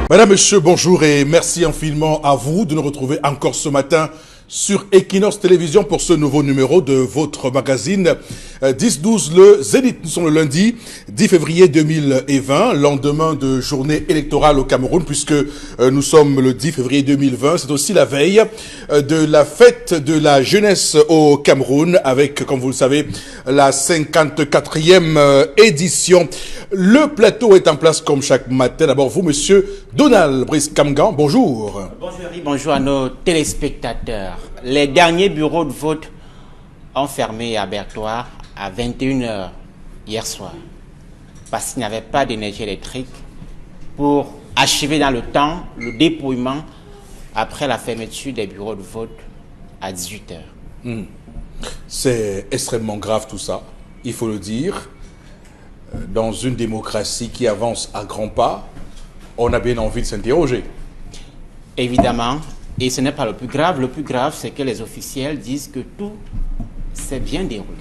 Madame, Monsieur, bonjour et merci infiniment à vous de nous retrouver encore ce matin sur Equinox Télévision pour ce nouveau numéro de votre magazine 10-12 le Zénith. Nous sommes le lundi 10 février 2020, lendemain de journée électorale au Cameroun, puisque nous sommes le 10 février 2020. C'est aussi la veille de la fête de la jeunesse au Cameroun, avec, comme vous le savez, la 54e édition. Le plateau est en place comme chaque matin. D'abord, vous, monsieur Donald Brice Kamgan, bonjour. Bonjour Eric, bonjour à nos téléspectateurs. Les derniers bureaux de vote ont fermé à Bertoir à 21h hier soir parce qu'il n'y avait pas d'énergie électrique pour achever dans le temps le dépouillement après la fermeture des bureaux de vote à 18h. C'est extrêmement grave tout ça, il faut le dire. Dans une démocratie qui avance à grands pas, on a bien envie de s'interroger. Évidemment, et ce n'est pas le plus grave. Le plus grave, c'est que les officiels disent que tout s'est bien déroulé.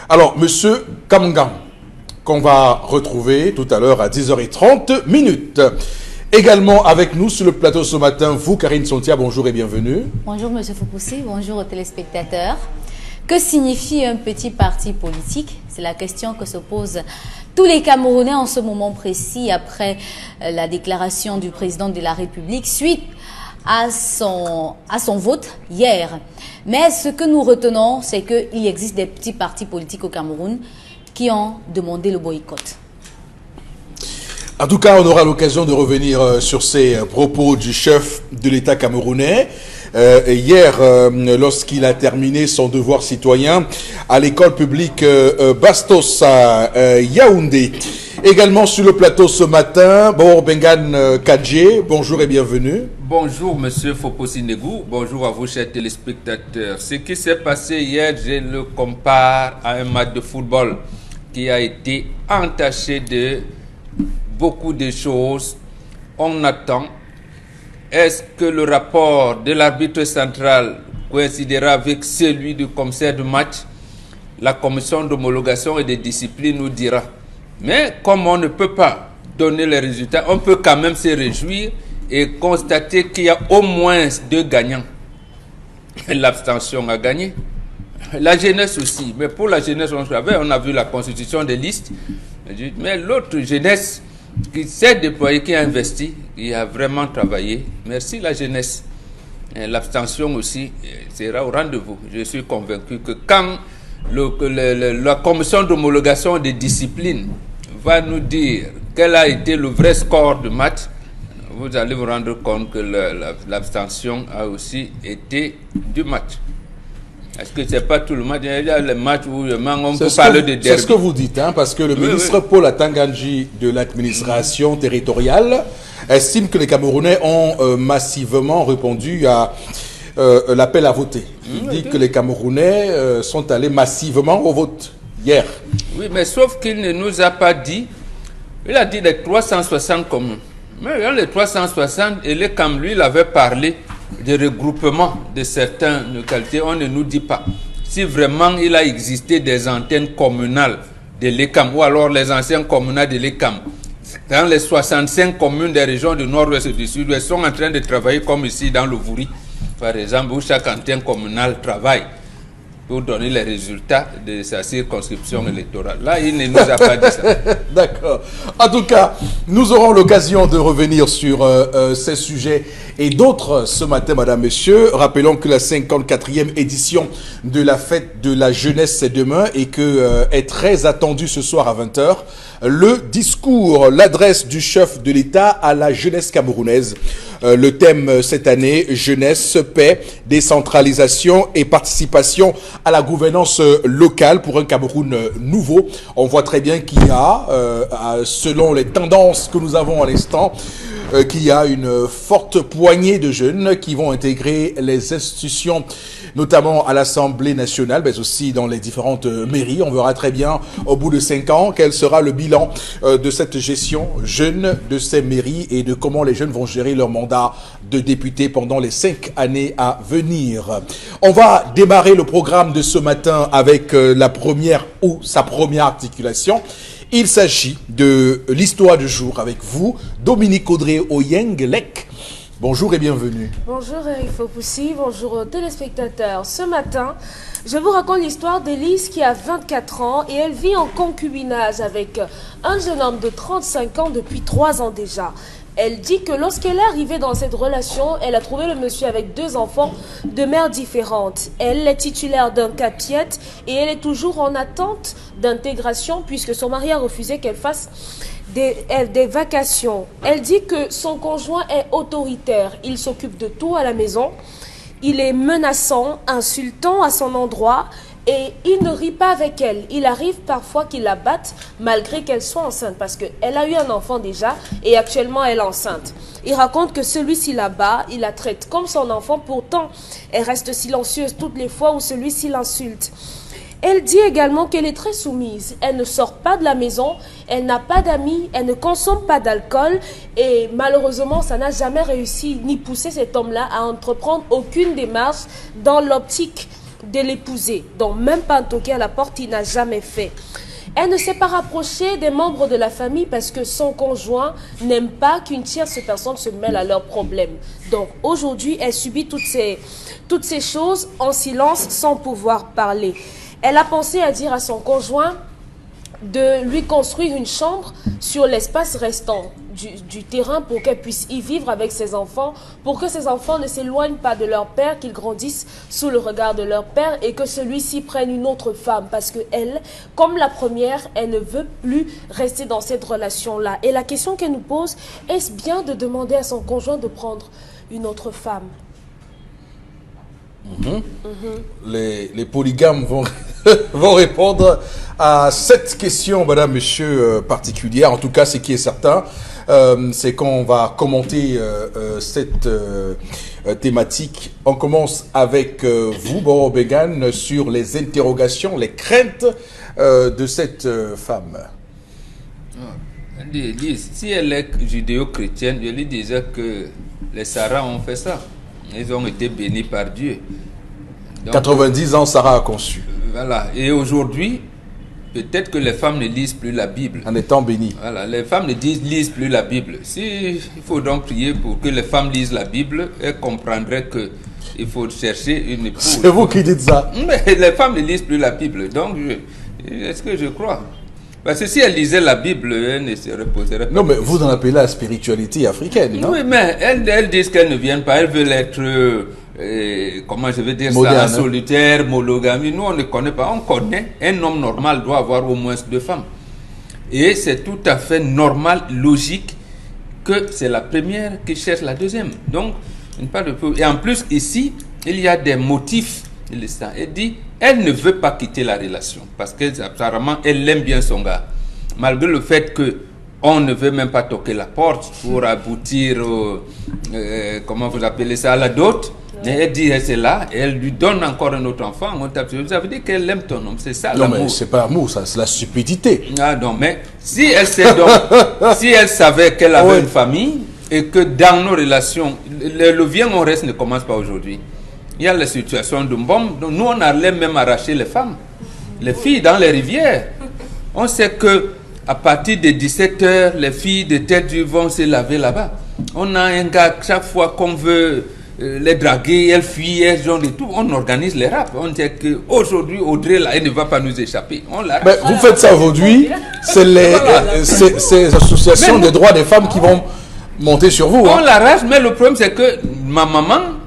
Alors, monsieur Kamgan, qu'on va retrouver tout à l'heure à 10h30 minutes. Également avec nous sur le plateau ce matin, vous, Karine Sontia, bonjour et bienvenue. Bonjour, monsieur Foupoussi, bonjour aux téléspectateurs. Que signifie un petit parti politique? C'est la question que se posent tous les Camerounais en ce moment précis après la déclaration du président de la République suite à son vote hier. Mais ce que nous retenons, c'est qu'il existe des petits partis politiques au Cameroun qui ont demandé le boycott. En tout cas, on aura l'occasion de revenir sur ces propos du chef de l'État camerounais. Hier, lorsqu'il a terminé son devoir citoyen à l'école publique Bastos à Yaoundé. Également sur le plateau ce matin, Bengan Kadje, bonjour et bienvenue. Bonjour Monsieur Foposi Negou, bonjour à vous chers téléspectateurs. Ce qui s'est passé hier, je le compare à un match de football qui a été entaché de beaucoup de choses. On attend. Est-ce que le rapport de l'arbitre central coïncidera avec celui du commissaire de match? La commission d'homologation et de discipline nous dira. Mais comme on ne peut pas donner les résultats, on peut quand même se réjouir et constater qu'il y a au moins 2 gagnants. L'abstention a gagné. La jeunesse aussi. Mais pour la jeunesse, on a vu la constitution des listes. Mais l'autre jeunesse qui s'est déployée, qui a investi, qui a vraiment travaillé. Merci la jeunesse. L'abstention aussi sera au rendez-vous. Je suis convaincu que quand la commission d'homologation et de discipline va nous dire quel a été le vrai score de match, vous allez vous rendre compte que l'abstention a aussi été du match. Est-ce que c'est pas tout le match? Il y a le match où on peut parler de derby. C'est ce que vous dites, hein, parce que le ministre Paul Atanganji de l'administration territoriale estime que les Camerounais ont massivement répondu à l'appel à voter. Il dit que les Camerounais sont allés massivement au vote hier. Oui, mais sauf qu'il ne nous a pas dit, il a dit les 360 communes. Mais dans les 360, et comme lui, il avait parlé de regroupement de certaines localités, on ne nous dit pas si vraiment il a existé des antennes communales de l'ECAM ou alors les anciennes communales de l'ECAM. Dans les 65 communes des régions du nord-ouest et du sud-ouest sont en train de travailler comme ici dans le Vouri, par exemple, où chaque antenne communale travaille pour donner les résultats de sa circonscription électorale. Là, il ne nous a pas dit ça. D'accord. En tout cas, nous aurons l'occasion de revenir sur ces sujets et d'autres ce matin, madame, messieurs. Rappelons que la 54e édition de la fête de la jeunesse c'est demain et que est très attendue ce soir à 20h. Le discours, l'adresse du chef de l'État à la jeunesse camerounaise. Le thème cette année, jeunesse, paix, décentralisation et participation à la gouvernance locale pour un Cameroun nouveau. On voit très bien qu'il y a, selon les tendances que nous avons à l'instant, qu'il y a une forte poignée de jeunes qui vont intégrer les institutions, notamment à l'Assemblée nationale, mais aussi dans les différentes mairies. On verra très bien, au bout de 5 ans, quel sera le bilan de cette gestion jeune de ces mairies et de comment les jeunes vont gérer leur mandat de député pendant les 5 années à venir. On va démarrer le programme de ce matin avec la première ou sa première articulation. Il s'agit de l'histoire du jour avec vous, Dominique Audrey Oyengelek. Bonjour et bienvenue. Bonjour Eric Fopoussi, bonjour aux téléspectateurs. Ce matin, je vous raconte l'histoire d'Élise qui a 24 ans et elle vit en concubinage avec un jeune homme de 35 ans depuis 3 ans déjà. Elle dit que lorsqu'elle est arrivée dans cette relation, elle a trouvé le monsieur avec 2 enfants de mères différentes. Elle est titulaire d'un capiette et elle est toujours en attente d'intégration puisque son mari a refusé qu'elle fasse des vacations. Elle dit que son conjoint est autoritaire. Il s'occupe de tout à la maison. Il est menaçant, insultant à son endroit. Et il ne rit pas avec elle. Il arrive parfois qu'il la batte malgré qu'elle soit enceinte parce qu'elle a eu un enfant déjà et actuellement elle est enceinte. Il raconte que celui-ci la bat, il la traite comme son enfant. Pourtant, elle reste silencieuse toutes les fois où celui-ci l'insulte. Elle dit également qu'elle est très soumise. Elle ne sort pas de la maison, elle n'a pas d'amis, elle ne consomme pas d'alcool. Et malheureusement, ça n'a jamais réussi ni poussé cet homme-là à entreprendre aucune démarche dans l'optique de l'épouser. Donc même pas toquer à la porte, il n'a jamais fait. Elle ne s'est pas rapprochée des membres de la famille parce que son conjoint n'aime pas qu'une tierce personne se mêle à leurs problèmes. Donc aujourd'hui, elle subit toutes ces choses en silence sans pouvoir parler. Elle a pensé à dire à son conjoint de lui construire une chambre sur l'espace restant du terrain pour qu'elle puisse y vivre avec ses enfants, pour que ses enfants ne s'éloignent pas de leur père, qu'ils grandissent sous le regard de leur père et que celui-ci prenne une autre femme parce que elle, comme la première, elle ne veut plus rester dans cette relation-là. Et la question qu'elle nous pose, est-ce bien de demander à son conjoint de prendre une autre femme? Les polygames vont, vont répondre à cette question, madame, monsieur, particulière. En tout cas, ce qui est certain, c'est qu'on va commenter cette thématique. On commence avec vous, Boro Began, sur les interrogations, les craintes de cette femme. Si elle est judéo-chrétienne, je lui disais que les Sarah ont fait ça. Ils ont été bénis par Dieu. Donc, 90 ans, Sarah a conçu. Voilà. Et aujourd'hui, peut-être que les femmes ne lisent plus la Bible. En étant bénies. Voilà. Les femmes ne lisent plus la Bible. Il faut donc prier pour que les femmes lisent la Bible. Elles comprendraient qu'il faut chercher une épouse. C'est vous qui dites ça. Mais les femmes ne lisent plus la Bible. Donc, est-ce que je crois? Parce que si elles lisaient la Bible, elles ne se reposeraient pas. Non, mais vous en appelez la spiritualité africaine, non? Oui, mais elles disent qu'elles ne viennent pas. Elles veulent être, comment je vais dire moderne, ça, solitaire, monogamie. Nous, on ne connaît pas. On connaît. Un homme normal doit avoir au moins 2 femmes. Et c'est tout à fait normal, logique, que c'est la première qui cherche la deuxième. Donc, pas de peu. Et en plus, ici, il y a des motifs. Elle dit, elle ne veut pas quitter la relation parce qu'apparemment, elle aime bien son gars. Malgré le fait qu'on ne veut même pas toquer la porte pour aboutir, comment vous appelez ça, à la dot. Et elle dit, c'est là, et elle lui donne encore un autre enfant. Ça veut dire qu'elle aime ton homme, c'est ça l'amour. Non, mais c'est pas l'amour, ça, c'est la stupidité. Ah non, mais si elle savait qu'elle avait une famille et que dans nos relations, le viens on reste ne commence pas aujourd'hui. Il y a la situation de bombe. Donc nous, on allait même arracher les femmes, les filles dans les rivières. On sait que à partir de 17h, les filles de tête vont se laver là-bas. On a un gars, chaque fois qu'on veut les draguer, elles fuient, elles ont de tout. On organise les raps. On dit qu'aujourd'hui, Audrey, là, elle ne va pas nous échapper. On l'arrache. Mais vous faites ça aujourd'hui, c'est ces associations des droits des femmes qui vont monter sur vous. On l'arrache, mais le problème, c'est que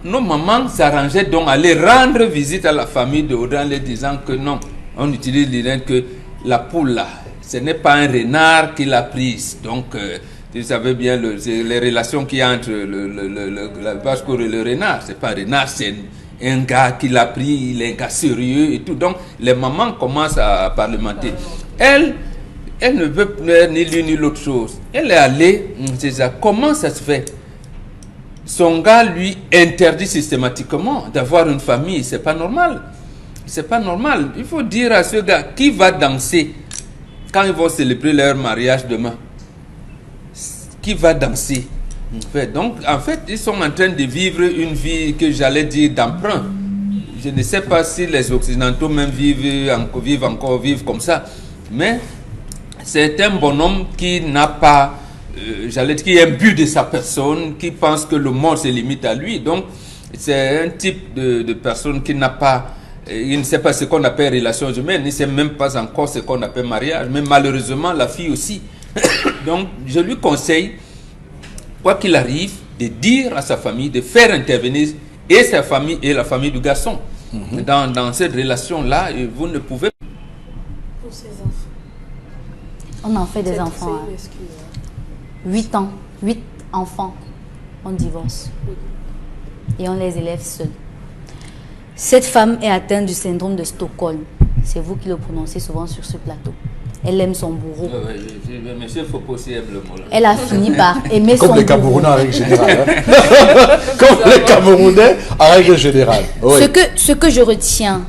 nos mamans s'arrangeaient donc à aller rendre visite à la famille de Audrey en leur disant que non, on utilise l'idée que la poule là, ce n'est pas un renard qui l'a prise. Donc, vous savez bien les relations qu'il y a entre la vache et le renard. C'est pas un renard, c'est un gars qui l'a pris, il est un gars sérieux et tout. Donc, les mamans commencent à parlementer. Elle ne veut ni l'une ni l'autre chose. Elle est allée, c'est ça. Comment ça se fait? Son gars lui interdit systématiquement d'avoir une famille. C'est pas normal. C'est pas normal. Il faut dire à ce gars qui va danser quand ils vont célébrer leur mariage demain. Qui va danser? Donc, en fait, ils sont en train de vivre une vie que j'allais dire d'emprunt. Je ne sais pas si les Occidentaux même vivent comme ça. Mais c'est un bonhomme qui n'a pas, j'allais dire, qui est imbu de sa personne, qui pense que le monde se limite à lui. Donc, c'est un type de personne qui n'a pas, il ne sait pas ce qu'on appelle relations humaines, il ne sait même pas encore ce qu'on appelle mariage, mais malheureusement, la fille aussi. Donc, je lui conseille, quoi qu'il arrive, de dire à sa famille, de faire intervenir et sa famille et la famille du garçon. Dans cette relation-là, vous ne pouvez pas. Pour ses enfants. On en fait des enfants. C'est Hein. une excuse, hein. 8 ans, 8 enfants, on divorce. Et on les élève seuls. Cette femme est atteinte du syndrome de Stockholm. C'est vous qui le prononcez souvent sur ce plateau. Elle aime son bourreau. Monsieur Foucault aussi aime le mot là. Elle a fini par aimer son Comme les bourreau. Camerounais en règle générale. Hein. Comme les Camerounais en règle générale. Oui. Ce que je retiens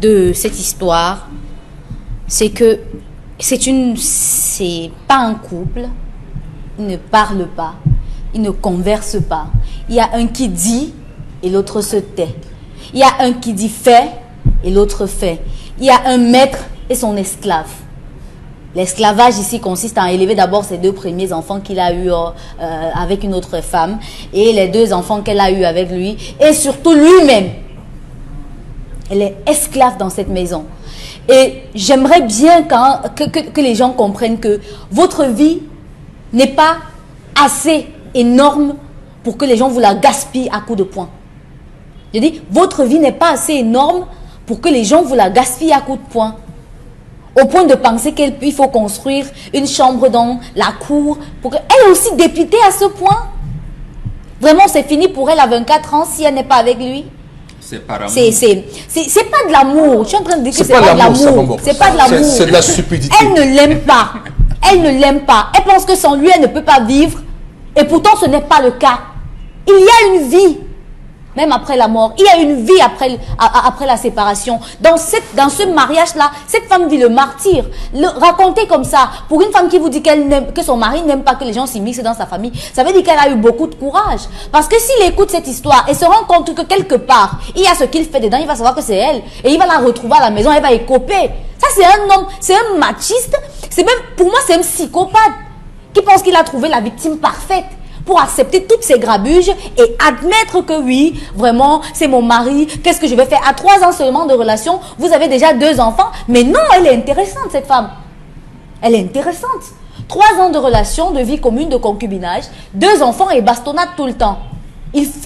de cette histoire, c'est que c'est pas un couple. Ils ne parlent pas. Ils ne conversent pas. Il y a un qui dit et l'autre se tait. Il y a un qui dit fait et l'autre fait. Il y a un maître et son esclave. L'esclavage ici consiste à élever d'abord ses 2 premiers enfants qu'il a eus avec une autre femme et les 2 enfants qu'elle a eus avec lui et surtout lui-même. Elle est esclave dans cette maison. Et j'aimerais bien que les gens comprennent que votre vie n'est pas assez énorme pour que les gens vous la gaspillent à coups de poing. Je dis, votre vie n'est pas assez énorme pour que les gens vous la gaspillent à coups de poing. Au point de penser qu'il faut construire une chambre dans la cour. Elle est aussi députée à ce point. Vraiment, c'est fini pour elle à 24 ans si elle n'est pas avec lui. C'est par amour. C'est pas de l'amour. Je suis en train de dire que c'est pas pas de l'amour, l'amour. C'est pas de l'amour. C'est de la stupidité. Elle ne l'aime pas. Elle ne l'aime pas. Elle pense que sans lui, elle ne peut pas vivre. Et pourtant, ce n'est pas le cas. Il y a une vie. Même après la mort, il y a une vie après la séparation. Dans ce mariage-là, cette femme vit le martyre. Raconter comme ça, pour une femme qui vous dit que son mari n'aime pas que les gens s'immiscent dans sa famille, ça veut dire qu'elle a eu beaucoup de courage. Parce que s'il écoute cette histoire et se rend compte que quelque part, il y a ce qu'il fait dedans, il va savoir que c'est elle. Et il va la retrouver à la maison, elle va écoper. Ça, c'est un homme, c'est un machiste. Pour moi, c'est un psychopathe qui pense qu'il a trouvé la victime parfaite pour accepter toutes ces grabuges et admettre que oui, vraiment, c'est mon mari, qu'est-ce que je vais faire? À 3 ans seulement de relation, vous avez déjà 2 enfants. Mais non, elle est intéressante, cette femme. Elle est intéressante. 3 ans de relation, de vie commune, de concubinage, 2 enfants et bastonnade tout le temps.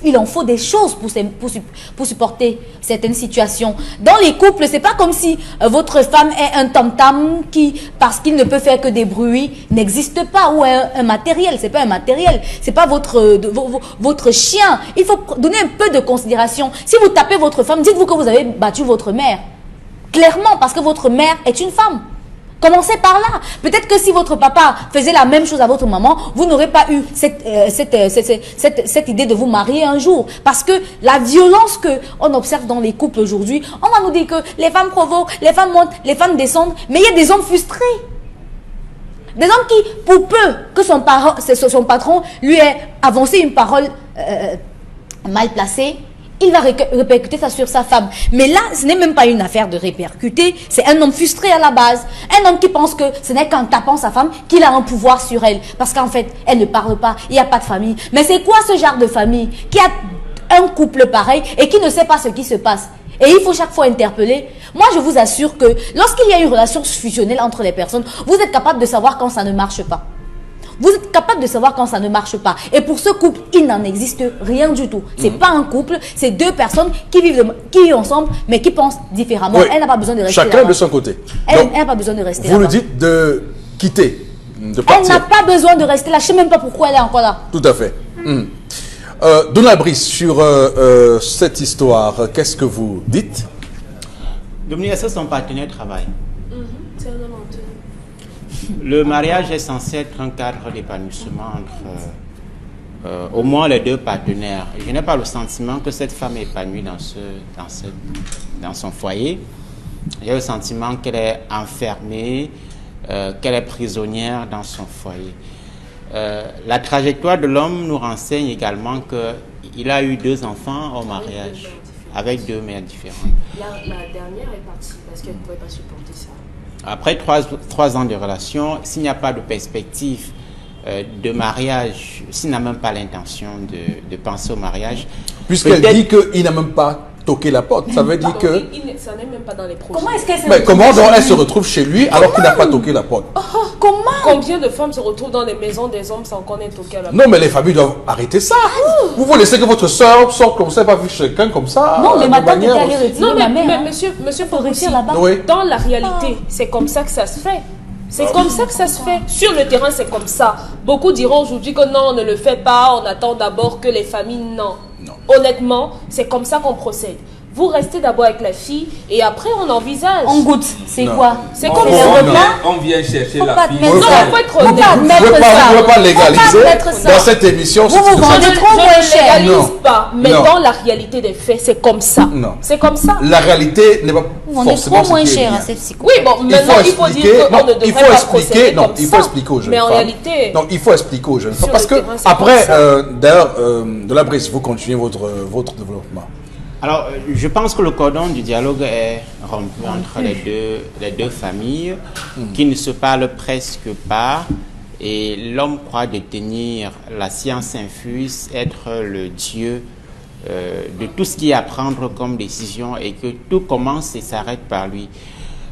Il en faut des choses pour supporter certaines situations. Dans les couples, c'est pas comme si votre femme est un tam-tam qui, parce qu'il ne peut faire que des bruits, n'existe pas, ou un matériel. C'est pas un matériel. C'est pas votre chien. Il faut donner un peu de considération. Si vous tapez votre femme, dites-vous que vous avez battu votre mère. Clairement, parce que votre mère est une femme. Commencez par là. Peut-être que si votre papa faisait la même chose à votre maman, vous n'aurez pas eu cette idée de vous marier un jour. Parce que la violence qu'on observe dans les couples aujourd'hui, on va nous dire que les femmes provoquent, les femmes montent, les femmes descendent. Mais il y a des hommes frustrés. Des hommes qui, pour peu que son patron lui ait avancé une parole mal placée, il va répercuter ça sur sa femme. Mais là, ce n'est même pas une affaire de répercuter. C'est un homme frustré à la base. Un homme qui pense que ce n'est qu'en tapant sa femme qu'il a un pouvoir sur elle. Parce qu'en fait, elle ne parle pas. Il n'y a pas de famille. Mais c'est quoi ce genre de famille qui a un couple pareil et qui ne sait pas ce qui se passe? Et il faut chaque fois interpeller. Moi, je vous assure que lorsqu'il y a une relation fusionnelle entre les personnes, vous êtes capable de savoir quand ça ne marche pas. Vous êtes capable de savoir quand ça ne marche pas. Et pour ce couple, il n'en existe rien du tout. C'est pas un couple, c'est 2 personnes qui vivent ensemble, mais qui pensent différemment. Oui. Elle n'a pas besoin de rester chacun de son côté. Elle n'a pas besoin de rester là. Vous le dites de quitter, de partir. Elle n'a pas besoin de rester là. Je ne sais même pas pourquoi elle est encore là. Tout à fait. Donald Brice, sur cette histoire, qu'est-ce que vous dites? Dominique, est-ce que son partenaire travaille? C'est un homme en tenue. Le mariage est censé être un cadre d'épanouissement entre au moins les 2 partenaires. Je n'ai pas le sentiment que cette femme est épanouie dans son foyer. J'ai le sentiment qu'elle est enfermée, qu'elle est prisonnière dans son foyer. La trajectoire de l'homme nous renseigne également qu'il a eu 2 enfants au mariage avec 2 mères différentes. La dernière est partie parce qu'elle ne pouvait pas supporter ça. Après 3 ans de relation, s'il n'y a pas de perspective de mariage, s'il n'a même pas l'intention de penser au mariage... Puisqu'elle dit qu'il n'a même pas toqué la porte, ça veut dire que... Ça n'est même pas dans les projets. Comment est-ce qu'elle se Mais retrouve comment donc chez elle lui? se retrouve chez lui alors qu'il n'a pas toqué la porte? Comment? Combien de femmes se retrouvent dans les maisons des hommes sans qu'on ait toqué à la porte? Non, mais les familles doivent arrêter ça. Vous laissez que votre soeur sorte comme ça, pas vu quelqu'un comme ça. Non, mais de ma tante était manière allée aussi. retirer Non, ma mère. mais hein. monsieur Faut réussir Fokossi, là-bas. Oui. dans la réalité, c'est comme ça que ça se fait. C'est comme ça que ça se fait. Sur le terrain, c'est comme ça. Beaucoup diront aujourd'hui que non, on ne le fait pas, on attend d'abord que les familles... Non. Honnêtement, c'est comme ça qu'on procède. Vous restez d'abord avec la fille et après on envisage. On goûte. C'est Non. quoi? C'est comme les ça. repas. On vient chercher Faut la pas fille. admettre Non, ça. il faut être Faut pas honnête. Vous admettre ne ça. pouvez pas légaliser Faut pas admettre ça. dans cette émission. Vous vous vendez Je trop moins ne cher. légalise Non. pas, mais Non. dans la réalité des faits, c'est comme ça. Non. C'est comme ça. La réalité n'est pas Vous vendez forcément trop ce moins qui est cher bien. à ces psychos. Oui, bon, maintenant il faut expliquer- dire qu'on non, ne il devrait faut pas expliquer, procéder non, comme il faut ça. expliquer aux jeunes Mais en femmes. réalité, Non, il faut expliquer aux jeunes femmes. Sur Parce le que terrain, c'est après, comme d'ailleurs, de la Brice, vous continuez votre développement. Alors, je pense que le cordon du dialogue est rompu entre les deux familles qui ne se parlent presque pas et l'homme croit détenir la science infuse, être le Dieu de tout ce qui est à prendre comme décision et que tout commence et s'arrête par lui.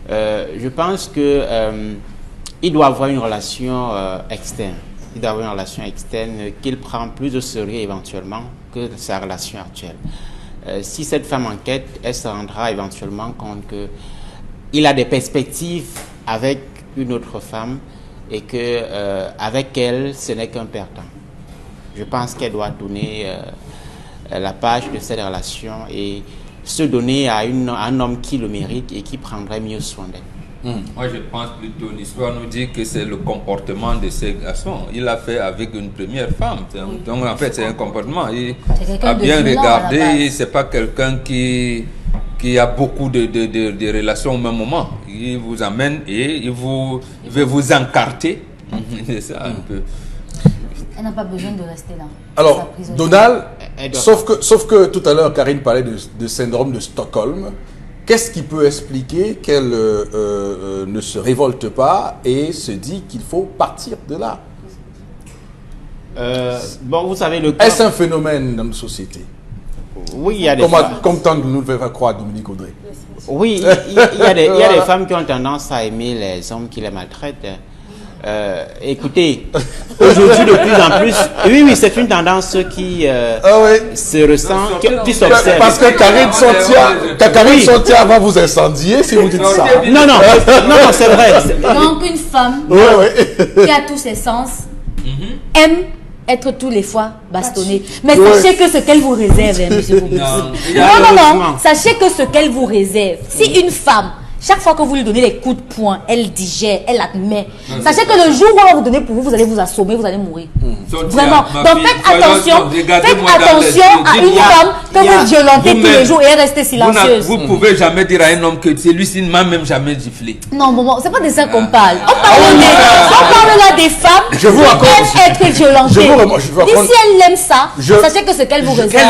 Je pense que il doit avoir une relation externe. Il doit avoir une relation externe qu'il prend plus au sérieux éventuellement que sa relation actuelle. Si cette femme enquête, elle se rendra éventuellement compte qu'il a des perspectives avec une autre femme et que avec elle, ce n'est qu'un perdant. Je pense qu'elle doit tourner la page de cette relation et se donner à un homme qui le mérite et qui prendrait mieux soin d'elle. Moi, je pense plutôt, l'histoire nous dit que c'est le comportement de ces garçons. Il l'a fait avec une première femme. Donc, en fait, c'est un comportement. Il C'est quelqu'un a de bien violent à la regardé. base. C'est pas quelqu'un qui a beaucoup de relations au même moment. Il vous amène et il veut vous encarter. C'est ça un peu. Elle n'a pas besoin de rester là. Sa Alors, prisonnière. Donald, Elle doit sauf que tout à l'heure, Karine parlait de syndrome de Stockholm. Qu'est-ce qui peut expliquer qu'elle ne se révolte pas et se dit qu'il faut partir de là? Bon, vous savez, le cas... Est-ce un phénomène dans notre société? Oui, il y a des femmes. Comme tant que nous le fait croire Dominique Audrey. Oui, il y a des femmes qui ont tendance à aimer les hommes qui les maltraitent. Écoutez, aujourd'hui de plus en plus, oui, c'est une tendance qui se ressent, qui s'observe. Parce que Karine Santia va vous incendier si vous dites ça. Non, c'est vrai. Donc une femme qui a tous ses sens aime être tous les fois bastonnée. Mais sachez que ce qu'elle vous réserve, hein, monsieur Fokossi. Non. Sachez que ce qu'elle vous réserve. Si une femme, chaque fois que vous lui donnez les coups de poing, elle digère, elle admet. Sachez que le jour où on va vous donner pour vous, vous allez vous assommer, vous allez mourir. Vraiment. Donc faites attention à une femme que vous violentez tous les jours et elle reste silencieuse. Vous ne pouvez jamais dire à un homme que celui-ci ne m'a même jamais giflé. Non, bon, c'est pas de ça qu'on parle. On parle là des femmes qui aiment être violentées. Et si elle aime ça, sachez que ce qu'elle vous réserve.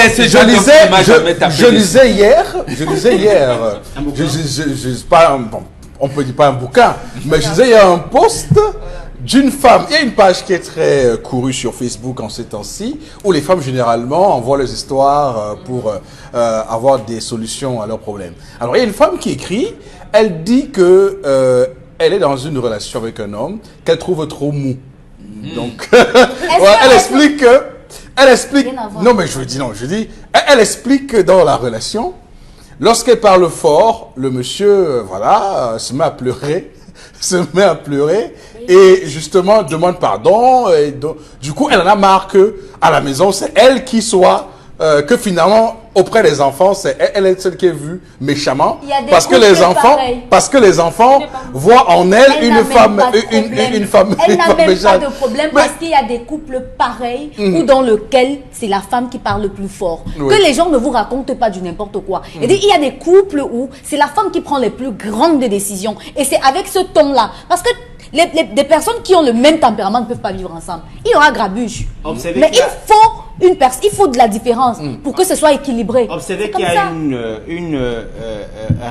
Je lisais hier, on peut dire pas un bouquin, mais je disais il y a un post d'une femme. Il y a une page qui est très courue sur Facebook en ces temps-ci, où les femmes généralement envoient leurs histoires pour avoir des solutions à leurs problèmes. Alors il y a une femme qui écrit, elle dit que elle est dans une relation avec un homme qu'elle trouve trop mou. Donc elle explique que non mais je dis elle explique que dans la relation, lorsqu'elle parle fort, le monsieur se met à pleurer et justement demande pardon et donc, du coup elle en a marre que à la maison c'est elle qui soit que finalement auprès des enfants c'est elle est celle qui est vue méchamment parce que les enfants voient en elle une femme elle n'a même pas de problème parce qu'il y a des couples pareils ou dans lequel c'est la femme qui parle le plus fort. Que les gens ne vous racontent pas du n'importe quoi. Et il y a des couples où c'est la femme qui prend les plus grandes décisions et c'est avec ce ton-là parce que des personnes qui ont le même tempérament ne peuvent pas vivre ensemble. Il y aura grabuge. Mais il faut une personne, il faut de la différence pour que ce soit équilibré. Observez qu'il y a une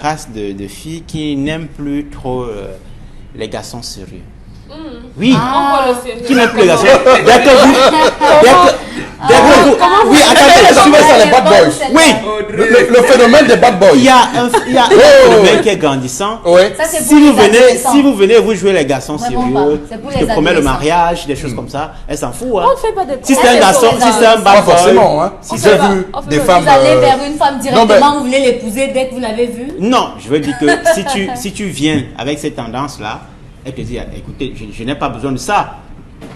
race de filles qui n'aiment plus trop les garçons sérieux. Oui, qui n'aiment plus les garçons. Oui, attendez, suivez ça, les bad boys. Oui, le phénomène des bad boys. Il y a un phénomène qui est grandissant. Ça, c'est Si vous venez, vous jouez les garçons sérieux, je te promets le adolescents. mariage, des choses comme ça, elle s'en fout. Hein. On ne fait pas de Si c'est un garçon, si c'est un Pas bad boy, forcément, hein. On J'ai fait pas. vu On fait des pas. femmes. Vous allez vers une femme directement, non, mais- vous voulez l'épouser dès que vous l'avez vue. non, je veux dire que si tu viens avec cette tendance-là, elle te dit, écoutez, je n'ai pas besoin de ça.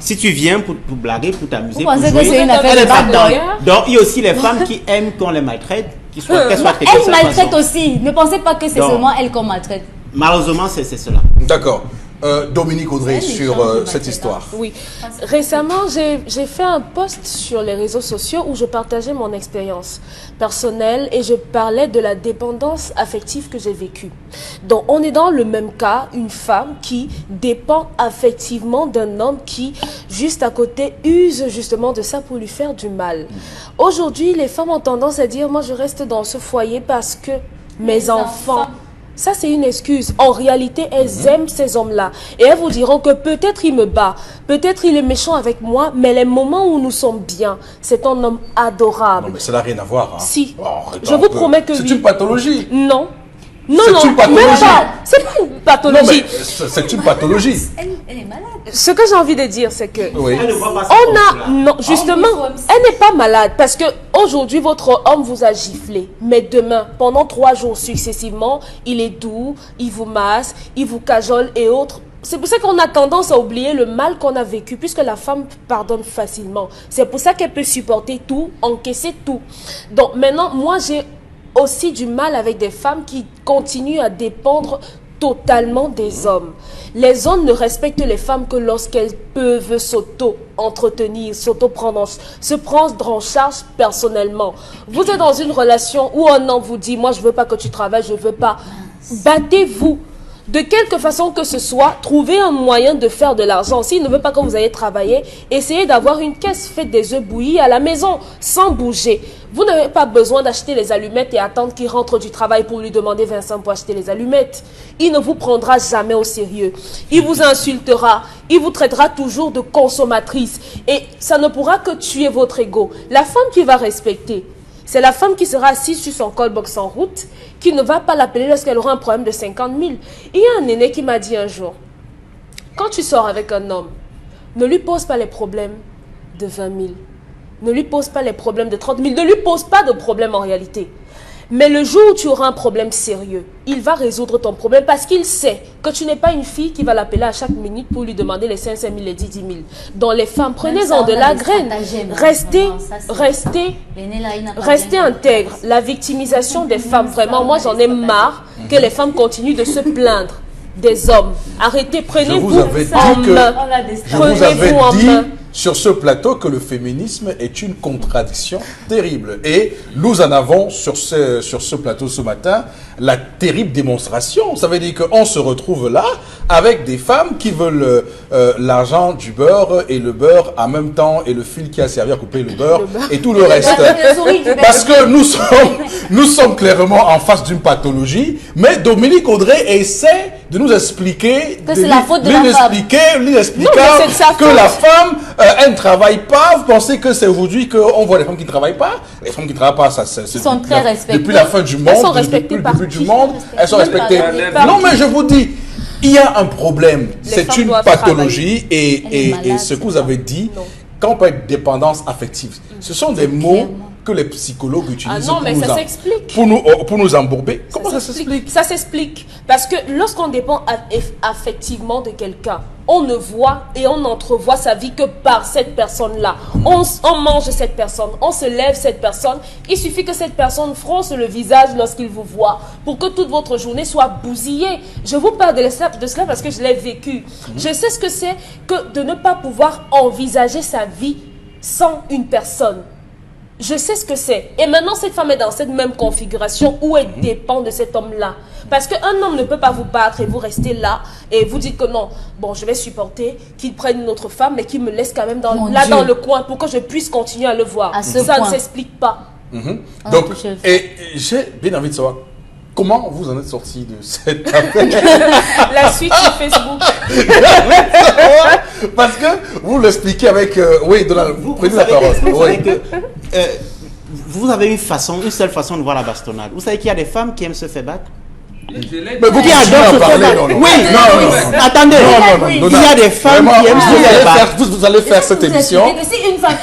Si tu viens pour blaguer, pour t'amuser, Vous pour pensez jouer, que c'est une affaire elle de est pas bad dedans. boy? Donc, il y a aussi les femmes qui aiment qu'on les maltraite, qu'elles soient traitées de Elle cette maltraite façon. aussi. Ne pensez pas que c'est Non. seulement elle qu'on maltraite. Malheureusement, c'est cela. D'accord. Dominique Audrey, C'est sur méchant, cette c'est histoire. Oui. Récemment, j'ai fait un post sur les réseaux sociaux où je partageais mon expérience personnelle et je parlais de la dépendance affective que j'ai vécue. Donc, on est dans le même cas, une femme qui dépend affectivement d'un homme qui, juste à côté, use justement de ça pour lui faire du mal. Aujourd'hui, les femmes ont tendance à dire, moi, je reste dans ce foyer parce que mes enfants. Ça, c'est une excuse. En réalité, elles aiment ces hommes-là. Et elles vous diront que peut-être il me bat, peut-être il est méchant avec moi, mais les moments où nous sommes bien, c'est un homme adorable. Non, mais ça n'a rien à voir. Hein. Si. Arrête Je un vous peu. promets que c'est oui. une pathologie. Non. Non, C'est non, une pathologie. même pas. C'est pas une Non, pathologie. mais c'est une pathologie. Elle est malade. Ce que j'ai envie de dire, c'est que... Oui. Elle ne voit pas ça On comme a, cela. non, justement, elle n'est pas malade parce que aujourd'hui votre homme vous a giflé, mais demain, pendant 3 jours successivement, il est doux, il vous masse, il vous cajole et autres. C'est pour ça qu'on a tendance à oublier le mal qu'on a vécu, puisque la femme pardonne facilement. C'est pour ça qu'elle peut supporter tout, encaisser tout. Donc maintenant, moi j'ai aussi du mal avec des femmes qui continuent à dépendre totalement des hommes. Les hommes ne respectent les femmes que lorsqu'elles peuvent s'auto-entretenir, se prendre en charge personnellement. Vous êtes dans une relation où un homme vous dit, moi je veux pas que tu travailles, je veux pas. Battez-vous. De quelque façon que ce soit, trouvez un moyen de faire de l'argent. S'il ne veut pas que vous ayez travaillé, essayez d'avoir une caisse faite des œufs bouillis à la maison, sans bouger. Vous n'avez pas besoin d'acheter les allumettes et attendre qu'il rentre du travail pour lui demander 25 pour acheter les allumettes. Il ne vous prendra jamais au sérieux. Il vous insultera. Il vous traitera toujours de consommatrice. Et ça ne pourra que tuer votre ego. La femme qui va respecter, c'est la femme qui sera assise sur son callbox en route, qui ne va pas l'appeler lorsqu'elle aura un problème de 50 000. Il y a un aîné qui m'a dit un jour, quand tu sors avec un homme, ne lui pose pas les problèmes de 20 000. Ne lui pose pas les problèmes de 30 000. Ne lui pose pas de problème en réalité. Mais le jour où tu auras un problème sérieux, il va résoudre ton problème parce qu'il sait que tu n'es pas une fille qui va l'appeler à chaque minute pour lui demander les 5 000 et 10 000. Donc les femmes, prenez-en de la graine. Restez intègre. La victimisation des femmes, vraiment, moi j'en ai marre que les femmes continuent de se plaindre des hommes. Arrêtez, prenez-vous vous avais dit en que- main. Je vous avais Prenez-vous en dit main. sur ce plateau que le féminisme est une contradiction terrible. Et nous en avons sur ce plateau ce matin la terrible démonstration. Ça veut dire qu'on se retrouve là avec des femmes qui veulent l'argent du beurre et le beurre en même temps et le fil qui a servi à couper le beurre et tout le reste. Parce que nous sommes clairement en face d'une pathologie, mais Dominique Audrey essaie de nous expliquer, Que c'est la faute de la femme. lui expliquant Non, mais c'est de sa que faute. la femme, elle ne travaille pas. Vous pensez que c'est aujourd'hui qu'on voit les femmes qui ne travaillent pas? Les femmes qui ne travaillent pas, ça, c'est sont depuis très respectées. depuis la fin du monde, Elles sont depuis respectées le par début qui? du monde, elles sont Même par respectées. les femmes. Non, mais je vous dis, il y a un problème. C'est femmes une doivent pathologie Elle est et malade, ce que c'est vous ça. avez dit, Non. quand on parle de dépendance affective, ce sont des mots clairement. que les psychologues utilisent Ah non, mais ça s'explique. pour nous embourber. Comment ça s'explique? Ça s'explique. Parce que lorsqu'on dépend affectivement de quelqu'un, on ne voit et on n'entrevoit sa vie que par cette personne-là. On mange cette personne, on se lève cette personne. Il suffit que cette personne fronce le visage lorsqu'il vous voit pour que toute votre journée soit bousillée. Je vous parle de cela parce que je l'ai vécu. Je sais ce que c'est que de ne pas pouvoir envisager sa vie sans une personne. Je sais ce que c'est. Et maintenant, cette femme est dans cette même configuration où elle dépend de cet homme-là. Parce qu'un homme ne peut pas vous battre et vous restez là et vous dites que non, bon, je vais supporter qu'il prenne une autre femme mais qu'il me laisse quand même dans le coin pour que je puisse continuer à le voir. Ça ne s'explique pas. Donc, et j'ai bien envie de savoir, comment vous en êtes sorti de cette affaire? La suite sur Facebook. Parce que vous l'expliquez avec... oui, Donald, vous prenez la parole. Vous savez que, vous avez une seule façon de voir la bastonnade. Vous savez qu'il y a des femmes qui aiment se faire battre. Mais vous qui adorez se faire battre. Oui, non. Attendez. Il y a des femmes qui aiment se faire battre. Vous allez faire cette émission.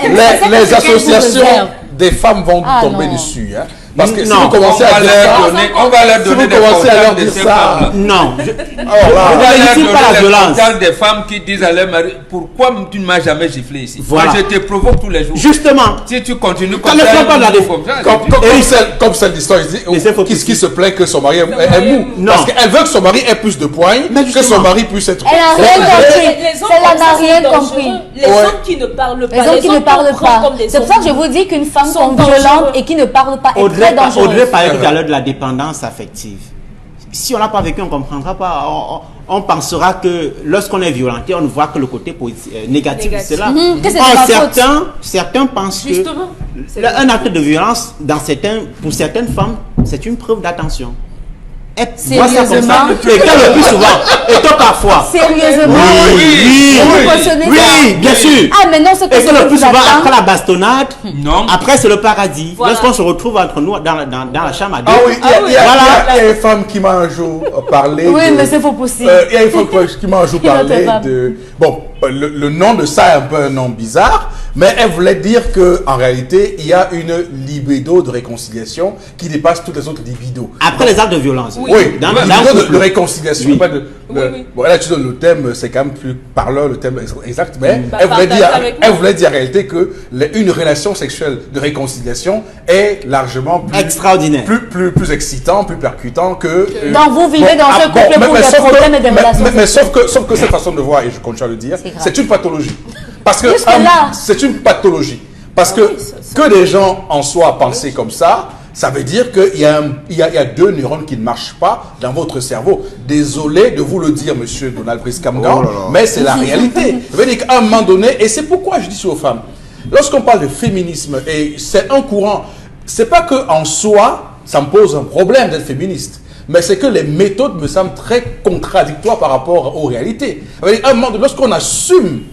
Les associations des femmes vont tomber dessus. Hein. Parce que si vous commencez à dire ça, on va leur donner des contacts de ces femmes. Non. On va leur donner les contacts des femmes qui disent à leur mari, pourquoi tu ne m'as jamais giflé ici? Moi, je te provoque tous les jours. Justement. Si tu continues comme ça, comme celle d'histoire, qui se plaint que son mari est mou. Parce qu'elle veut que son mari ait plus de points, que son mari puisse être... Elle n'a rien compris. Les hommes qui ne parlent pas. Les hommes qui ne parlent pas. C'est pour ça que je vous dis qu'une femme violente et qui ne parle pas est très dangereuse. Audrey parlait tout à l'heure de la dépendance affective. Si on n'a pas vécu, on ne comprendra pas. On pensera que lorsqu'on est violenté, on ne voit que le côté négatif de cela. Certains pensent qu'un acte de violence, pour certaines femmes, c'est une preuve d'attention. Sérieusement, et le plus souvent, et toi parfois. Sérieusement, oui, bien sûr. Ah, mais non, ce que et que le plus souvent, après la bastonnade, non. Après c'est le paradis. Voilà. Lorsqu'on se retrouve entre nous dans la chambre à deux. Ah oui, il y a une femme qui m'a un jour parlé. Oui, mais c'est faux possible. Il y a une femme qui m'a un jour parlé de. Bon, le nom de ça est un peu un nom bizarre, mais elle voulait dire qu'en réalité, il y a une libido de réconciliation qui dépasse toutes les autres libidos. Après les actes de violence. Oui, de réconciliation. Oui. Bon, là, tu donnes le thème, c'est quand même plus parlant, le thème exact, mais elle voulait dire en réalité que une relation sexuelle de réconciliation est largement plus extraordinaire, plus excitant, plus percutant que... Donc vous vivez dans ce couple pour des problèmes et des relations mais sauf que cette façon de voir, et je continue à le dire, c'est une pathologie. Parce que c'est une pathologie. Parce que des gens en soient à penser comme ça veut dire qu'il y a deux neurones qui ne marchent pas dans votre cerveau. Désolé de vous le dire, monsieur Donald Brice Kamgan, mais c'est la réalité. Ça veut dire qu'à un moment donné, et c'est pourquoi je dis aux femmes, lorsqu'on parle de féminisme, et c'est un courant, c'est pas qu'en soi, ça me pose un problème d'être féministe. Mais c'est que les méthodes me semblent très contradictoires par rapport aux réalités. Ça veut dire qu'à un moment donné, lorsqu'on assume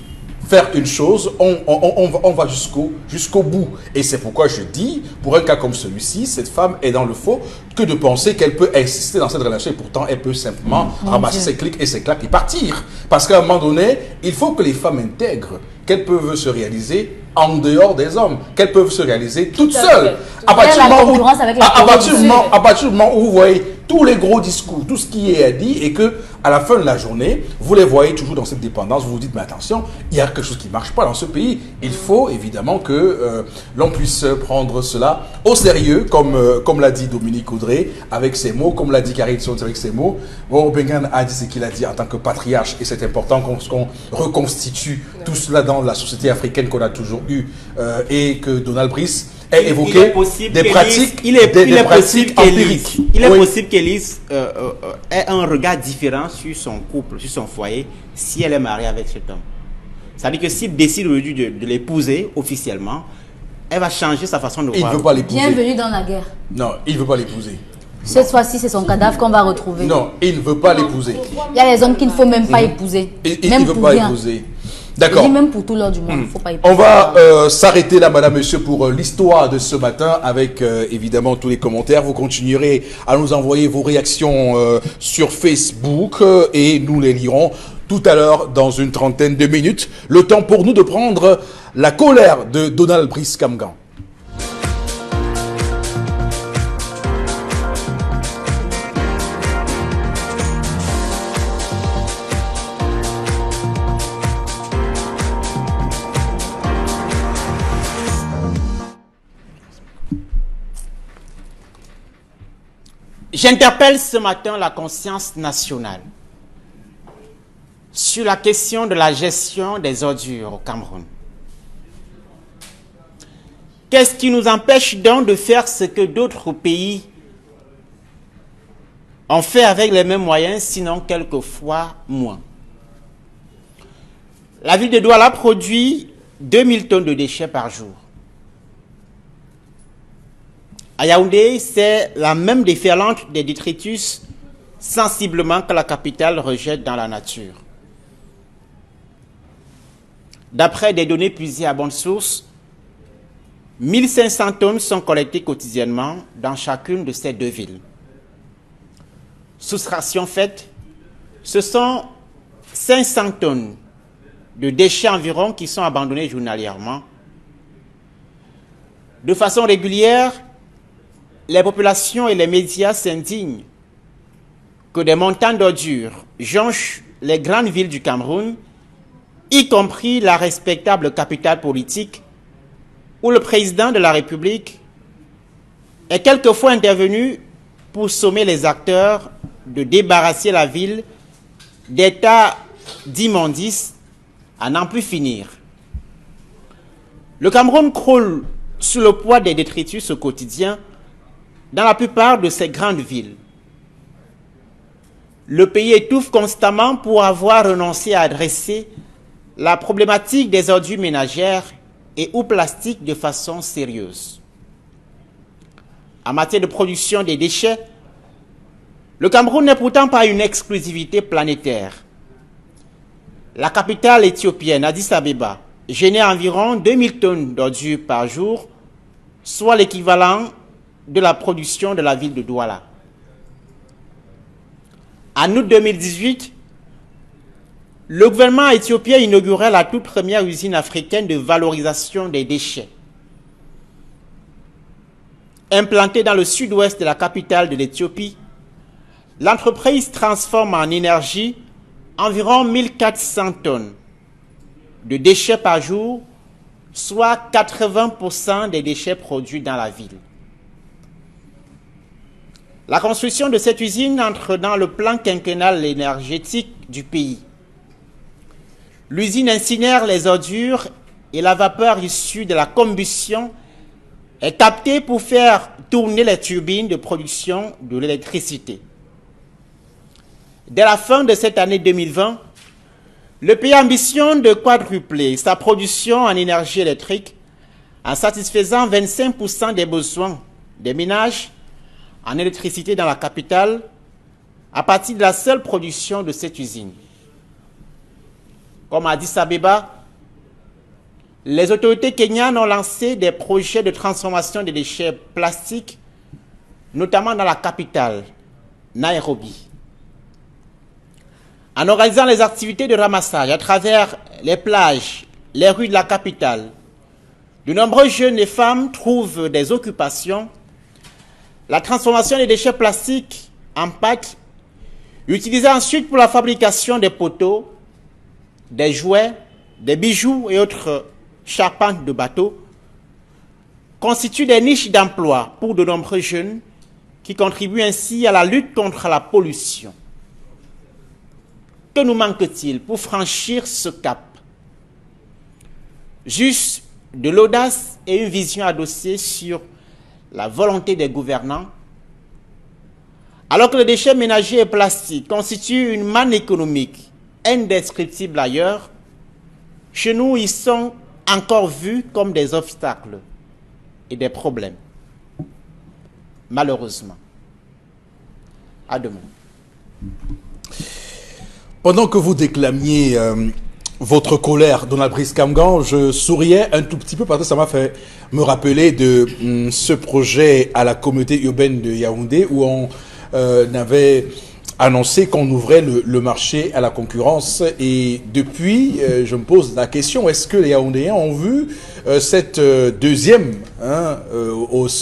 faire une chose, on va jusqu'au bout. Et c'est pourquoi je dis, pour un cas comme celui-ci, cette femme est dans le faux que de penser qu'elle peut insister dans cette relation et pourtant elle peut simplement ramasser ses clics et ses claques et partir. Parce qu'à un moment donné, il faut que les femmes intègrent qu'elles peuvent se réaliser en dehors des hommes, qu'elles peuvent se réaliser toutes seules. À partir du moment où vous voyez tous les gros discours, tout ce qui est dit, et que à la fin de la journée, vous les voyez toujours dans cette dépendance, vous vous dites, mais attention, il y a quelque chose qui ne marche pas dans ce pays. Il faut évidemment que l'on puisse prendre cela au sérieux, comme l'a dit Dominique Audrey avec ses mots, comme l'a dit Karine Sons avec ses mots. Bon, Bengan a dit ce qu'il a dit en tant que patriarche, et c'est important qu'on reconstitue tout cela dans la société africaine qu'on a toujours eue, et que Donald Brice ait évoqué des pratiques empiriques. Il est possible qu'Élise ait un regard différent sur son couple, sur son foyer, si elle est mariée avec cet homme. C'est-à-dire que s'il décide aujourd'hui de l'épouser officiellement, elle va changer sa façon de voir. Il ne veut pas l'épouser. Bienvenue dans la guerre. Non, il ne veut pas l'épouser. Cette fois-ci, c'est son cadavre qu'on va retrouver. Non, il ne veut pas l'épouser. Il y a les hommes qu'il ne faut même pas épouser. Il ne veut pas épouser. D'accord. Même pour tout l'heure du monde, il ne faut pas épouser. On va s'arrêter là, madame, monsieur, pour l'histoire de ce matin avec évidemment tous les commentaires. Vous continuerez à nous envoyer vos réactions sur Facebook et nous les lirons tout à l'heure dans une trentaine de minutes. Le temps pour nous de prendre la colère de Donald Brice Kamgan. J'interpelle ce matin la conscience nationale sur la question de la gestion des ordures au Cameroun. Qu'est-ce qui nous empêche donc de faire ce que d'autres pays ont fait avec les mêmes moyens, sinon quelquefois moins? La ville de Douala produit 2000 tonnes de déchets par jour. À Yaoundé, c'est la même déferlante des détritus sensiblement que la capitale rejette dans la nature. D'après des données puisées à bonne source, 1500 tonnes sont collectées quotidiennement dans chacune de ces deux villes. Soustraction faite, ce sont 500 tonnes de déchets environ qui sont abandonnés journalièrement. De façon régulière, les populations et les médias s'indignent que des montagnes d'ordures jonchent les grandes villes du Cameroun, y compris la respectable capitale politique, où le président de la République est quelquefois intervenu pour sommer les acteurs de débarrasser la ville d'états d'immondices à n'en plus finir. Le Cameroun croule sous le poids des détritus au quotidien dans la plupart de ces grandes villes. Le pays étouffe constamment pour avoir renoncé à adresser la problématique des ordures ménagères et ou plastiques de façon sérieuse. En matière de production des déchets, le Cameroun n'est pourtant pas une exclusivité planétaire. La capitale éthiopienne, Addis Abeba, génère environ 2000 tonnes d'ordures par jour, soit l'équivalent de la production de la ville de Douala. En août 2018, le gouvernement éthiopien inaugurait la toute première usine africaine de valorisation des déchets. Implantée dans le sud-ouest de la capitale de l'Éthiopie, l'entreprise transforme en énergie environ 1400 tonnes de déchets par jour, soit 80% des déchets produits dans la ville. La construction de cette usine entre dans le plan quinquennal énergétique du pays. L'usine incinère les ordures et la vapeur issue de la combustion est captée pour faire tourner les turbines de production de l'électricité. Dès la fin de cette année 2020, le pays ambitionne de quadrupler sa production en énergie électrique en satisfaisant 25% des besoins des ménages en électricité dans la capitale à partir de la seule production de cette usine. Comme à Addis Abeba, les autorités kenyanes ont lancé des projets de transformation des déchets plastiques, notamment dans la capitale, Nairobi. En organisant les activités de ramassage à travers les plages, les rues de la capitale, de nombreux jeunes et femmes trouvent des occupations. La transformation des déchets plastiques en pâte, utilisés ensuite pour la fabrication des poteaux, des jouets, des bijoux et autres charpentes de bateaux, constituent des niches d'emploi pour de nombreux jeunes qui contribuent ainsi à la lutte contre la pollution. Que nous manque-t-il pour franchir ce cap? Juste de l'audace et une vision adossée sur la volonté des gouvernants. Alors que les déchets ménagers et plastiques constituent une manne économique indescriptible ailleurs, chez nous, ils sont encore vus comme des obstacles et des problèmes. Malheureusement. À demain. Pendant que vous déclamiez votre colère, Donald Brice Kamgan, je souriais un tout petit peu parce que ça m'a fait me rappeler de ce projet à la communauté urbaine de Yaoundé où on avait annoncé qu'on ouvrait le marché à la concurrence. Et depuis, je me pose la question, est-ce que les Yaoundéens ont vu ce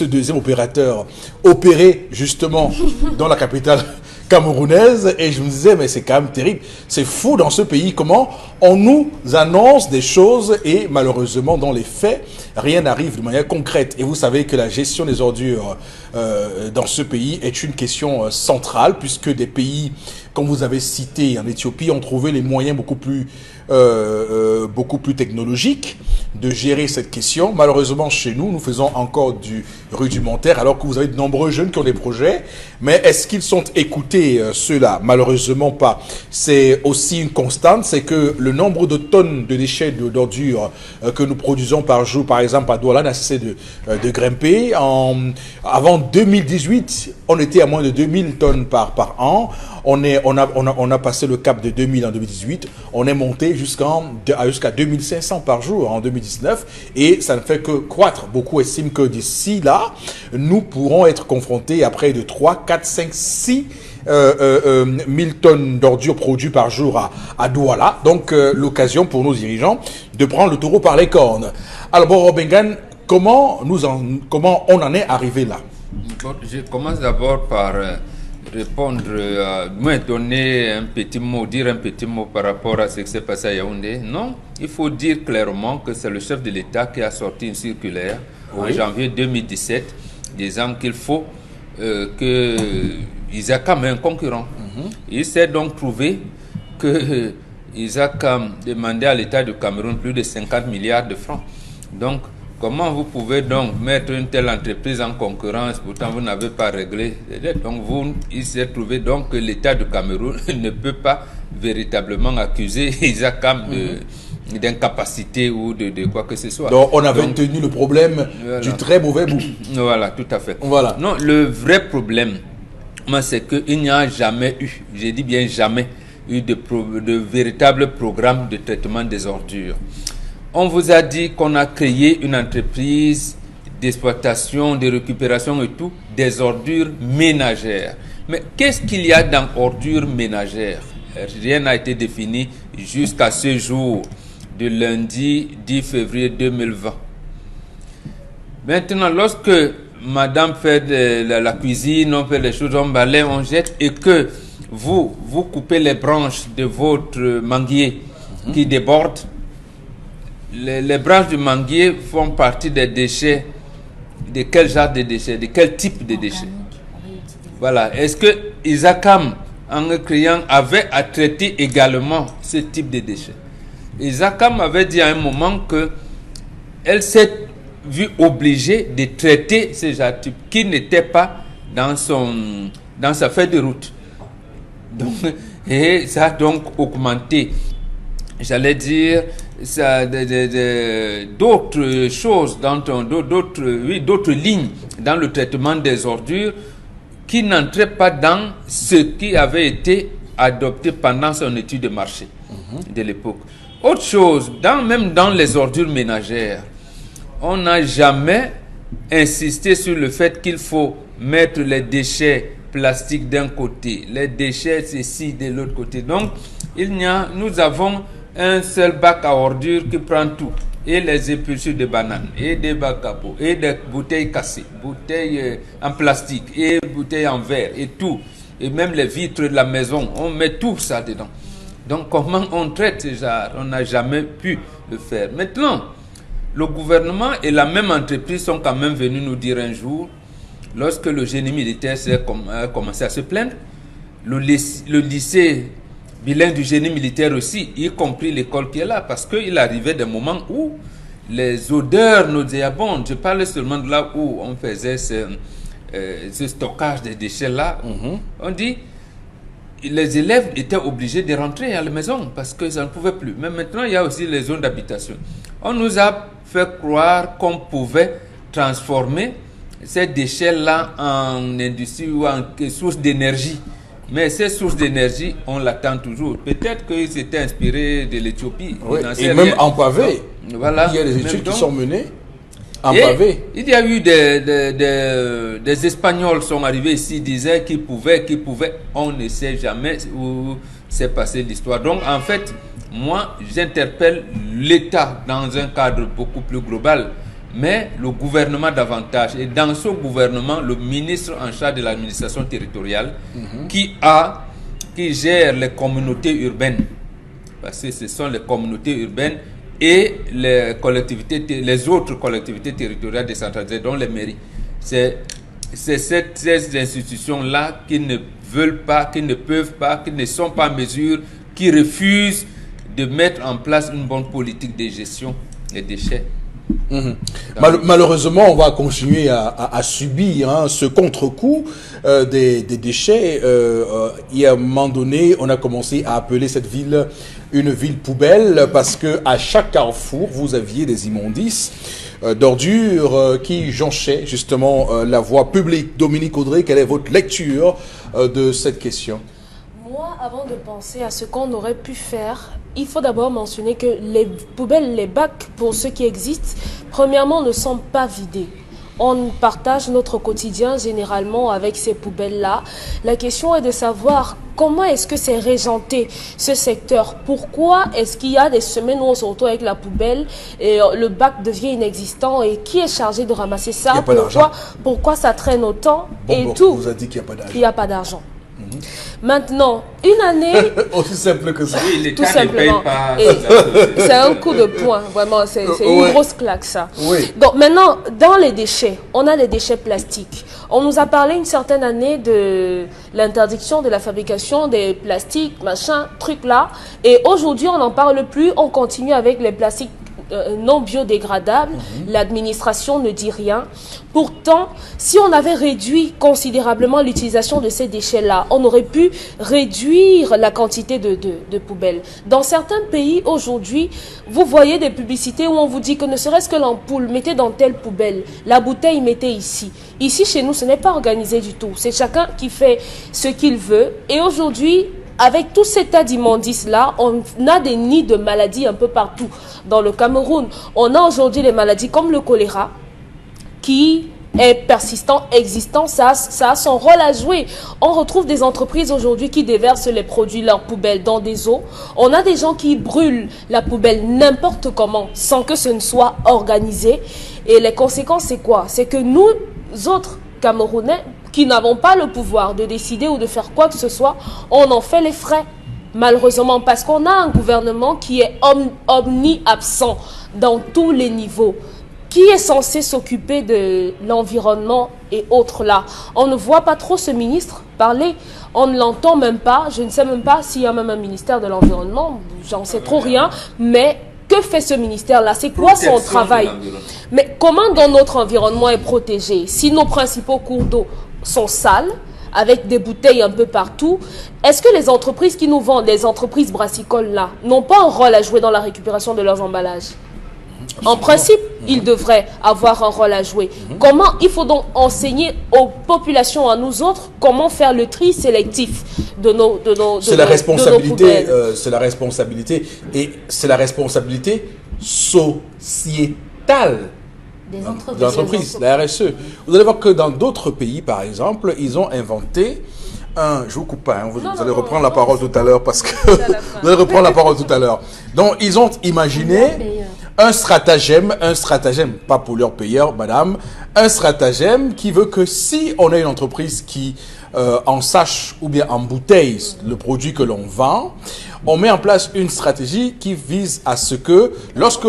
deuxième opérateur opérer justement dans la capitale camerounaise? Et je me disais, mais c'est quand même terrible, c'est fou dans ce pays, comment on nous annonce des choses et malheureusement dans les faits, rien n'arrive de manière concrète. Et vous savez que la gestion des ordures dans ce pays est une question centrale, puisque des pays comme vous avez cité, en Éthiopie, ont trouvé les moyens beaucoup plus technologiques de gérer cette question. Malheureusement, chez nous, nous faisons encore du rudimentaire, alors que vous avez de nombreux jeunes qui ont des projets. Mais est-ce qu'ils sont écoutés, ceux-là? Malheureusement pas. C'est aussi une constante, c'est que le nombre de tonnes de déchets d'ordures que nous produisons par jour, par exemple à Douala, n'a cessé de grimper. Avant 2018, on était à moins de 2000 tonnes par an. On a passé le cap de 2000 en 2018. On est monté jusqu'à 2500 par jour en 2019. Et ça ne fait que croître. Beaucoup estiment que d'ici là, nous pourrons être confrontés à près de 3, 4, 5, 6 1000 tonnes d'ordures produites par jour à Douala. Donc, l'occasion pour nos dirigeants de prendre le taureau par les cornes. Alors, bon, Robengan, comment on en est arrivé là? Bon, je commence d'abord par répondre, donner un petit mot, dire un petit mot par rapport à ce qui s'est passé à Yaoundé. Non, il faut dire clairement que c'est le chef de l'État qui a sorti une circulaire en janvier 2017 disant qu'il faut que Isakam est un concurrent. Il s'est donc trouvé que Isakam demandait à l'État du Cameroun plus de 50 milliards de francs. Donc, comment vous pouvez donc mettre une telle entreprise en concurrence, pourtant vous n'avez pas réglé les dettes? Donc il s'est trouvé donc que l'État du Cameroun ne peut pas véritablement accuser Isakam d'incapacité ou de quoi que ce soit. Donc on avait tenu le problème du très mauvais bout. Voilà, tout à fait. Voilà. Non, le vrai problème, moi, c'est qu'il n'y a jamais eu, j'ai dit bien jamais, eu de véritable programme de traitement des ordures. On vous a dit qu'on a créé une entreprise d'exploitation, de récupération et tout, des ordures ménagères. Mais qu'est-ce qu'il y a dans ordures ménagères? Rien n'a été défini jusqu'à ce jour, de lundi 10 février 2020. Maintenant, lorsque madame fait la cuisine, on fait les choses, on balaye, on jette, et que vous coupez les branches de votre manguier qui débordent, les branches du manguier font partie des déchets. De quel genre de déchets? De quel type de déchets? Voilà. Est-ce que Isakam, en créant, avait à traiter également ce type de déchets? Isakam avait dit à un moment que elle s'est vue obligée de traiter ces genre de types qui n'étaient pas dans sa feuille de route. Donc, et ça a donc augmenté. J'allais dire d'autres choses, d'autres lignes dans le traitement des ordures qui n'entraient pas dans ce qui avait été adopté pendant son étude de marché de l'époque. Autre chose, même dans les ordures ménagères, on n'a jamais insisté sur le fait qu'il faut mettre les déchets plastiques d'un côté, les déchets ceci de l'autre côté. Donc, nous avons un seul bac à ordures qui prend tout, et les épluchures de bananes, et des bacs à peau, et des bouteilles cassées, bouteilles en plastique, et bouteilles en verre, et tout, et même les vitres de la maison, on met tout ça dedans. Donc comment on traite ce genre? On n'a jamais pu le faire. Maintenant, le gouvernement et la même entreprise sont quand même venus nous dire un jour, lorsque le génie militaire a commencé à se plaindre, le lycée bilingue du génie militaire aussi, y compris l'école qui est là, parce qu'il arrivait des moments où les odeurs nauséabondes, je parlais seulement de là où on faisait ce stockage des déchets là, on dit, les élèves étaient obligés de rentrer à la maison parce qu'ils n'en pouvaient plus. Mais maintenant, il y a aussi les zones d'habitation. On nous a fait croire qu'on pouvait transformer ces déchets-là en industrie ou en source d'énergie. Mais ces sources d'énergie, on l'attend toujours. Peut-être qu'ils s'étaient inspirés de l'Éthiopie. Oui, et même en pavé. Voilà. Il y a des études qui sont menées en pavé. Il y a eu des Espagnols qui sont arrivés ici, disaient qu'ils pouvaient. On ne sait jamais où s'est passée l'histoire. Donc, en fait, moi, j'interpelle l'État dans un cadre beaucoup plus global, mais le gouvernement davantage. Et dans ce gouvernement, le ministre en charge de l'administration territoriale qui gère les communautés urbaines, parce que ce sont les communautés urbaines et les autres collectivités territoriales décentralisées, dont les mairies. C'est c'est ces institutions-là qui ne veulent pas, qui ne peuvent pas, qui ne sont pas en mesure, qui refusent de mettre en place une bonne politique de gestion des déchets. Malheureusement, on va continuer à subir ce contre-coup des déchets. Il y a un moment donné, on a commencé à appeler cette ville une ville poubelle parce que à chaque carrefour, vous aviez des immondices d'ordures qui jonchaient justement la voie publique. Dominique Audrey, quelle est votre lecture de cette question? Moi, avant de penser à ce qu'on aurait pu faire, il faut d'abord mentionner que les poubelles, les bacs, pour ceux qui existent, premièrement, ne sont pas vidés. On partage notre quotidien généralement avec ces poubelles-là. La question est de savoir comment est-ce que c'est régenté ce secteur. Pourquoi est-ce qu'il y a des semaines où on se retrouve avec la poubelle et le bac devient inexistant et qui est chargé de ramasser ça? Pourquoi ça traîne autant et tout? On vous a dit qu'il n'y a pas d'argent. Il n'y a pas d'argent. Maintenant, une année... Aussi simple que ça. Oui, tout simplement. C'est un coup de poing, vraiment. C'est une grosse claque, ça. Oui. Donc maintenant, dans les déchets, on a les déchets plastiques. On nous a parlé une certaine année de l'interdiction de la fabrication des plastiques, machin, truc là. Et aujourd'hui, on n'en parle plus. On continue avec les plastiques non biodégradables. L'administration ne dit rien. Pourtant, si on avait réduit considérablement l'utilisation de ces déchets-là, on aurait pu réduire la quantité de poubelles. Dans certains pays, aujourd'hui, vous voyez des publicités où on vous dit que ne serait-ce que l'ampoule, mettez dans telle poubelle, la bouteille, mettez ici. Ici, chez nous, ce n'est pas organisé du tout. C'est chacun qui fait ce qu'il veut. Et aujourd'hui, avec tout cet tas d'immondices-là, on a des nids de maladies un peu partout dans le Cameroun. On a aujourd'hui des maladies comme le choléra, qui est persistant, existant, ça a son rôle à jouer. On retrouve des entreprises aujourd'hui qui déversent les produits, leurs poubelles dans des eaux. On a des gens qui brûlent la poubelle n'importe comment, sans que ce ne soit organisé. Et les conséquences, c'est quoi? C'est que nous autres Camerounais, qui n'avons pas le pouvoir de décider ou de faire quoi que ce soit, on en fait les frais. Malheureusement, parce qu'on a un gouvernement qui est omni-absent dans tous les niveaux. Qui est censé s'occuper de l'environnement et autres là? On ne voit pas trop ce ministre parler. On ne l'entend même pas. Je ne sais même pas s'il y a même un ministère de l'environnement. J'en sais trop rien. Mais que fait ce ministère-là? C'est quoi son travail? Mais comment dans notre environnement est protégé? Si nos principaux cours d'eau sont sales, avec des bouteilles un peu partout, est-ce que les entreprises qui nous vendent, les entreprises brassicoles là, n'ont pas un rôle à jouer dans la récupération de leurs emballages? En principe, ils devraient avoir un rôle à jouer. Comment il faut donc enseigner aux populations, à nous autres, comment faire le tri sélectif de nos c'est la responsabilité, c'est la responsabilité et c'est la responsabilité sociétale des entreprises, la RSE. Vous allez voir que dans d'autres pays, par exemple, ils ont inventé je vous coupe pas, hein, vous allez reprendre la parole tout à l'heure parce que vous allez reprendre la parole tout à l'heure. Donc, ils ont imaginé un stratagème, pas pollueur-payeur, madame, un stratagème qui veut que si on a une entreprise qui en sache ou bien embouteille le produit que l'on vend, on met en place une stratégie qui vise à ce que lorsque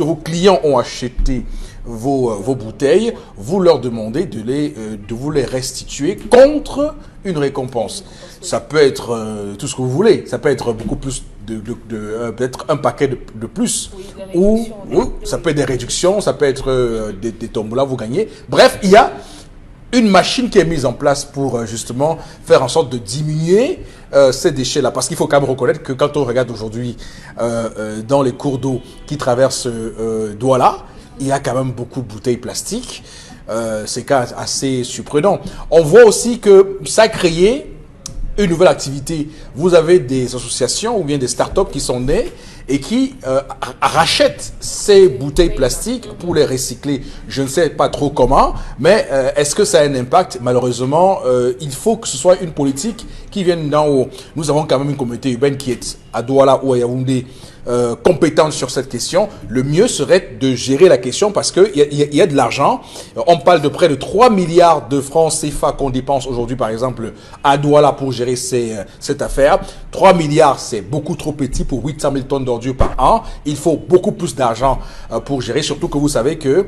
vos clients ont acheté vos bouteilles, vous leur demandez de vous les restituer contre une récompense. Ça peut être tout ce que vous voulez. Ça peut être beaucoup plus peut-être un paquet de plus. Ou ça peut être des réductions, ça peut être des tombolas, vous gagnez. Bref, il y a une machine qui est mise en place pour justement faire en sorte de diminuer ces déchets-là. Parce qu'il faut quand même reconnaître que quand on regarde aujourd'hui dans les cours d'eau qui traversent Douala, il y a quand même beaucoup de bouteilles plastiques. C'est quand même assez surprenant. On voit aussi que ça a créé une nouvelle activité. Vous avez des associations ou bien des startups qui sont nées et qui rachètent ces bouteilles plastiques pour les recycler. Je ne sais pas trop comment, mais est-ce que ça a un impact? Malheureusement, il faut que ce soit une politique qui vienne d'en haut. Nous avons quand même une communauté urbaine qui est à Douala ou à Yaoundé compétente sur cette question. Le mieux serait de gérer la question parce qu'il y a de l'argent. On parle de près de 3 milliards de francs CFA qu'on dépense aujourd'hui, par exemple, à Douala pour gérer gérer cette affaire. 3 milliards, c'est beaucoup trop petit pour 800 000 tonnes d'ordures par an. Il faut beaucoup plus d'argent pour gérer, surtout que vous savez que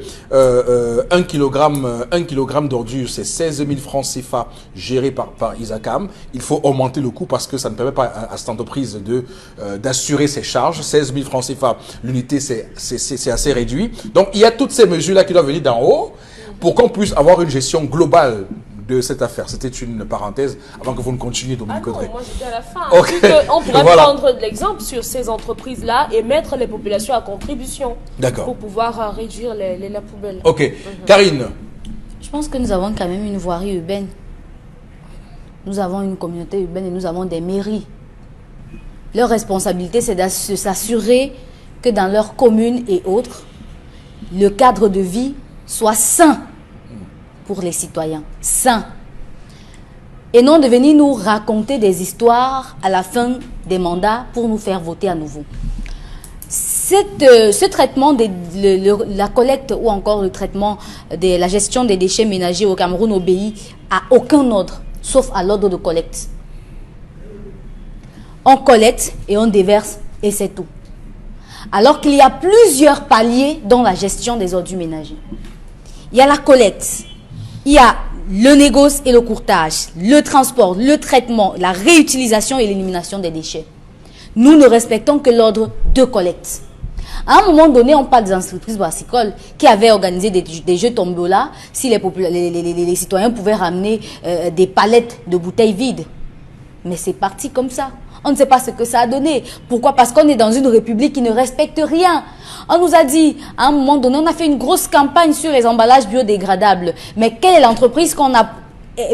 1 kilogramme d'ordures, c'est 16 000 francs CFA gérés par Isacam. Il faut augmenter le coût parce que ça ne permet pas à cette entreprise d'assurer ses charges. 16 000 francs CFA, l'unité, c'est assez réduit. Donc, il y a toutes ces mesures-là qui doivent venir d'en haut pour qu'on puisse avoir une gestion globale de cette affaire. C'était une parenthèse avant que vous ne continuiez, Dominique Audrey. Moi j'étais à la fin. Okay. On pourrait prendre de l'exemple sur ces entreprises-là et mettre les populations à contribution. D'accord. Pour pouvoir réduire la poubelle. Ok. Karine. Je pense que nous avons quand même une voirie urbaine. Nous avons une communauté urbaine et nous avons des mairies. Leur responsabilité, c'est de s'assurer que dans leurs communes et autres, le cadre de vie soit sain pour les citoyens, sain. Et non de venir nous raconter des histoires à la fin des mandats pour nous faire voter à nouveau. Ce traitement de la collecte ou encore le traitement de la gestion des déchets ménagers au Cameroun obéit à aucun ordre, sauf à l'ordre de collecte. On collecte et on déverse et c'est tout. Alors qu'il y a plusieurs paliers dans la gestion des ordures ménagers. Il y a la collecte, il y a le négoce et le courtage, le transport, le traitement, la réutilisation et l'élimination des déchets. Nous ne respectons que l'ordre de collecte. À un moment donné, on parle des entreprises brassicoles qui avaient organisé des jeux tombola si les citoyens pouvaient ramener des palettes de bouteilles vides. Mais c'est parti comme ça. On ne sait pas ce que ça a donné. Pourquoi? Parce qu'on est dans une république qui ne respecte rien. On nous a dit, à un moment donné, on a fait une grosse campagne sur les emballages biodégradables. Mais quelle est l'entreprise qu'on a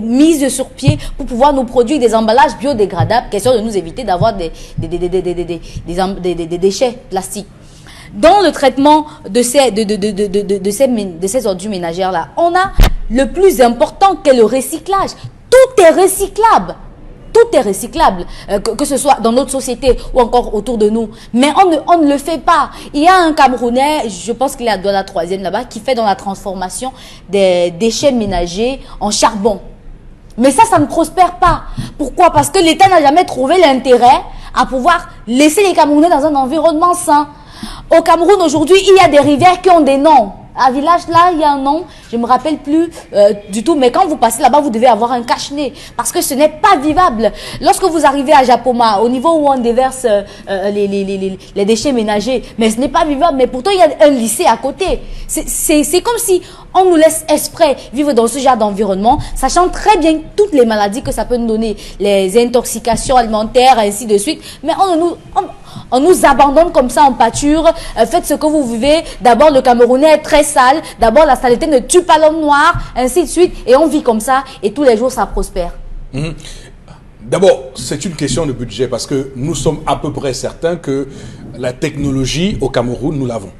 mise sur pied pour pouvoir nous produire des emballages biodégradables? Question de nous éviter d'avoir des déchets plastiques. Dans le traitement de ces ordures ménagères-là, on a le plus important qu'est le recyclage. Tout est recyclable. Tout est recyclable, que ce soit dans notre société ou encore autour de nous. Mais on ne le fait pas. Il y a un Camerounais, je pense qu'il est dans la 3e là-bas, qui fait dans la transformation des déchets ménagers en charbon. Mais ça ne prospère pas. Pourquoi? Parce que l'État n'a jamais trouvé l'intérêt à pouvoir laisser les Camerounais dans un environnement sain. Au Cameroun, aujourd'hui, il y a des rivières qui ont des noms. À Village, là, il y a un nom, je ne me rappelle plus du tout, mais quand vous passez là-bas, vous devez avoir un cache-nez, parce que ce n'est pas vivable. Lorsque vous arrivez à Japoma, au niveau où on déverse les déchets ménagers, mais ce n'est pas vivable, mais pourtant il y a un lycée à côté. C'est comme si on nous laisse exprès vivre dans ce genre d'environnement, sachant très bien toutes les maladies que ça peut nous donner, les intoxications alimentaires, ainsi de suite, mais on nous abandonne comme ça en pâture. Faites ce que vous vivez. D'abord, le Camerounais est très sale. D'abord, la saleté ne tue pas l'homme noir, ainsi de suite. Et on vit comme ça. Et tous les jours, ça prospère. D'abord, c'est une question de budget parce que nous sommes à peu près certains que la technologie au Cameroun, nous l'avons.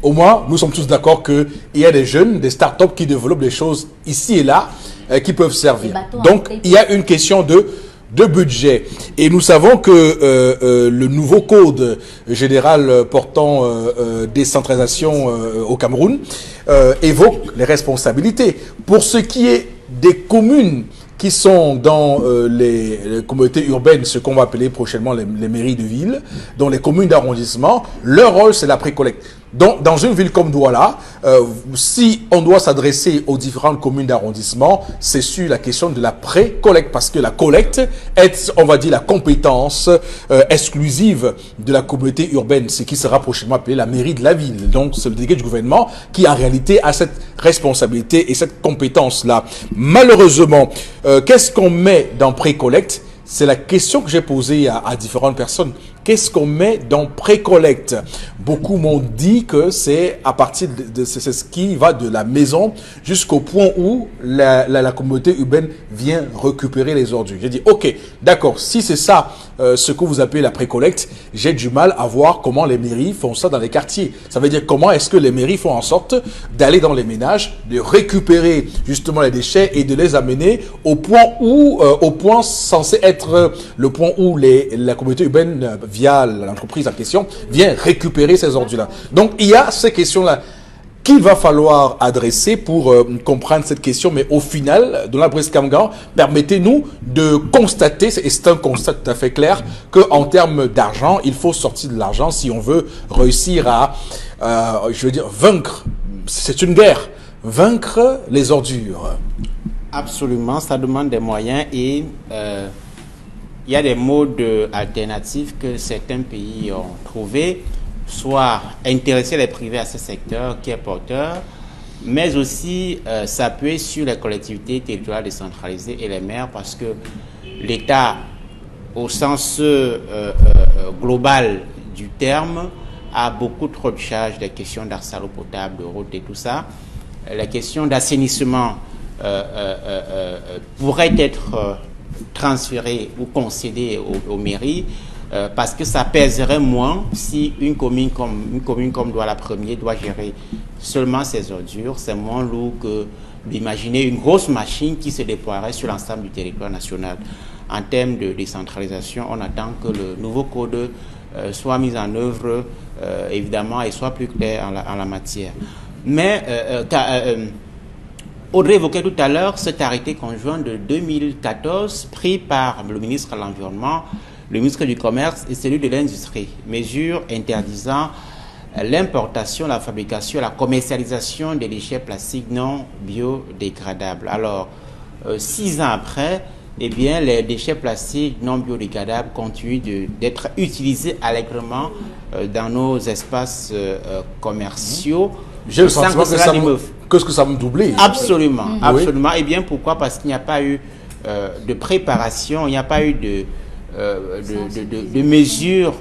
Au moins, nous sommes tous d'accord qu'il y a des jeunes, des startups qui développent des choses ici et là qui peuvent servir. Donc, il y a une question de budget. Et nous savons que le nouveau code général portant décentralisation au Cameroun évoque les responsabilités. Pour ce qui est des communes qui sont dans les communautés urbaines, ce qu'on va appeler prochainement les mairies de ville, dans les communes d'arrondissement, leur rôle c'est la précollecte. Donc, dans une ville comme Douala, si on doit s'adresser aux différentes communes d'arrondissement, c'est sur la question de la pré-collecte, parce que la collecte est, on va dire, la compétence exclusive de la communauté urbaine, ce qui sera prochainement appelé la mairie de la ville. Donc, c'est le délégué du gouvernement qui, en réalité, a cette responsabilité et cette compétence-là. Malheureusement, qu'est-ce qu'on met dans pré-collecte? C'est la question que j'ai posée à différentes personnes. Qu'est-ce qu'on met dans pré-collecte? Beaucoup m'ont dit que c'est à partir c'est ce qui va de la maison jusqu'au point où la communauté urbaine vient récupérer les ordures. J'ai dit, ok, d'accord, si c'est ça ce que vous appelez la pré-collecte, j'ai du mal à voir comment les mairies font ça dans les quartiers. Ça veut dire comment est-ce que les mairies font en sorte d'aller dans les ménages, de récupérer justement les déchets et de les amener au point censé être le point où la communauté urbaine via l'entreprise en question vient récupérer ces ordures-là. Donc il y a ces questions-là. qu'il va falloir adresser pour comprendre cette question. Mais au final, Donald Brice Kamgan, permettez-nous de constater, et c'est un constat tout à fait clair, qu'en termes d'argent, il faut sortir de l'argent si on veut réussir à, vaincre. C'est une guerre. Vaincre les ordures. Absolument, ça demande des moyens et il y a des modes alternatifs que certains pays ont trouvés, soit intéresser les privés à ce secteur qui est porteur, mais aussi s'appuyer sur les collectivités territoriales décentralisées et les maires, parce que l'État, au sens global du terme, a beaucoup trop de charges, des questions d'accès à l'eau potable, de route et tout ça. La question d'assainissement pourrait être transférée ou concédée aux mairies, parce que ça pèserait moins si une commune comme Douala-Premier doit gérer seulement ses ordures. C'est moins lourd que d'imaginer une grosse machine qui se déploierait sur l'ensemble du territoire national. En termes de décentralisation, on attend que le nouveau code soit mis en œuvre, évidemment, et soit plus clair en la matière. Mais Audrey évoquait tout à l'heure cet arrêté conjoint de 2014 pris par le ministre de l'Environnement, le ministre du Commerce et celui de l'Industrie. Mesure interdisant l'importation, la fabrication, la commercialisation des déchets plastiques non biodégradables. Alors, 6 ans après, eh bien, les déchets plastiques non biodégradables continuent d'être utilisés allègrement dans nos espaces commerciaux. J'ai le sentiment que ça me doublait. Absolument, absolument. Et bien, pourquoi? Parce qu'il n'y a pas eu de préparation, il n'y a pas eu de mesures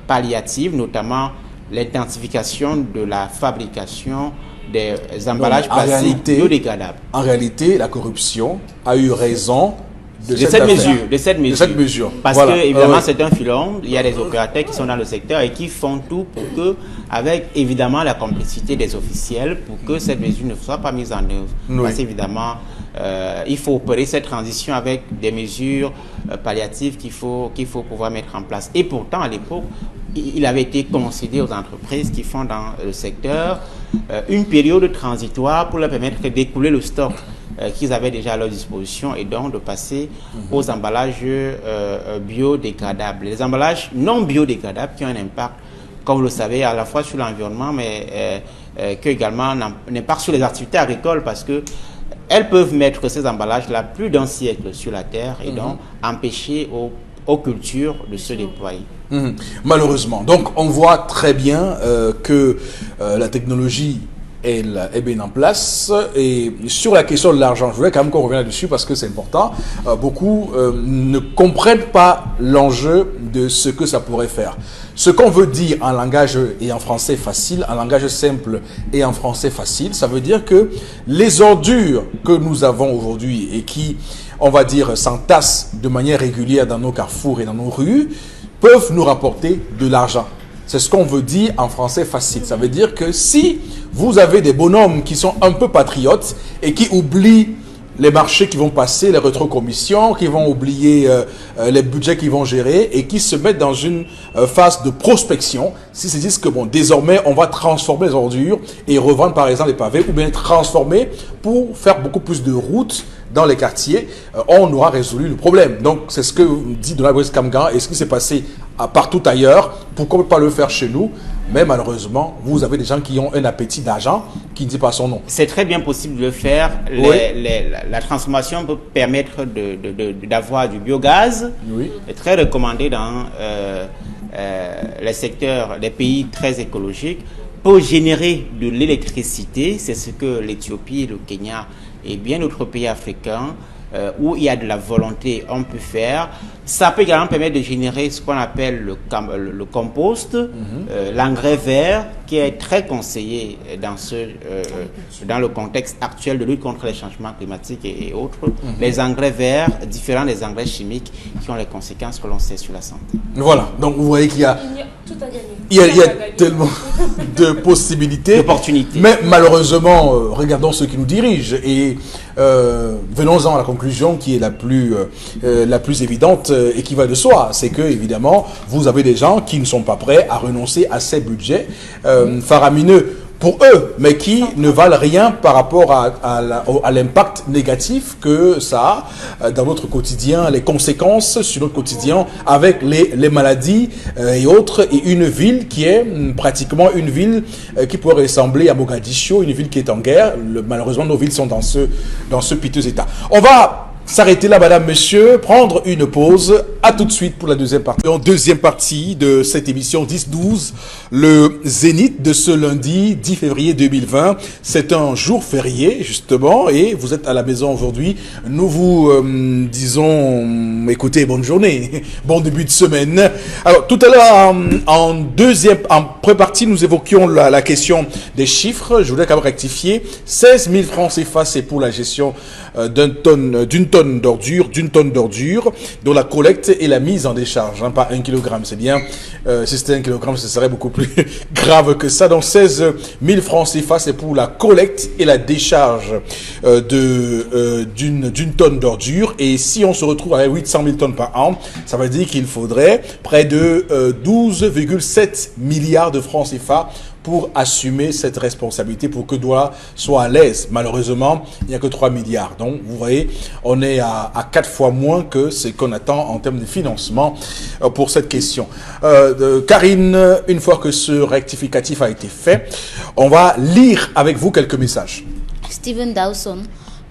palliatives, notamment l'intensification de la fabrication des emballages plastiques biodégradables. En réalité, la corruption a eu raison de cette mesure. Parce que, évidemment, c'est un filon. Il y a des opérateurs qui sont dans le secteur et qui font tout pour que, avec évidemment la complicité des officiels, pour que cette mesure ne soit pas mise en œuvre. Parce qu'évidemment, il faut opérer cette transition avec des mesures palliatives qu'il faut pouvoir mettre en place. Et pourtant, à l'époque, il avait été concédé aux entreprises qui font dans le secteur une période transitoire pour leur permettre d'écouler le stock qu'ils avaient déjà à leur disposition et donc de passer aux emballages biodégradables. Les emballages non biodégradables qui ont un impact, comme vous le savez, à la fois sur l'environnement, mais qui également un impact sur les activités agricoles, parce que elles peuvent mettre ces emballages-là plus d'un siècle sur la terre et donc empêcher aux cultures de se déployer. Malheureusement. Donc, on voit très bien que la technologie est bien en place. Et sur la question de l'argent, je voulais quand même qu'on revienne là-dessus parce que c'est important. Beaucoup ne comprennent pas l'enjeu de ce que ça pourrait faire. Ce qu'on veut dire en langage et en français facile, en langage simple et en français facile, ça veut dire que les ordures que nous avons aujourd'hui et qui, on va dire, s'entassent de manière régulière dans nos carrefours et dans nos rues, peuvent nous rapporter de l'argent. C'est ce qu'on veut dire en français facile. Ça veut dire que si vous avez des bonhommes qui sont un peu patriotes et qui oublient les marchés qui vont passer, les rétrocommissions, qui vont oublier les budgets qu'ils vont gérer et qui se mettent dans une phase de prospection, si se disent que bon, désormais, on va transformer les ordures et revendre par exemple les pavés ou bien transformer pour faire beaucoup plus de routes dans les quartiers, on aura résolu le problème. Donc, c'est ce que dit Donald Brice Kamgan et ce qui s'est passé partout ailleurs. Pourquoi ne pas le faire chez nous? Mais malheureusement, vous avez des gens qui ont un appétit d'argent qui ne dit pas son nom. C'est très bien possible de le faire. La transformation peut permettre d'avoir du biogaz. Oui. C'est très recommandé dans les secteurs, les pays très écologiques. Pour générer de l'électricité, c'est ce que l'Éthiopie, le Kenya et bien d'autres pays africains où il y a de la volonté, on peut faire. Ça peut également permettre de générer ce qu'on appelle le compost, l'engrais vert, qui est très conseillé dans le contexte actuel de lutte contre les changements climatiques et autres. Les engrais verts, différents des engrais chimiques, qui ont les conséquences que l'on sait sur la santé. Voilà, donc vous voyez qu'il y a... tout à gagner. Il y a tellement de possibilités, d'opportunités. Mais malheureusement, regardons ceux qui nous dirigent et venons-en à la conclusion qui est la plus évidente et qui va de soi. C'est que, évidemment, vous avez des gens qui ne sont pas prêts à renoncer à ces budgets faramineux pour eux, mais qui ne valent rien par rapport à l'impact négatif que ça a dans notre quotidien, les conséquences sur notre quotidien avec les maladies et autres, et une ville qui est pratiquement une ville qui pourrait ressembler à Mogadiscio, une ville qui est en guerre. Malheureusement, nos villes sont dans ce piteux état. On va s'arrêter là, madame, monsieur, prendre une pause. À tout de suite pour la deuxième partie. En deuxième partie de cette émission 10-12, le Zénith de ce lundi 10 février 2020. C'est un jour férié, justement, et vous êtes à la maison aujourd'hui. Nous vous disons, écoutez, bonne journée, bon début de semaine. Alors, tout à l'heure, en première partie, nous évoquions la question des chiffres. Je voudrais quand même rectifier. 16 000 francs CFA, c'est pour la gestion d'une tonne d'ordures, dont la collecte et la mise en décharge, hein, pas 1 kg, c'est bien. Si c'était 1 kg, ce serait beaucoup plus grave que ça. Donc 16 000 francs CFA, c'est pour la collecte et la décharge d'une tonne d'ordures. Et si on se retrouve avec 800 000 tonnes par an, ça veut dire qu'il faudrait près de 12,7 milliards de francs CFA pour assumer cette responsabilité, pour que Douala soit à l'aise. Malheureusement, il n'y a que 3 milliards. Donc, vous voyez, on est à 4 fois moins que ce qu'on attend en termes de financement pour cette question. Karine, une fois que ce rectificatif a été fait, on va lire avec vous quelques messages. Steven Dawson.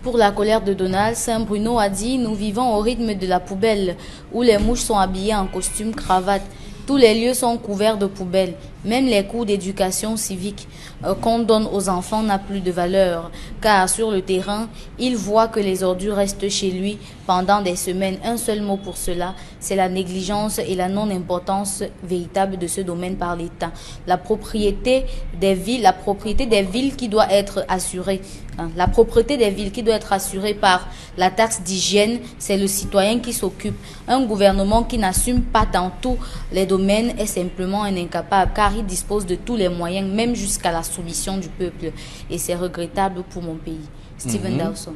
Pour la colère de Donald, Saint-Bruno a dit « Nous vivons au rythme de la poubelle, où les mouches sont habillées en costume, cravate. Tous les lieux sont couverts de poubelles. Même les cours d'éducation civique qu'on donne aux enfants n'a plus de valeur, car sur le terrain, il voit que les ordures restent chez lui pendant des semaines. Un seul mot pour cela, c'est la négligence et la non-importance véritable de ce domaine par l'État. La propriété des villes qui doit être assurée. La propreté des villes qui doit être assurée par la taxe d'hygiène, c'est le citoyen qui s'occupe. Un gouvernement qui n'assume pas dans tous les domaines est simplement un incapable, car il dispose de tous les moyens, même jusqu'à la soumission du peuple. Et c'est regrettable pour mon pays. Steven Dawson.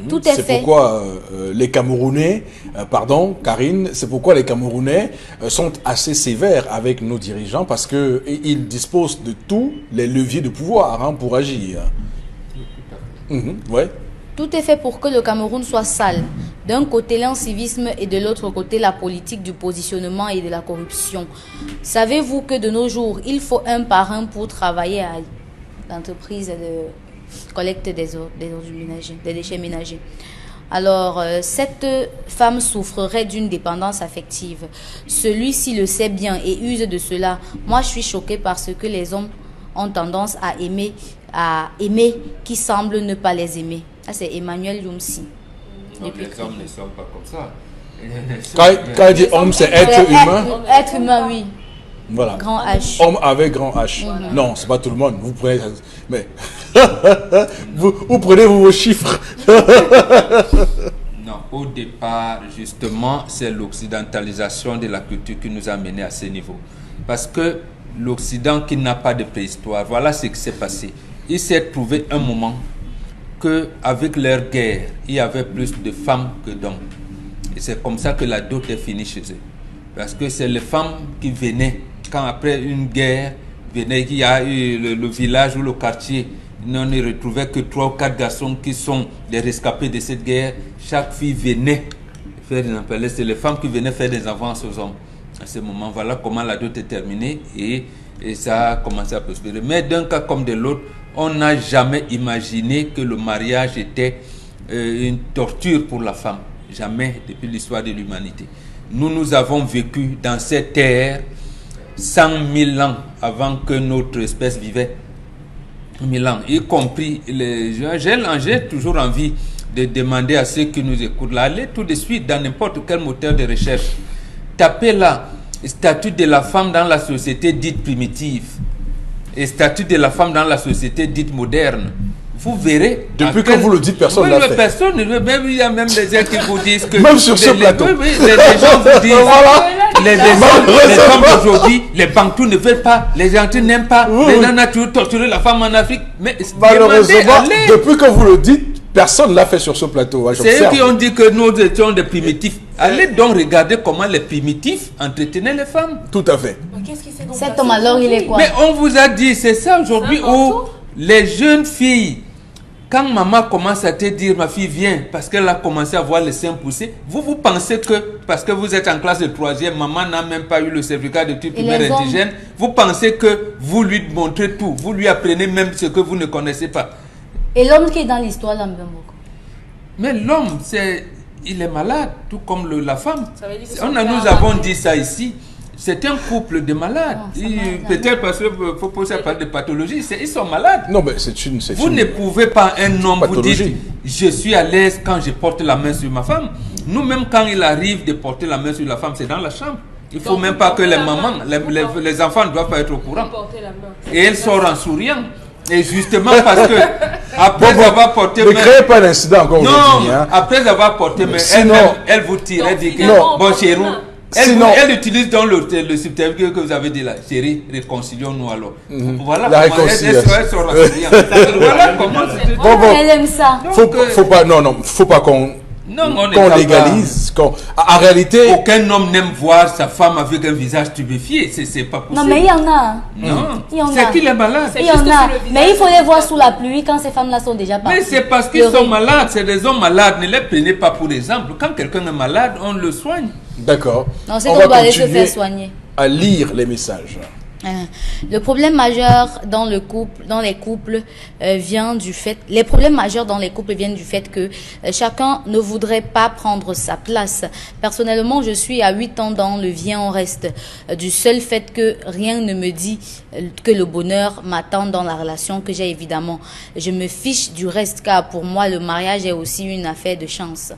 Tout est fait. C'est pourquoi les Camerounais, Karine, c'est pourquoi les Camerounais sont assez sévères avec nos dirigeants, parce qu'ils disposent de tous les leviers de pouvoir pour agir. Ouais. Tout est fait pour que le Cameroun soit sale. D'un côté l'incivisme et de l'autre côté la politique du positionnement et de la corruption. Savez-vous que de nos jours, il faut un parrain pour travailler à l'entreprise de collecte des déchets ménagers. Alors, cette femme souffrerait d'une dépendance affective. Celui-ci le sait bien et use de cela. Moi, je suis choquée parce que les hommes ont tendance à aimer qui semblent ne pas les aimer. Ça, c'est Emmanuel Youmsi. Les hommes ne sont pas comme ça. Quand il dit homme, c'est être humain. Être humain, oui. Voilà. Grand H. Homme avec grand H. Non, c'est pas tout le monde. Vous prenez, mais vous prenez vos chiffres. Non, au départ, justement, c'est l'occidentalisation de la culture qui nous a menés à ce niveau. Parce que l'Occident qui n'a pas de préhistoire, voilà ce qui s'est passé. Il s'est trouvé un moment qu'avec leur guerre, il y avait plus de femmes que d'hommes. Et c'est comme ça que la dot est finie chez eux. Parce que c'est les femmes qui venaient, quand après une guerre, il y a eu le village ou le quartier, on ne retrouvait que 3 ou 4 garçons qui sont des rescapés de cette guerre. Chaque fille venait faire des enfants. C'est les femmes qui venaient faire des avances aux hommes. À ce moment, voilà comment la dot est terminée et ça a commencé à prospérer. Mais d'un cas comme de l'autre, on n'a jamais imaginé que le mariage était une torture pour la femme. Jamais depuis l'histoire de l'humanité. Nous avons vécu dans cette terre 100 000 ans avant que notre espèce vivait. 1000 ans, y compris les gens. J'ai toujours envie de demander à ceux qui nous écoutent là, allez tout de suite dans n'importe quel moteur de recherche. Tapez là, statut de la femme dans la société dite primitive et statut de la femme dans la société dite moderne. Vous verrez. Depuis que vous le dites, personne ne l'a fait. Personne, même il y a même des gens qui vous disent que. Même sur ce plateau. Oui, les gens vous disent. Voilà. Les femmes d'aujourd'hui, les Bantous ne veulent pas, les gentils n'aiment pas, les gens ont toujours torturé la femme en Afrique. Mais malheureusement, depuis que vous le dites, personne ne l'a fait sur ce plateau. C'est eux qui ont dit que nous étions des primitifs. Allez donc regarder comment les primitifs entretenaient les femmes. Tout à fait. Qu'est-ce qui s'est donc Cet passé homme alors, il est quoi? Mais on vous a dit, c'est ça aujourd'hui C'est un où mensonge. les jeunes filles, quand maman commence à te dire, ma fille vient, parce qu'elle a commencé à voir les seins pousser, vous pensez que, parce que vous êtes en classe de 3e, maman n'a même pas eu le certificat d'études primaires les hommes? indigènes, vous pensez que vous lui montrez tout, vous lui apprenez même ce que vous ne connaissez pas. Et l'homme qui est dans l'histoire, là, Mais l'homme, il est malade, tout comme la femme. Ça veut dire que son Nous père avons a- dit ça ici. C'est un couple de malades. Non, ça m'a- Peut-être parce qu'il faut poser à parler de pathologie. Ils sont malades. Non, mais c'est Vous ne pouvez pas, un homme, vous pathologie. dire, je suis à l'aise quand je porte la main sur ma femme. Nous-mêmes, quand il arrive de porter la main sur la femme, c'est dans la chambre. Il ne faut Donc, même vous pas que portez les la mamans, main. les enfants ne doivent pas être au courant. Porter la main. Et elle sort en souriant. Et justement parce que, après Bon, avoir porté ne main... créez pas d'incident encore Non, aujourd'hui. Hein. après avoir porté main, Sinon- elle vous tire, elle dit que finalement, bon on chérie, porte main. Sinon- elle utilise dans le subterfuge que vous avez dit là, chérie, réconcilions-nous alors. Voilà La comment réconciliation. elle sort en souriant. Voilà comment c'était. Bon, bon. Elle aime ça. Faut pas, non, faut pas qu'on Non, qu'on légalise. En réalité, Aucun homme n'aime voir sa femme avec un visage tuméfié, c'est pas possible. Non, mais il y en a. Non, Il y en a. c'est qu'il est malade. C'est Il y en juste a. sur le visage. Mais il faut les voir sous la pluie quand ces femmes-là sont déjà parties. Mais c'est parce qu'ils Pleurer. sont malades, c'est des hommes malades, ne les prenez pas pour exemple. Quand quelqu'un est malade, on le soigne. d'accord. Non, c'est On qu'on va doit aller se continuer faire soigner. à lire les messages. Le problème majeur dans le couple, dans les couples, vient du fait. Les problèmes majeurs dans les couples viennent du fait que chacun ne voudrait pas prendre sa place. Personnellement, je suis à 8 ans dans le viens on reste, du seul fait que rien ne me dit que le bonheur m'attend dans la relation que j'ai évidemment. Je me fiche du reste car pour moi le mariage est aussi une affaire de chance.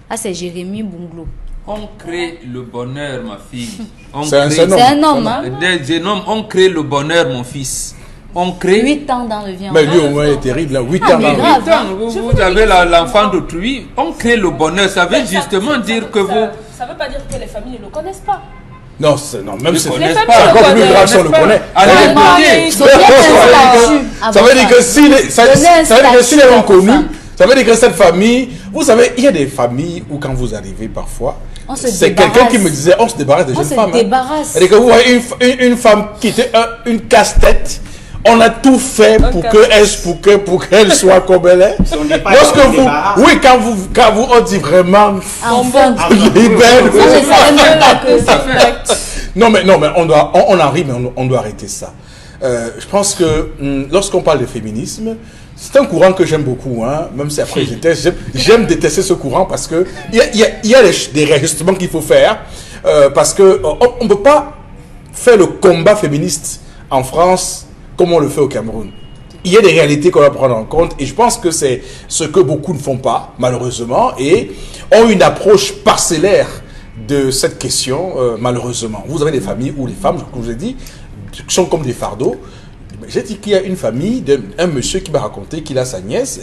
Ah, c'est Jérémy Bunglo. On crée le bonheur, ma fille. On C'est un crée- seul homme. C'est un homme, hein? Des jeunes hommes, on crée le bonheur, mon fils. On crée 8 ans dans le viens on Mais lui reste. au moins est terrible. 8 Ah, ans mais dans grave. 8 ans. Vous avez l'enfant d'autrui. On crée le bonheur. Ça veut justement dire que vous... Ça veut pas dire que les familles ne le connaissent pas. Non, non, même Ne c'est connaissent familles pas. c'est encore plus connaissent, grave si on le pas. connaît. Allez, Ouais, écoutez. non, ils sont bien installés. Ça veut dire que si les, ça veut dire que si les ont connu, ça veut dire que cette famille, vous savez, il y a des familles où quand vous arrivez parfois, On se c'est quelqu'un débarrasse. qui me disait, on se débarrasse des On jeunes se femmes. débarrasse. C'est-à-dire que vous voyez une femme qui était une casse-tête. On a tout fait pour qu'elle soit comme elle est. Lorsque vous, oui, quand vous on dit vraiment, Enfin. libère. Ça, je savais même pas que c'est. Non mais on arrive, mais on doit arrêter ça. Je pense que lorsqu'on parle de féminisme, c'est un courant que j'aime beaucoup, hein, même si après j'aime détester ce courant parce que il y a des réajustements qu'il faut faire parce que on peut pas faire le combat féministe en France comme on le fait au Cameroun. Il y a des réalités qu'on doit prendre en compte et je pense que c'est ce que beaucoup ne font pas, malheureusement, et ont une approche parcellaire de cette question, malheureusement. Vous avez des familles où les femmes, comme je vous ai dit, sont comme des fardeaux. J'ai dit qu'il y a une famille d'un monsieur qui m'a raconté qu'il a sa nièce,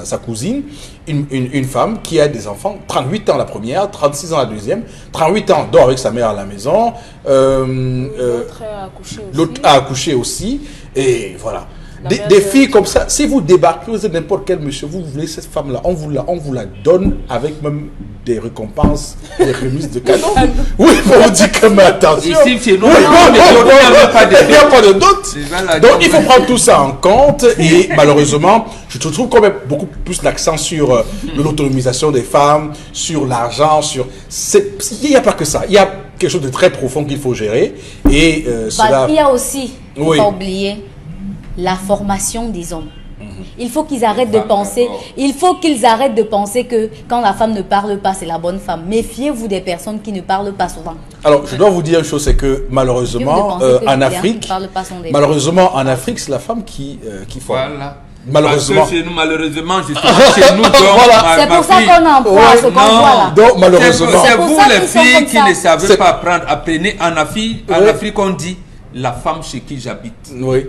sa cousine, une femme qui a des enfants, 38 ans la première, 36 ans la deuxième, 38 ans dort avec sa mère à la maison, L'autre a accouché aussi. l'autre a accouché aussi, et voilà. La mère Des de- filles comme ça, si vous débarquez, vous êtes n'importe quel monsieur, vous voulez cette femme-là, on vous la donne avec même des récompenses, des remises de cadeaux. Oui, on vous dit que mais attention. Ici, chez nous, Oui, il n'y a pas de il n'y a pas de doute. C'est ça, la Donc doute. il faut prendre tout ça en compte et malheureusement, je trouve quand même beaucoup plus l'accent sur l'autonomisation des femmes, sur l'argent, il n'y a pas que ça. Il y a quelque chose de très profond qu'il faut gérer et cela. Il y a aussi, il ne Oui. faut pas oublier, la formation des hommes. Il faut qu'ils arrêtent de penser. Il faut qu'ils arrêtent de penser que quand la femme ne parle pas, c'est la bonne femme. Méfiez-vous des personnes qui ne parlent pas souvent. Alors, je dois vous dire une chose, c'est que malheureusement, en Afrique, malheureusement, en Afrique, c'est la femme qui forme. Voilà. Malheureusement. Parce que chez nous, malheureusement, justement, chez nous, donc, Voilà. C'est ma pour ça fille- qu'on emploie ce qu'on voit là. Donc, malheureusement. C'est C'est pour vous ça les qu'ils sont filles comme qui ça. ne savez C'est- pas apprendre. Apprenez en Afrique. En Oui. Afrique, on dit la femme chez qui j'habite. Oui.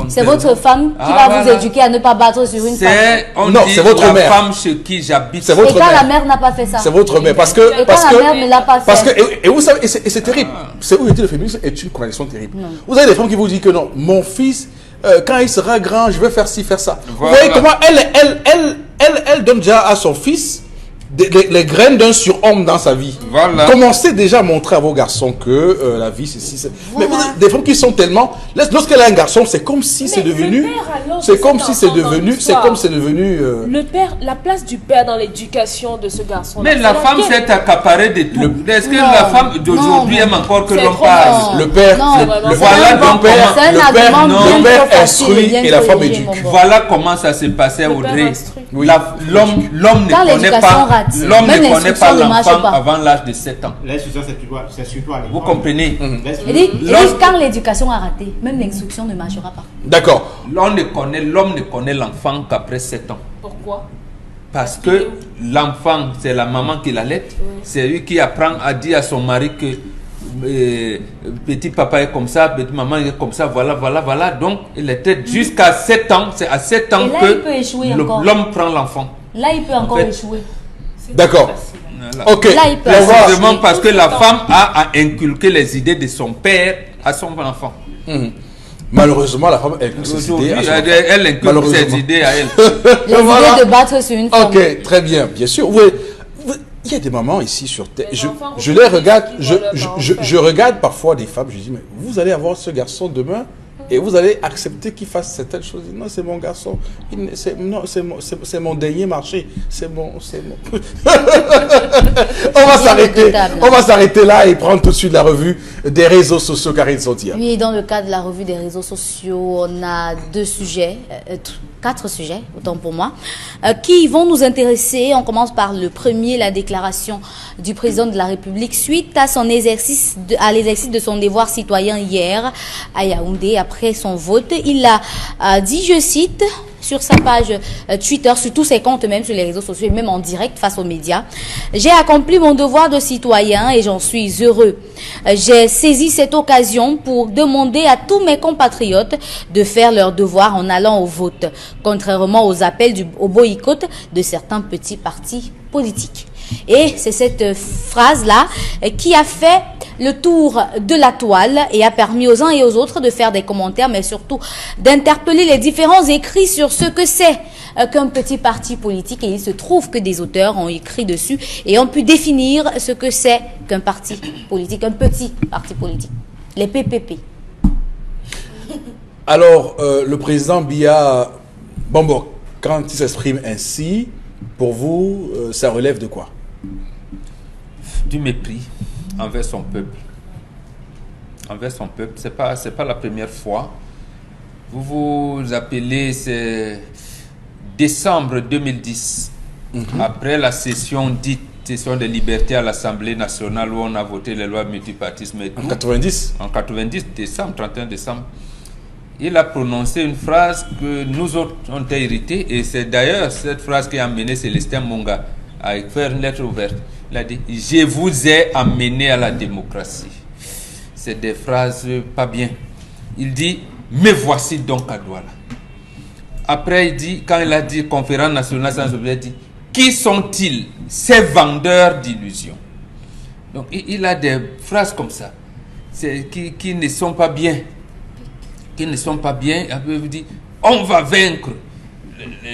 C'est votre femme qui Ah, va vous voilà. éduquer à ne pas battre sur une femme. On Non, dit c'est votre la mère. femme chez qui j'habite. C'est Et votre quand la mère. mère n'a pas fait ça. C'est votre mère. Parce que, Et quand la mère ne l'a pas fait. parce que, et vous savez, et c'est terrible. C'est où le féminisme est une contradiction terrible. Vous avez des femmes qui vous disent que non, mon fils, quand il sera grand, je vais faire ci, faire ça. Voilà. Vous voyez comment elle donne déjà à son fils les graines d'un surhomme dans sa vie. Voilà. Commencez déjà à montrer à vos garçons que la vie, c'est si. Voilà. Mais des femmes qui sont tellement. Lorsqu'elle a un garçon, c'est comme si c'est devenu. le père, alors, C'est de comme cet si c'est enfant dans devenu. C'est l'histoire. comme c'est devenu. Le père, la place du père dans l'éducation de ce garçon. Mais la femme s'est accaparée de tout. Est-ce que Non. la femme d'aujourd'hui Non. aime encore que C'est l'on trop parle? Le père. Non, le voilà père, donc le père, c'est un argument bien le père trop facile, instruit bien et la trop femme léger, éduque. mon bon. Voilà comment ça se passait, Le père Audrey. instruit. Oui. L'homme ne Quand connaît l'éducation pas, rate, l'homme même ne connaît l'instruction pas ne marche l'enfant pas. avant l'âge de 7 ans. L'instruction, c'est surtout à l'école. Vous comprenez? Il dit, quand l'éducation a raté, même l'instruction ne marchera pas. D'accord. L'homme ne connaît l'enfant qu'après 7 ans. Pourquoi? Parce que l'enfant, c'est la maman qui l'allait. C'est lui qui apprend à dire à son mari que petit papa est comme ça, petite maman est comme ça, voilà. Donc, il était jusqu'à 7 ans. C'est à 7 ans Et là, il peut échouer que encore. l'homme prend l'enfant. Là, il peut encore fait, échouer. D'accord. Voilà. Ok. Là, il peut On va- assumer. Simplement parce que la femme a inculqué les idées de son père à son enfant. Malheureusement, la femme, elle peut se Aujourd'hui, décider à son enfant. elle inculque ses Malheureusement. idées à elle. Les Voilà. idées de battre sur une femme. Ok, très bien, bien sûr. Oui, il y a des mamans ici sur Terre. Les enfants Je les regarde, qui voient leurs parents faire. je regarde parfois des femmes, je dis, mais vous allez avoir ce garçon demain et vous allez accepter qu'il fasse certaines choses. Non, c'est mon garçon. C'est mon dernier marché. C'est mon. On va s'arrêter là et prendre tout de suite la revue des réseaux sociaux, Karine Sontia. Oui, dans le cadre de la revue des réseaux sociaux, on a 4 sujets, autant pour moi, qui vont nous intéresser. On commence par le premier, la déclaration du président de la République suite à son l'exercice de son devoir citoyen hier à Yaoundé après son vote. Il a dit, je cite, sur sa page Twitter, sur tous ses comptes, même sur les réseaux sociaux, et même en direct face aux médias. J'ai accompli mon devoir de citoyen et j'en suis heureux. J'ai saisi cette occasion pour demander à tous mes compatriotes de faire leur devoir en allant au vote, contrairement aux appels au boycott de certains petits partis politiques. Et c'est cette phrase-là qui a fait le tour de la toile et a permis aux uns et aux autres de faire des commentaires, mais surtout d'interpeller les différents écrits sur ce que c'est qu'un petit parti politique. Et il se trouve que des auteurs ont écrit dessus et ont pu définir ce que c'est qu'un parti politique, un petit parti politique, les PPP. Alors, le président Biya, bon, quand il s'exprime ainsi, pour vous, ça relève de quoi? Du mépris envers son peuple. Envers son peuple, c'est pas la première fois. Vous vous appelez, c'est décembre 2010, après la session dite session de liberté à l'Assemblée nationale où on a voté les lois multipartisme et tout. En 90? En 90, décembre, 31 décembre. Il a prononcé une phrase que nous autres ont été irrités, et c'est d'ailleurs cette phrase qui a amené Célestin Monga à faire une lettre ouverte. Il a dit « Je vous ai amené à la démocratie ». C'est des phrases pas bien. Il dit « Me voici donc à Douala ». Après, il dit, quand il a dit « Conférence nationale sans objet », il dit « Qui sont-ils, ces vendeurs d'illusions ?» Donc, il a des phrases comme ça, qui ne sont pas bien. Qui ne sont pas bien. Après, il dit « On va vaincre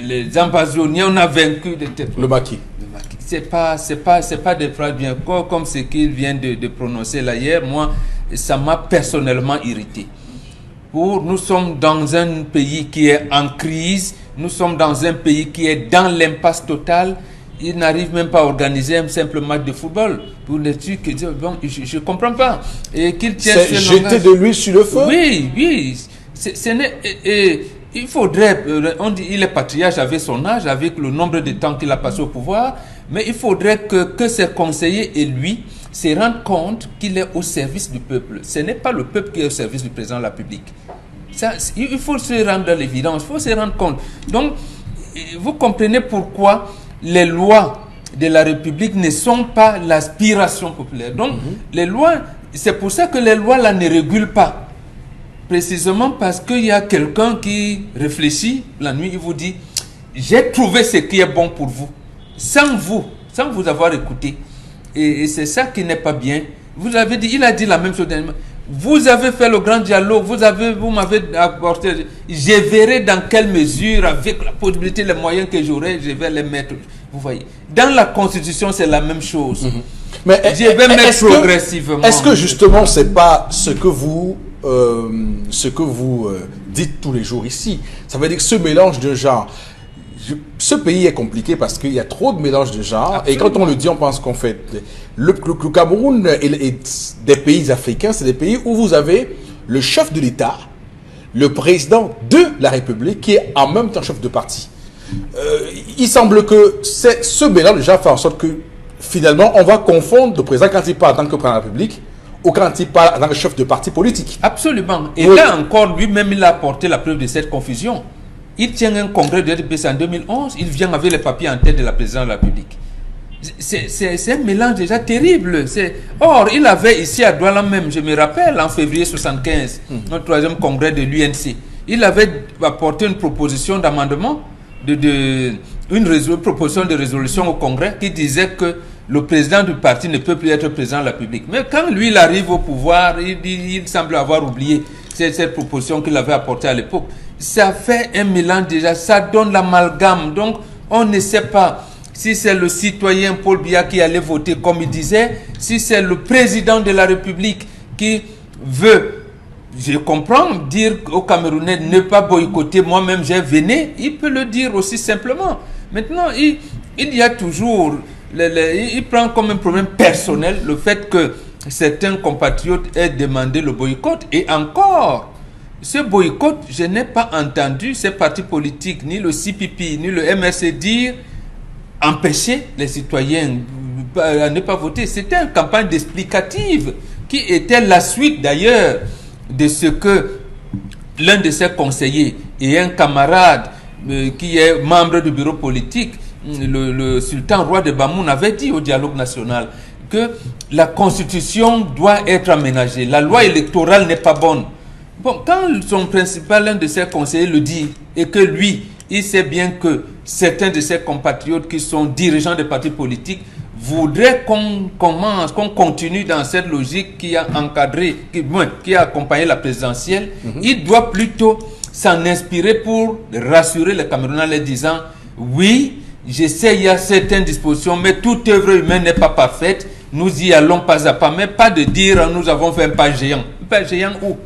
les invasionnés, on a vaincu le maquis. » C'est pas des phrases bien comme ce qu'il vient de prononcer là hier. Moi, ça m'a personnellement irrité. Nous sommes dans un pays qui est en crise, nous sommes dans un pays qui est dans l'impasse totale. Il n'arrive même pas à organiser un simple match de football. Pour les trucs, bon, je ne comprends pas. Et qu'il tient c'est jeter de l'huile sur le feu? Oui. Il faudrait, on dit il est patriarche avec son âge, avec le nombre de temps qu'il a passé au pouvoir, mais il faudrait que ses conseillers et lui se rendent compte qu'il est au service du peuple. Ce n'est pas le peuple qui est au service du président de la République. Ça, il faut se rendre à l'évidence, il faut se rendre compte. Donc, vous comprenez pourquoi les lois de la République ne sont pas l'aspiration populaire. Donc, les lois, c'est pour ça que les lois là ne régulent pas. Précisément parce qu'il y a quelqu'un qui réfléchit la nuit, il vous dit « J'ai trouvé ce qui est bon pour vous », sans vous avoir écouté. Et c'est ça qui n'est pas bien. Vous avez dit, il a dit la même chose. Vous avez fait le grand dialogue, vous m'avez apporté. Je verrai dans quelle mesure, avec la possibilité, les moyens que j'aurai, je vais les mettre. Vous voyez. Dans la Constitution, c'est la même chose. Mais je vais mettre progressivement. Est-ce que justement, c'est pas ce que vous dites tous les jours ici? Ça veut dire que ce mélange de genres, ce pays est compliqué parce qu'il y a trop de mélange de genres. Absolument. Et quand on le dit, on pense qu'on fait. Le Cameroun et des pays africains, c'est des pays où vous avez le chef de l'État, le président de la République, qui est en même temps chef de parti. Il semble que ce mélange déjà fait en sorte que finalement, on va confondre le président quand il parle en tant que président de la République ou quand il parle en tant que chef de parti politique. Absolument. Et là encore, lui-même, il a apporté la preuve de cette confusion. Il tient un congrès de RDPC en 2011, il vient avec les papiers en tête de la présidence de la République. C'est un mélange déjà terrible. Or, il avait ici à Douala même, je me rappelle, en février 1975, notre troisième congrès de l'UNC, il avait apporté une proposition d'amendement, une proposition de résolution au congrès qui disait que le président du parti ne peut plus être président de la République. Mais quand lui, il arrive au pouvoir, il semble avoir oublié cette proposition qu'il avait apportée à l'époque. Ça fait un mélange déjà, ça donne l'amalgame. Donc, on ne sait pas si c'est le citoyen Paul Biya qui allait voter comme il disait, si c'est le président de la République qui veut, je comprends, dire aux Camerounais ne pas boycotter, moi-même j'ai venu, il peut le dire aussi simplement. Maintenant, il y a toujours, il prend comme un problème personnel le fait que certains compatriotes aient demandé le boycott. Et encore, ce boycott, je n'ai pas entendu ces partis politiques, ni le CPP, ni le MRC dire empêcher les citoyens à ne pas voter. C'était une campagne d'explicative qui était la suite d'ailleurs de ce que l'un de ses conseillers et un camarade qui est membre du bureau politique, le sultan roi de Bamoun, avait dit au dialogue national que la constitution doit être aménagée, la loi électorale n'est pas bonne. Bon, quand son principal, l'un de ses conseillers le dit, et que lui, il sait bien que certains de ses compatriotes qui sont dirigeants des partis politiques voudraient qu'on continue dans cette logique qui a encadré, qui a accompagné la présidentielle, il doit plutôt s'en inspirer pour rassurer les Camerounais en leur disant oui, je sais, il y a certaines dispositions, mais toute œuvre humaine n'est pas parfaite, nous y allons pas à pas, mais pas de dire nous avons fait un pas géant. Un pas géant où?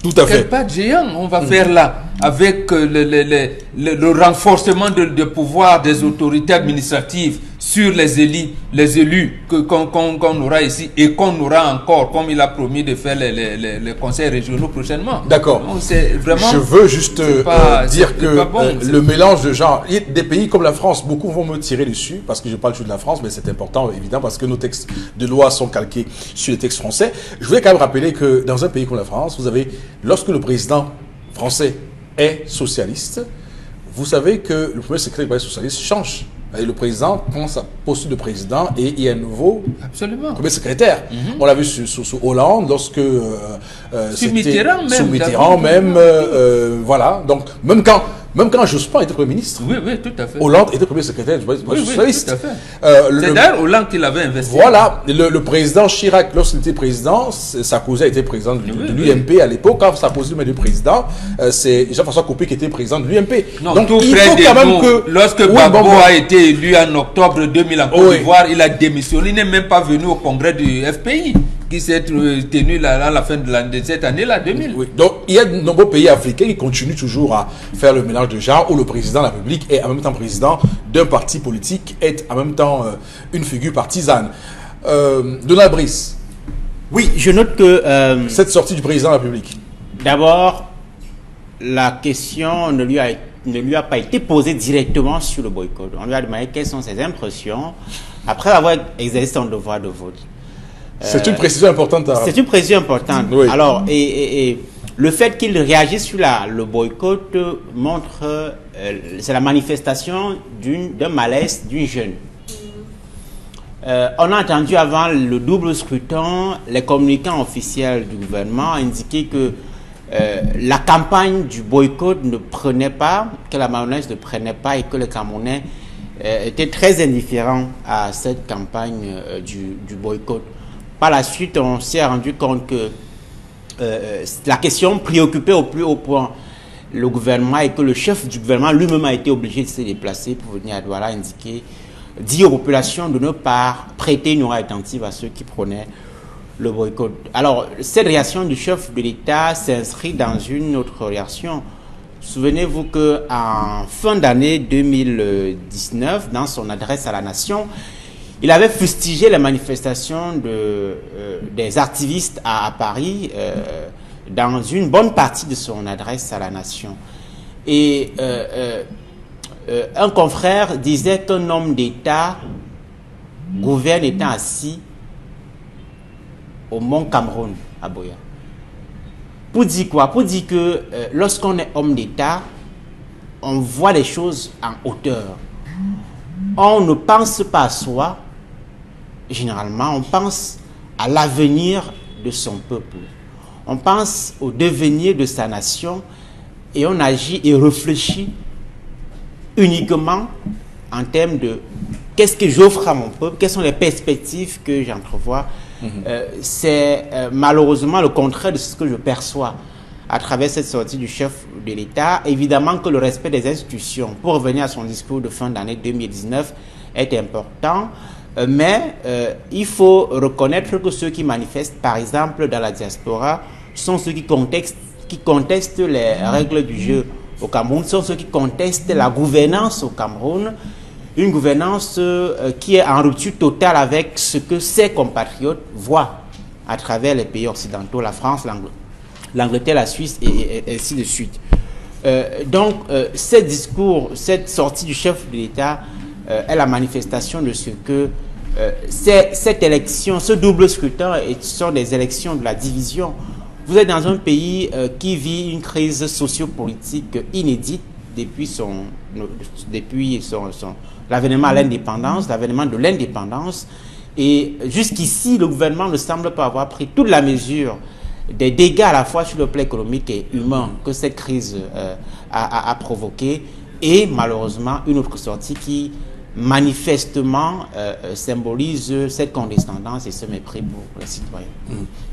Tout à fait. Quel pas géant on va faire là, avec le renforcement de pouvoir des autorités administratives sur les élus qu'on aura ici et qu'on aura encore, comme il a promis de faire les conseils régionaux prochainement. D'accord. Je veux juste dire que le mélange de genres, des pays comme la France, beaucoup vont me tirer dessus, parce que je parle juste de la France, mais c'est important, évidemment, parce que nos textes de loi sont calqués sur les textes français. Je voulais quand même rappeler que dans un pays comme la France, vous avez, lorsque le président français est socialiste, vous savez que le premier secrétaire du parti socialiste change. Et le président prend sa posture de président et il y a un nouveau premier secrétaire. On l'a vu sous Hollande, lorsque sous Mitterrand même, voilà. Donc même quand Jospin était Premier ministre, oui, tout à fait. Hollande était Premier secrétaire du Parti socialiste. Tout à fait. C'est d'ailleurs Hollande qui l'avait investi. Voilà, le président Chirac, lorsqu'il était président, Sarkozy a été président de l'UMP à l'époque. Quand Sarkozy était président, c'est Jean-François Copé qui était président de l'UMP. Donc tout il faut quand même que lorsque Gbagbo a été élu en octobre 2000 en Côte d'Ivoire, il a démissionné, il n'est même pas venu au congrès du FPI qui s'est tenu là, à la fin de cette année-là, 2000. Oui. Donc, il y a de nombreux pays africains qui continuent toujours à faire le mélange de genres où le président de la République est en même temps président d'un parti politique, est en même temps une figure partisane. Donald Brice. Oui, je note que... cette sortie du président de la République. D'abord, la question ne lui a pas été posée directement sur le boycott. On lui a demandé quelles sont ses impressions après avoir exercé son devoir de vote. C'est une précision importante. C'est une précision importante. Oui. Alors, et le fait qu'il réagisse sur le boycott montre, c'est la manifestation d'un malaise d'une jeune. On a entendu avant le double scrutin, les communicants officiels du gouvernement indiquaient que la campagne du boycott ne prenait pas, que la mayonnaise ne prenait pas et que les Camerounais étaient très indifférents à cette campagne du boycott. Par la suite, on s'est rendu compte que la question préoccupait au plus haut point le gouvernement et que le chef du gouvernement lui-même a été obligé de se déplacer pour venir à Douala dire aux populations de ne pas prêter une oreille attentive à ceux qui prônaient le boycott. Alors, cette réaction du chef de l'État s'inscrit dans une autre réaction. Souvenez-vous qu'en fin d'année 2019, dans son adresse à la nation, il avait fustigé les manifestations des activistes à Paris dans une bonne partie de son adresse à la nation. Et un confrère disait qu'un homme d'État gouverne étant assis au Mont Cameroun, à Boya. Pour dire quoi? Pour dire que lorsqu'on est homme d'État, on voit les choses en hauteur. On ne pense pas à soi, généralement, on pense à l'avenir de son peuple. On pense au devenir de sa nation et on agit et réfléchit uniquement en termes de qu'est-ce que j'offre à mon peuple, quelles sont les perspectives que j'entrevois. C'est malheureusement le contraire de ce que je perçois à travers cette sortie du chef de l'État. Évidemment que le respect des institutions, pour revenir à son discours de fin d'année 2019, est important, mais il faut reconnaître que ceux qui manifestent, par exemple dans la diaspora, sont ceux qui contestent les règles du jeu au Cameroun, sont ceux qui contestent la gouvernance au Cameroun, une gouvernance qui est en rupture totale avec ce que ses compatriotes voient à travers les pays occidentaux, la France, l'Angleterre, la Suisse et ainsi de suite. Donc, ce discours, cette sortie du chef de l'État est la manifestation de ce que cette élection, ce double scrutin sont des élections de la division. Vous êtes dans un pays qui vit une crise sociopolitique inédite depuis l'avènement à l'indépendance, l'avènement de l'indépendance. Et jusqu'ici, le gouvernement ne semble pas avoir pris toute la mesure des dégâts à la fois sur le plan économique et humain que cette crise a provoqué. Et malheureusement, une autre sortie qui manifestement symbolise cette condescendance et ce mépris pour les citoyens.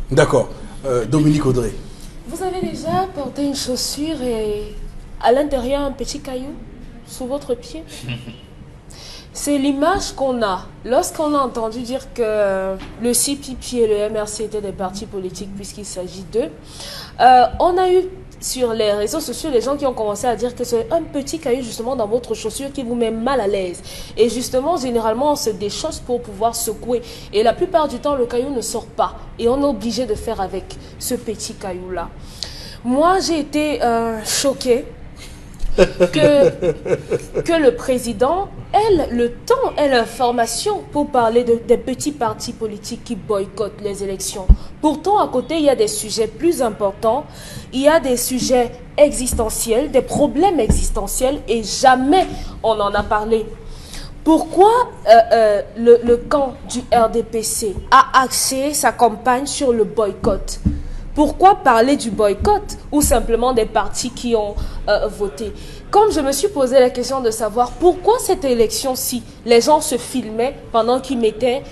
D'accord. Dominique Audrey. Vous avez déjà porté une chaussure et à l'intérieur un petit caillou sous votre pied? C'est l'image qu'on a lorsqu'on a entendu dire que le CPP et le MRC étaient des partis politiques puisqu'il s'agit d'eux. On a eu sur les réseaux sociaux des gens qui ont commencé à dire que c'est un petit caillou justement dans votre chaussure qui vous met mal à l'aise. Et justement, généralement, on se déchausse pour pouvoir secouer. Et la plupart du temps, le caillou ne sort pas. Et on est obligé de faire avec ce petit caillou-là. Moi, j'ai été choquée que le président ait le temps et l'information pour parler des petits partis politiques qui boycottent les élections. Pourtant, à côté, il y a des sujets plus importants, il y a des sujets existentiels, des problèmes existentiels, et jamais on en a parlé. Pourquoi le camp du RDPC a axé sa campagne sur le boycott? Pourquoi parler du boycott ou simplement des partis qui ont voté? Comme je me suis posé la question de savoir pourquoi cette élection-ci, les gens se filmaient pendant qu'ils mettaient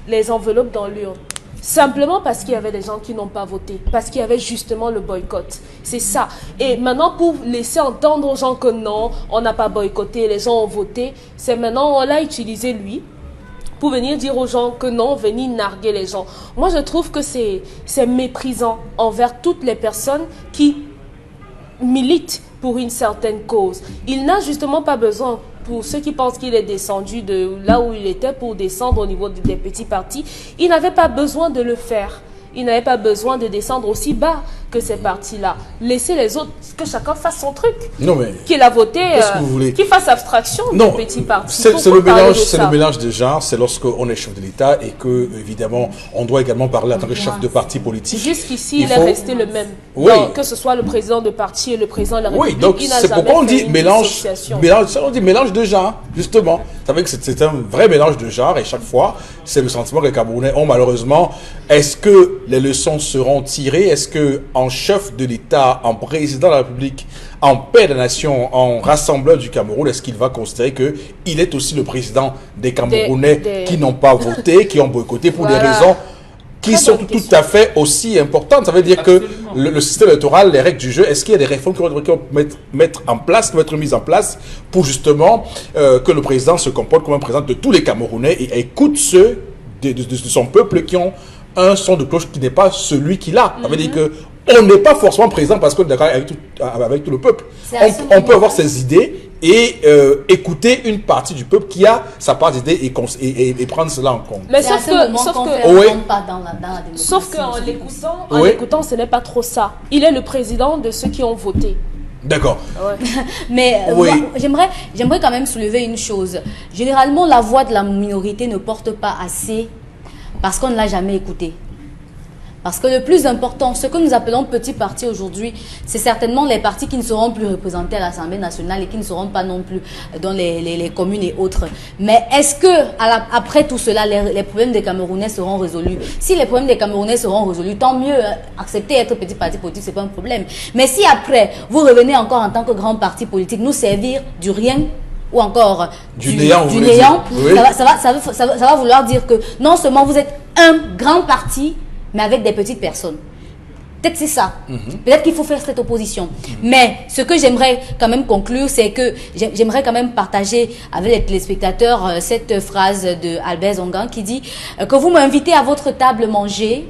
les enveloppes dans l'urne. Simplement parce qu'il y avait des gens qui n'ont pas voté, parce qu'il y avait justement le boycott. C'est ça. Et maintenant, pour laisser entendre aux gens que non, on n'a pas boycotté, les gens ont voté, c'est maintenant on l'a utilisé lui pour venir dire aux gens que non, venir narguer les gens. Moi, je trouve que c'est méprisant envers toutes les personnes qui militent pour une certaine cause. Il n'a justement pas besoin, pour ceux qui pensent qu'il est descendu de là où il était pour descendre au niveau des petits partis, il n'avait pas besoin de le faire. Il n'avait pas besoin de descendre aussi bas que ces partis-là. Laissez les autres, que chacun fasse son truc. Non mais... Qu'il a voté, qu'il fasse abstraction des petits partis. C'est le mélange de genres. C'est lorsqu'on est chef de l'État et que, évidemment, on doit également parler en tant que chef de parti politique. Jusqu'ici, il est resté le même. Oui. Non, que ce soit le président de parti et le président de la République. Oui, donc c'est pourquoi on dit mélange de genres, justement. Ça veut dire que c'est un vrai mélange de genres et chaque fois, c'est le sentiment que les Camerounais ont malheureusement. Est-ce que les leçons seront tirées? Est-ce que en chef de l'État, en président de la République, en père de la nation, en rassembleur du Cameroun, est-ce qu'il va considérer qu'il est aussi le président des Camerounais qui n'ont pas voté, qui ont boycotté pour des raisons qui Très sont bonne tout question. à fait aussi importantes. Ça veut dire Absolument. que le système électoral, les règles du jeu, est-ce qu'il y a des réformes qui vont mettre en place, qui vont être mises en place pour justement que le président se comporte comme un président de tous les Camerounais et écoute ceux de son peuple qui ont un son de cloche qui n'est pas celui qu'il a. Ça veut dire que on n'est pas forcément président parce qu'on est d'accord avec tout le peuple. On peut avoir ses idées et écouter une partie du peuple qui a sa part d'idées et prendre cela en compte. Mais C'est à sauf ce moment que, qu'on sauf fait que, un Oui. pas dans la démocratie. sauf qu'en dans ce l'écoutant, Oui. ce n'est pas trop ça. Il est le président de ceux qui ont voté. D'accord. Ouais. Mais Oui. moi, j'aimerais quand même soulever une chose. Généralement, la voix de la minorité ne porte pas assez parce qu'on ne l'a jamais écoutée. Parce que le plus important, ce que nous appelons petits partis aujourd'hui, c'est certainement les partis qui ne seront plus représentés à l'Assemblée nationale et qui ne seront pas non plus dans les communes et autres. Mais est-ce que après tout cela, les problèmes des Camerounais seront résolus? Si les problèmes des Camerounais seront résolus, tant mieux. Accepter être petit parti politique, c'est pas un problème. Mais si après, vous revenez encore en tant que grand parti politique, nous servir du rien ou encore Du néant, vous voulez néant, dire. Oui. ça va vouloir dire que non seulement vous êtes un grand parti, mais avec des petites personnes. Peut-être c'est ça. Peut-être qu'il faut faire cette opposition. Mais ce que j'aimerais quand même conclure, c'est que j'aimerais quand même partager avec les téléspectateurs cette phrase de Albert Zongan qui dit que vous m'invitez à votre table manger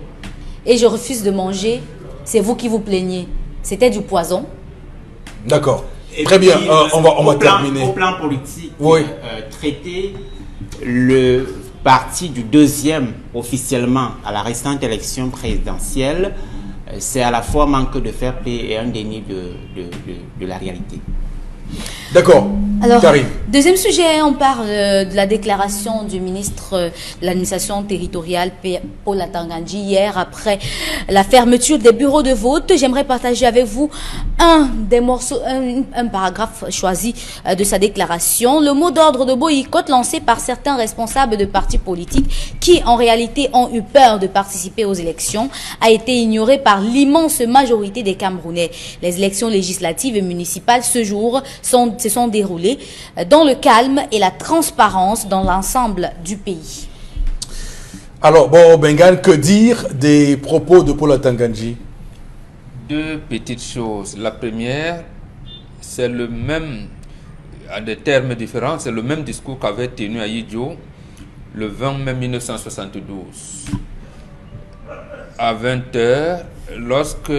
et je refuse de manger, c'est vous qui vous plaignez. C'était du poison. D'accord. Et Très puis, bien. On va terminer. Au plan politique, Oui. traiter le parti du deuxième officiellement à la récente élection présidentielle, c'est à la fois manque de fair play et un déni de la réalité. D'accord. Alors, Karim. deuxième sujet, on parle de la déclaration du ministre de l'administration territoriale, Paul Atangandji, hier après la fermeture des bureaux de vote. J'aimerais partager avec vous un des morceaux, un paragraphe choisi de sa déclaration. Le mot d'ordre de boycott lancé par certains responsables de partis politiques qui, en réalité, ont eu peur de participer aux élections, a été ignoré par l'immense majorité des Camerounais. Les élections législatives et municipales ce jour se sont déroulées dans le calme et la transparence dans l'ensemble du pays. Alors, bon, Bengal, que dire des propos de Paul Atangandji? Deux petites choses. La première, c'est le même, à des termes différents, c'est le même discours qu'avait tenu à Yidjo le 20 mai 1972. À 20h, lorsque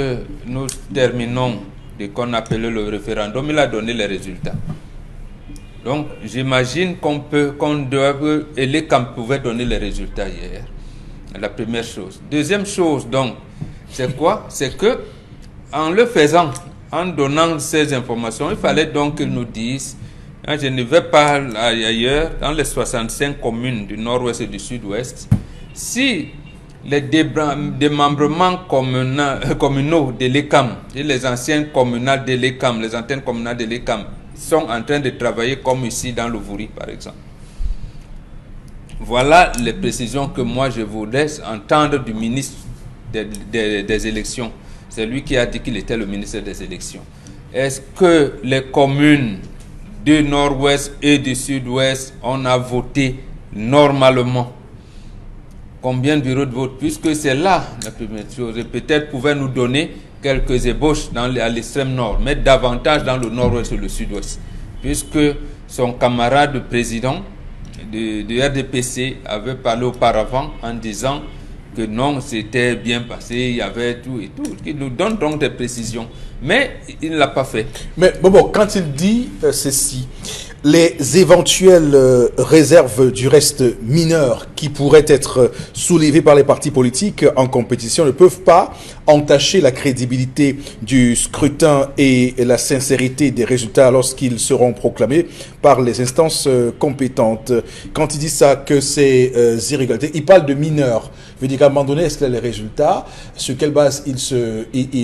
nous terminons de qu'on appelait le référendum, il a donné les résultats. Donc, j'imagine et les camps pouvaient donner les résultats hier. La première chose. Deuxième chose, donc, c'est quoi? C'est que, en le faisant, en donnant ces informations, il fallait donc qu'ils nous disent, hein, je ne vais pas ailleurs, dans les 65 communes du nord-ouest et du sud-ouest, si les démembrements communaux de l'ECAM et les anciennes communales de l'ECAM, les antennes communales de l'ECAM, sont en train de travailler comme ici dans le Vouri, par exemple. Voilà les précisions que moi je vous laisse entendre du ministre des élections. C'est lui qui a dit qu'il était le ministre des élections. Est-ce que les communes du nord-ouest et du sud-ouest, on a voté normalement? Combien de bureaux de vote? Puisque c'est là la première chose. Et peut-être pouvait nous donner quelques ébauches à l'extrême nord, mais davantage dans le nord-ouest et le sud-ouest. Puisque son camarade président du RDPC avait parlé auparavant en disant que non, c'était bien passé, il y avait tout et tout. Il nous donne donc des précisions. Mais il ne l'a pas fait. Mais bon, quand il dit ceci, les éventuelles réserves du reste mineur qui pourraient être soulevées par les partis politiques en compétition ne peuvent pas entacher la crédibilité du scrutin et la sincérité des résultats lorsqu'ils seront proclamés par les instances compétentes. Quand il dit ça, que ces irrégularités, il parle de mineurs. Je veux dire qu'à un moment donné, est-ce que les résultats, sur quelle base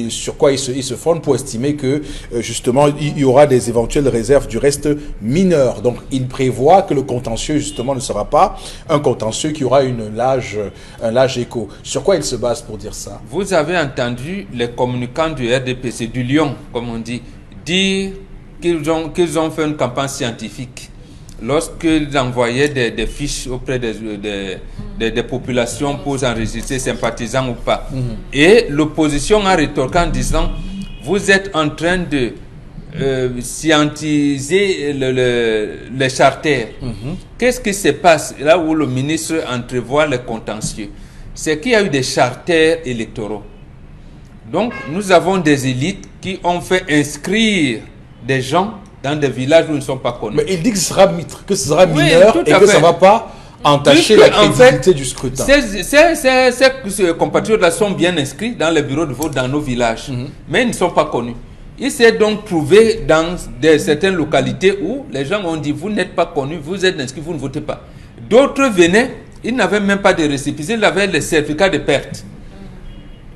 sur quoi ils se fondent pour estimer que justement il y aura des éventuelles réserves du reste mineur. Donc il prévoit que le contentieux justement ne sera pas un contentieux qui aura un large écho. Sur quoi il se base pour dire ça? Vous avez entendu les communicants du RDPC, du Lyon, comme on dit, dire qu'ils ont fait une campagne scientifique. lorsqu'ils envoyaient des fiches auprès des populations pour enregistrer sympathisants ou pas. Et l'opposition a rétorqué en disant, vous êtes en train de scientiser les charters. Qu'est-ce qui se passe là où le ministre entrevoit les contentieux? C'est qu'il y a eu des charters électoraux. Donc, nous avons des élites qui ont fait inscrire des gens dans des villages où ils ne sont pas connus. Mais il dit que ce sera mineur et que ça ne va pas entacher la crédibilité du scrutin. Ces compatriotes-là sont bien inscrits dans les bureaux de vote dans nos villages, mais ils ne sont pas connus. Il s'est donc trouvé dans certaines localités où les gens ont dit, vous n'êtes pas connus, vous êtes inscrits, vous ne votez pas. D'autres venaient, ils n'avaient même pas de récépissé, ils avaient les certificats de perte.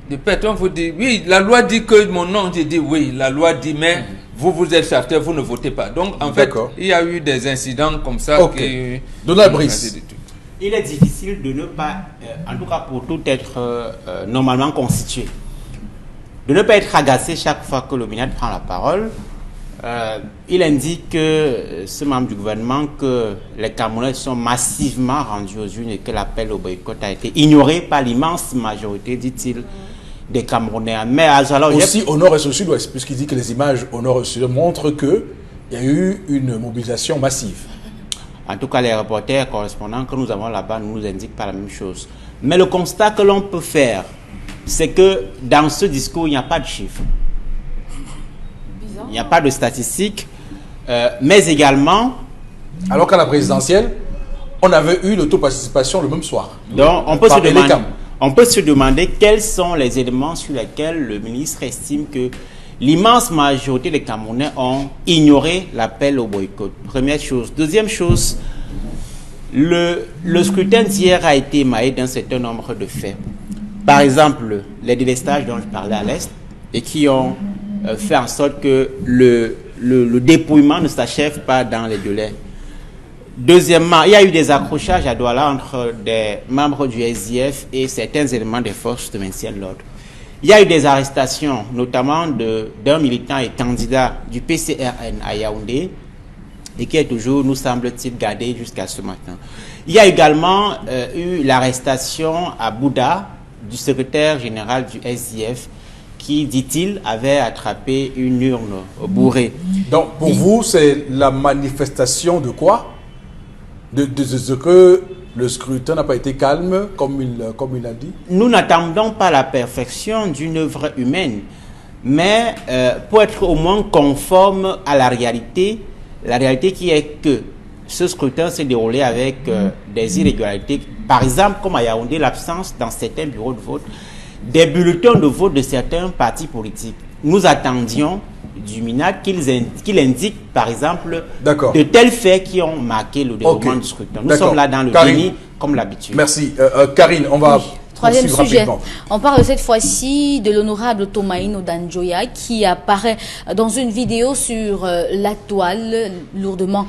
De perte, on vous dit, oui, la loi dit que mon nom, j'ai dit oui, la loi dit, mais vous êtes charter, vous ne votez pas. Donc, en fait, il y a eu des incidents comme ça. Donald Brice. Il est difficile de ne pas, en tout cas pour tout être normalement constitué, de ne pas être agacé chaque fois que le ministre prend la parole. Il indique que ce membre du gouvernement que les Camerounais sont massivement rendus aux urnes et que l'appel au boycott a été ignoré par l'immense majorité, dit-il, des Camerounais. Mais alors, aussi au nord et au sud-ouest, puisqu'il dit que les images au nord et au sud montrent qu'il y a eu une mobilisation massive. En tout cas, les reporters correspondants que nous avons là-bas ne nous indiquent pas la même chose. Mais le constat que l'on peut faire, c'est que dans ce discours, il n'y a pas de chiffres. Il n'y a pas de statistiques, mais également... Alors qu'à la présidentielle, on avait eu le taux de participation le même soir. Donc, on peut se demander quels sont les éléments sur lesquels le ministre estime que l'immense majorité des Camerounais ont ignoré l'appel au boycott. Première chose. Deuxième chose, le scrutin d'hier a été émaillé d'un certain nombre de faits. Par exemple, les délestages dont je parlais à l'Est et qui ont fait en sorte que le dépouillement ne s'achève pas dans les délais. Deuxièmement, il y a eu des accrochages à Douala entre des membres du SDF et certains éléments des forces de maintien de l'ordre. Il y a eu des arrestations, notamment d'un militant et candidat du PCRN à Yaoundé, et qui est toujours, nous semble-t-il, gardé jusqu'à ce matin. Il y a également eu l'arrestation à Bouddha du secrétaire général du SDF, qui, dit-il, avait attrapé une urne bourrée. Donc, pour vous, c'est la manifestation de quoi? De ce que le scrutin n'a pas été calme, comme il a dit? Nous n'attendons pas la perfection d'une œuvre humaine, mais pour être au moins conforme à la réalité qui est que ce scrutin s'est déroulé avec des irrégularités. Par exemple, comme à Yaoundé, l'absence dans certains bureaux de vote des bulletins de vote de certains partis politiques. Nous attendions du MINAC qu'il indique, par exemple, de tels faits qui ont marqué le déroulement du scrutin. Nous sommes là dans le déni, comme l'habitude. Merci. Karine, on va... Troisième sujet, on parle cette fois-ci de l'honorable Tomaino Danjoya qui apparaît dans une vidéo sur la toile lourdement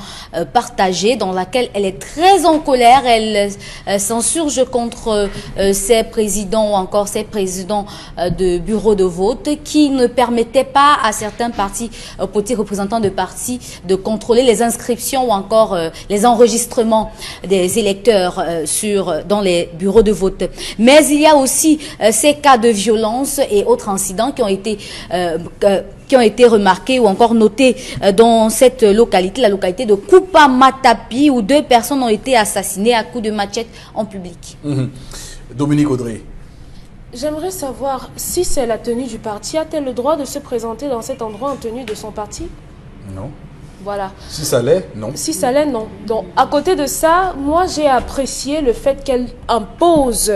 partagée dans laquelle elle est très en colère. Elle s'insurge contre ses présidents ou encore ses présidents de bureaux de vote qui ne permettaient pas à certains partis, petits représentants de partis, de contrôler les inscriptions ou encore les enregistrements des électeurs dans les bureaux de vote. Mais il y a aussi ces cas de violence et autres incidents qui ont été remarqués ou encore notés dans cette localité, la localité de Kupa Matapi, où 2 personnes ont été assassinées à coups de machette en public. Dominique Audrey. J'aimerais savoir si c'est la tenue du parti. A-t-elle le droit de se présenter dans cet endroit en tenue de son parti? Non. Voilà. Si ça l'est, non. Si ça l'est, non. Donc, à côté de ça, moi, j'ai apprécié le fait qu'elle impose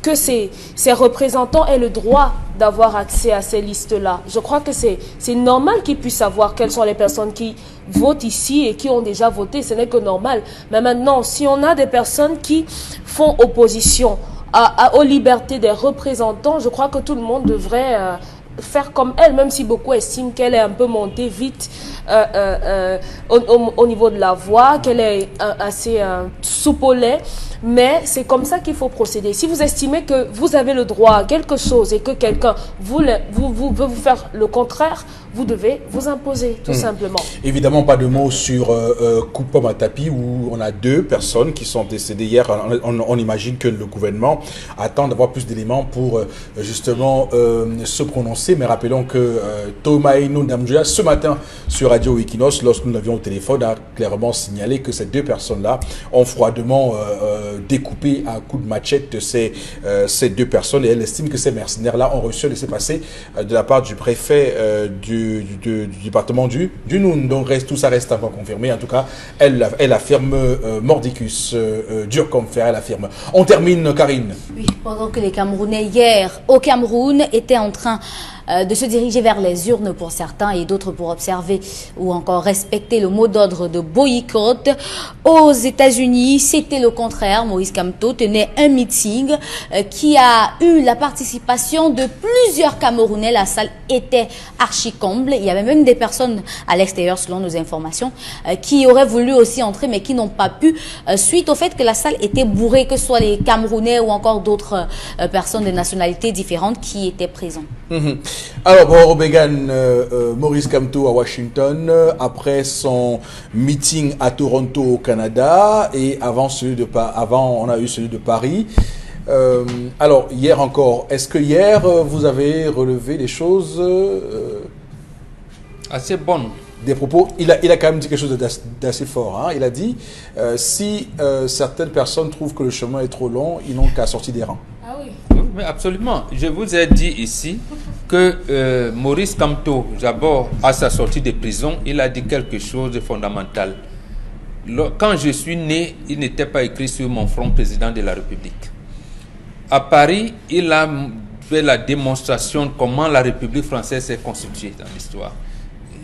que ces représentants aient le droit d'avoir accès à ces listes-là. Je crois que c'est normal qu'ils puissent savoir quelles sont les personnes qui votent ici et qui ont déjà voté. Ce n'est que normal. Mais maintenant, si on a des personnes qui font opposition aux libertés des représentants, je crois que tout le monde devrait faire comme elle, même si beaucoup estiment qu'elle est un peu montée vite au niveau de la voix, qu'elle est assez soupe au lait. Mais c'est comme ça qu'il faut procéder. Si vous estimez que vous avez le droit à quelque chose et que quelqu'un veut vous faire le contraire, vous devez vous imposer, tout simplement. Évidemment, pas de mots sur Coupe Matapi, où on a 2 personnes qui sont décédées hier. On imagine que le gouvernement attend d'avoir plus d'éléments pour justement se prononcer. Mais rappelons que Thomas Eno Namjoya, ce matin sur Radio Wikinos, lorsque nous l'avions au téléphone, a clairement signalé que ces 2 personnes-là ont froidement découpé à coups de machette ces 2 personnes. Et elle estime que ces mercenaires-là ont reçu un laissez-passer de la part du préfet du département du Noun. Donc tout ça reste encore confirmé. En tout cas, elle affirme mordicus, dur comme fer, elle affirme. On termine, Karine. Oui, pendant que les Camerounais hier au Cameroun étaient en train de se diriger vers les urnes pour certains et d'autres pour observer ou encore respecter le mot d'ordre de boycott. Aux États-Unis, c'était le contraire. Maurice Kamto tenait un meeting qui a eu la participation de plusieurs Camerounais. La salle était archi comble. Il y avait même des personnes à l'extérieur, selon nos informations, qui auraient voulu aussi entrer mais qui n'ont pas pu, suite au fait que la salle était bourrée, que ce soit les Camerounais ou encore d'autres personnes de nationalités différentes qui étaient présentes. Alors, bon, Bégan, Maurice Kamto à Washington, après son meeting à Toronto au Canada, et avant, on a eu celui de Paris. Alors, hier encore, est-ce que hier, vous avez relevé des choses assez bonnes? Des propos, il a quand même dit quelque chose d'assez fort. Hein. Il a dit, si certaines personnes trouvent que le chemin est trop long, ils n'ont qu'à sortir des rangs. Ah oui. Oui, mais absolument. Je vous ai dit ici que Maurice Kamto, d'abord, à sa sortie de prison, il a dit quelque chose de fondamental. Quand je suis né, il n'était pas écrit sur mon front président de la République. À Paris, il a fait la démonstration de comment la République française s'est constituée dans l'histoire.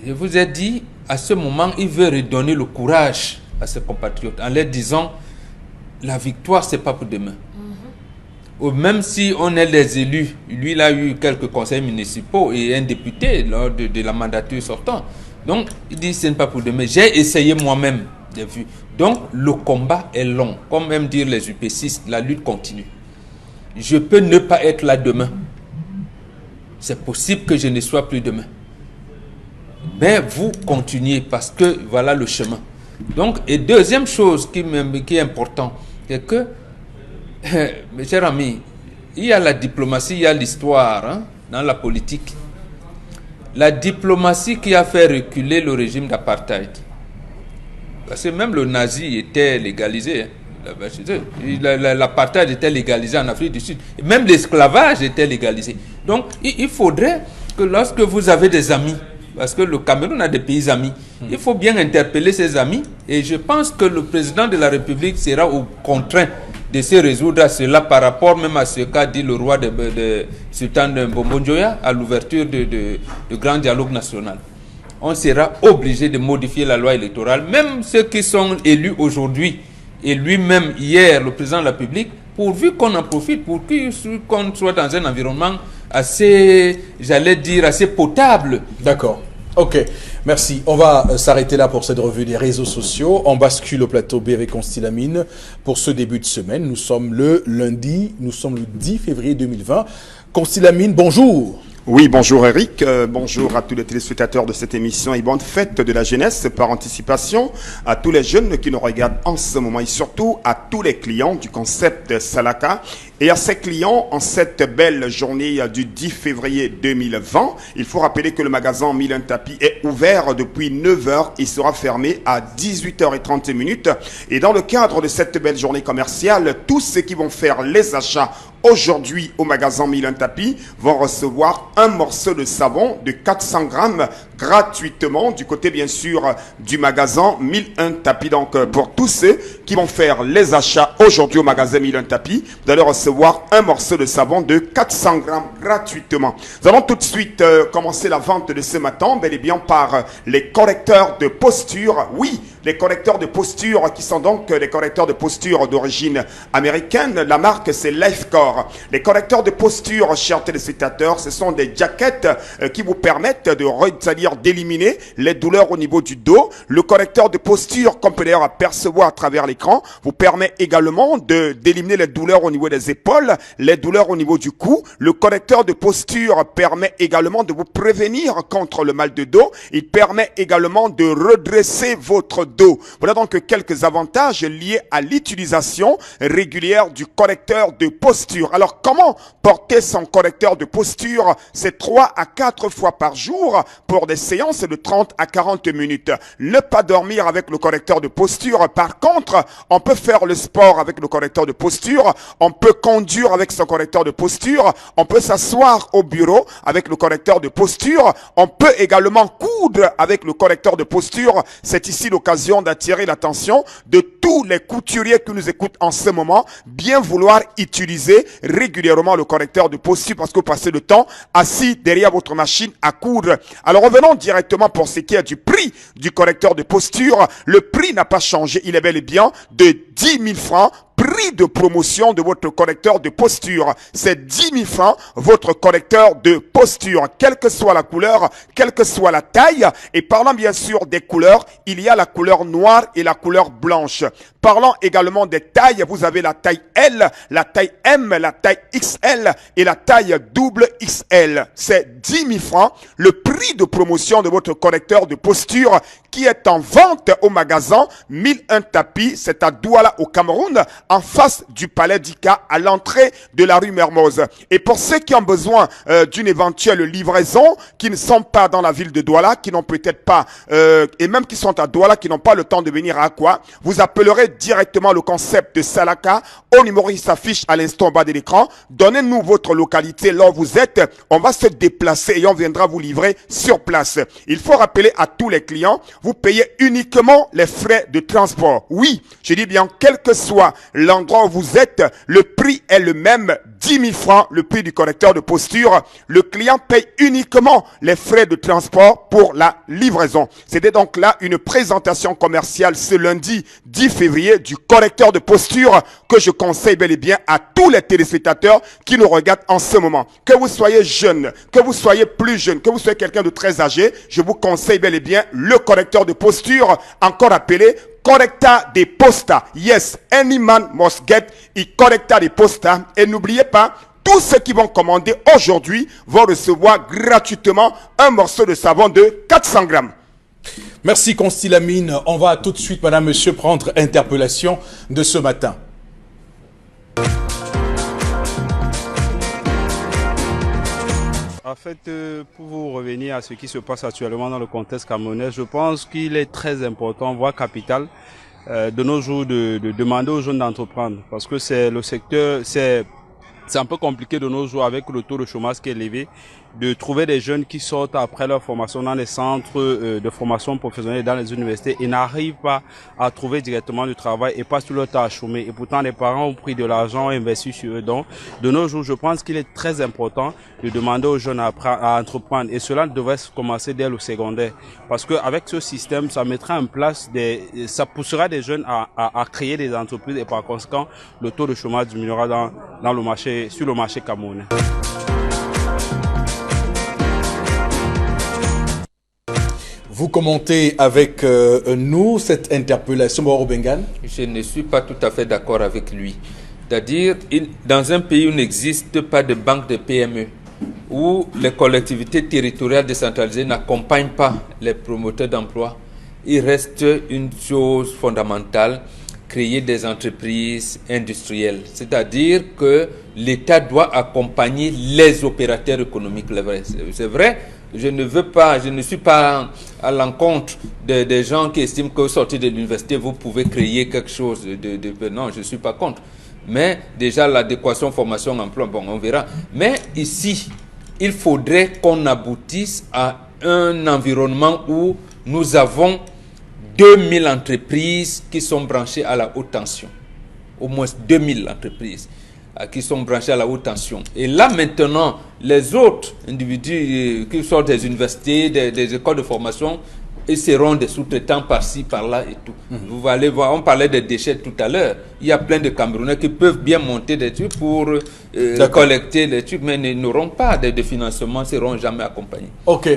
Je vous ai dit, à ce moment, il veut redonner le courage à ses compatriotes en leur disant, la victoire, ce n'est pas pour demain. Même si on est les élus, lui il a eu quelques conseils municipaux et un député lors de la mandature sortante. Donc il dit ce n'est pas pour demain. J'ai essayé moi-même des vues. Donc le combat est long. Comme même dire les UPCistes, la lutte continue. Je peux ne pas être là demain. C'est possible que je ne sois plus demain. Mais vous continuez parce que voilà le chemin. Donc, et deuxième chose qui est important, c'est que mes chers amis, il y a la diplomatie, il y a l'histoire hein, dans la politique. La diplomatie qui a fait reculer le régime d'apartheid. Parce que même le nazi était légalisé. Hein. L'apartheid était légalisé en Afrique du Sud. Et même l'esclavage était légalisé. Donc, il faudrait que lorsque vous avez des amis, parce que le Cameroun a des pays amis, il faut bien interpeller ses amis. Et je pense que le président de la République sera contraint de se résoudre à cela par rapport même à ce qu'a dit le roi de Sultan de Bombonjoya à l'ouverture de grand dialogue national. On sera obligé de modifier la loi électorale, même ceux qui sont élus aujourd'hui et lui-même hier, le président de la République, pourvu qu'on en profite, pour qu'on soit dans un environnement assez, j'allais dire, assez potable. D'accord. Ok, merci. On va s'arrêter là pour cette revue des réseaux sociaux. On bascule au plateau BV Constilamine pour ce début de semaine. Nous sommes le 10 février 2020. Constilamine, bonjour. Oui, bonjour Eric, bonjour à tous les téléspectateurs de cette émission et bonne fête de la jeunesse par anticipation à tous les jeunes qui nous regardent en ce moment et surtout à tous les clients du concept Salaka et à ces clients en cette belle journée du 10 février 2020. Il faut rappeler que le magasin Milan Tapi est ouvert depuis 9h et sera fermé à 18h30 et dans le cadre de cette belle journée commerciale, tous ceux qui vont faire les achats aujourd'hui au magasin Milan Tapi vont recevoir un morceau de savon de 400 grammes gratuitement du côté bien sûr du magasin 1001 Tapi. Donc pour tous ceux qui vont faire les achats aujourd'hui au magasin 1001 Tapi, vous allez recevoir un morceau de savon de 400 grammes gratuitement. Nous allons tout de suite commencer la vente de ce matin, bel et bien par les correcteurs de posture. Oui, les correcteurs de posture qui sont donc les correcteurs de posture d'origine américaine. La marque c'est Lifecore. Les correcteurs de posture, chers téléspectateurs, ce sont des jaquettes qui vous permettent c'est-à-dire d'éliminer les douleurs au niveau du dos. Le correcteur de posture qu'on peut d'ailleurs apercevoir à travers l'écran, vous permet également d'éliminer les douleurs au niveau des épaules, les douleurs au niveau du cou. Le correcteur de posture permet également de vous prévenir contre le mal de dos. Il permet également de redresser votre dos. Voilà donc quelques avantages liés à l'utilisation régulière du correcteur de posture. Alors, comment porter son correcteur de posture? C'est 3 à 4 fois par jour pour des séances de 30 à 40 minutes. Ne pas dormir avec le correcteur de posture. Par contre, on peut faire le sport avec le correcteur de posture. On peut conduire avec son correcteur de posture. On peut s'asseoir au bureau avec le correcteur de posture. On peut également coudre avec le correcteur de posture. C'est ici l'occasion d'attirer l'attention de tous les couturiers qui nous écoutent en ce moment. Bien vouloir utiliser régulièrement le correcteur de posture parce que vous passez le temps assis derrière votre machine à coudre. Alors revenons directement pour ce qui est du prix du correcteur de posture. Le prix n'a pas changé. Il est bel et bien de 10 000 francs. Prix de promotion de votre correcteur de posture. C'est 10 000 francs, votre correcteur de posture, quelle que soit la couleur, quelle que soit la taille. Et parlant bien sûr des couleurs, il y a la couleur noire et la couleur blanche. Parlant également des tailles, vous avez la taille L, la taille M, la taille XL et la taille double XL. C'est 10 000 francs, le prix de promotion de votre correcteur de posture qui est en vente au magasin 1001 tapis. C'est à Douala au Cameroun, en face du palais d'Ika, à l'entrée de la rue Mermoz. Et pour ceux qui ont besoin d'une éventuelle livraison, qui ne sont pas dans la ville de Douala, qui n'ont peut-être pas, et même qui sont à Douala, qui n'ont pas le temps de venir à Akwa, vous appellerez directement le concept de Salaka au numéro qui s'affiche à l'instant en bas de l'écran. Donnez-nous votre localité là où vous êtes. On va se déplacer et on viendra vous livrer sur place. Il faut rappeler à tous les clients, vous payez uniquement les frais de transport. Oui, je dis bien, quel que soit l'endroit où vous êtes, le prix est le même, 10 000 francs, le prix du correcteur de posture. Le client paye uniquement les frais de transport pour la livraison. C'était donc là une présentation commerciale ce lundi 10 février du correcteur de posture que je conseille bel et bien à tous les téléspectateurs qui nous regardent en ce moment. Que vous soyez jeune, que vous soyez plus jeune, que vous soyez quelqu'un de très âgé, je vous conseille bel et bien le correcteur de posture, encore appelé Correcta de Posta. Yes, any man must get a Correcta de Posta. Et n'oubliez pas, tous ceux qui vont commander aujourd'hui vont recevoir gratuitement un morceau de savon de 400 grammes. Merci Constilamine. On va tout de suite, madame, monsieur, prendre interpellation de ce matin. En fait, pour vous revenir à ce qui se passe actuellement dans le contexte camerounais, je pense qu'il est très important, voire capital, de nos jours de demander aux jeunes d'entreprendre. Parce que c'est le secteur, c'est un peu compliqué de nos jours avec le taux de chômage qui est élevé, de trouver des jeunes qui sortent après leur formation dans les centres de formation professionnelle dans les universités et n'arrivent pas à trouver directement du travail et passent tout leur temps à chômer. Et pourtant, les parents ont pris de l'argent et investi sur eux. Donc, de nos jours, je pense qu'il est très important de demander aux jeunes à entreprendre. Et cela devrait commencer dès le secondaire. Parce que avec ce système, ça mettra en place ça poussera des jeunes à créer des entreprises et par conséquent, le taux de chômage diminuera dans le marché, sur le marché camerounais. Vous commentez avec nous cette interpellation, Moro Bengan? Je ne suis pas tout à fait d'accord avec lui. C'est-à-dire, dans un pays où il n'existe pas de banque de PME, où les collectivités territoriales décentralisées n'accompagnent pas les promoteurs d'emploi, il reste une chose fondamentale, créer des entreprises industrielles. C'est-à-dire que l'État doit accompagner les opérateurs économiques. C'est vrai, je ne suis pas à l'encontre des gens qui estiment qu'au sortir de l'université, vous pouvez créer quelque chose non, je ne suis pas contre. Mais déjà, l'adéquation formation-emploi, bon, on verra. Mais ici, il faudrait qu'on aboutisse à un environnement où nous avons 2000 entreprises qui sont branchées à la haute tension. Au moins 2000 entreprises qui sont branchées à la haute tension. Et là, maintenant, les autres individus qui sortent des universités, des écoles de formation, ils seront des sous-traitants par-ci, par-là et tout. Vous allez voir, on parlait des déchets tout à l'heure. Il y a plein de Camerounais qui peuvent bien monter des trucs pour collecter des trucs, mais ils n'auront pas de financement, ne seront jamais accompagnés. Ok.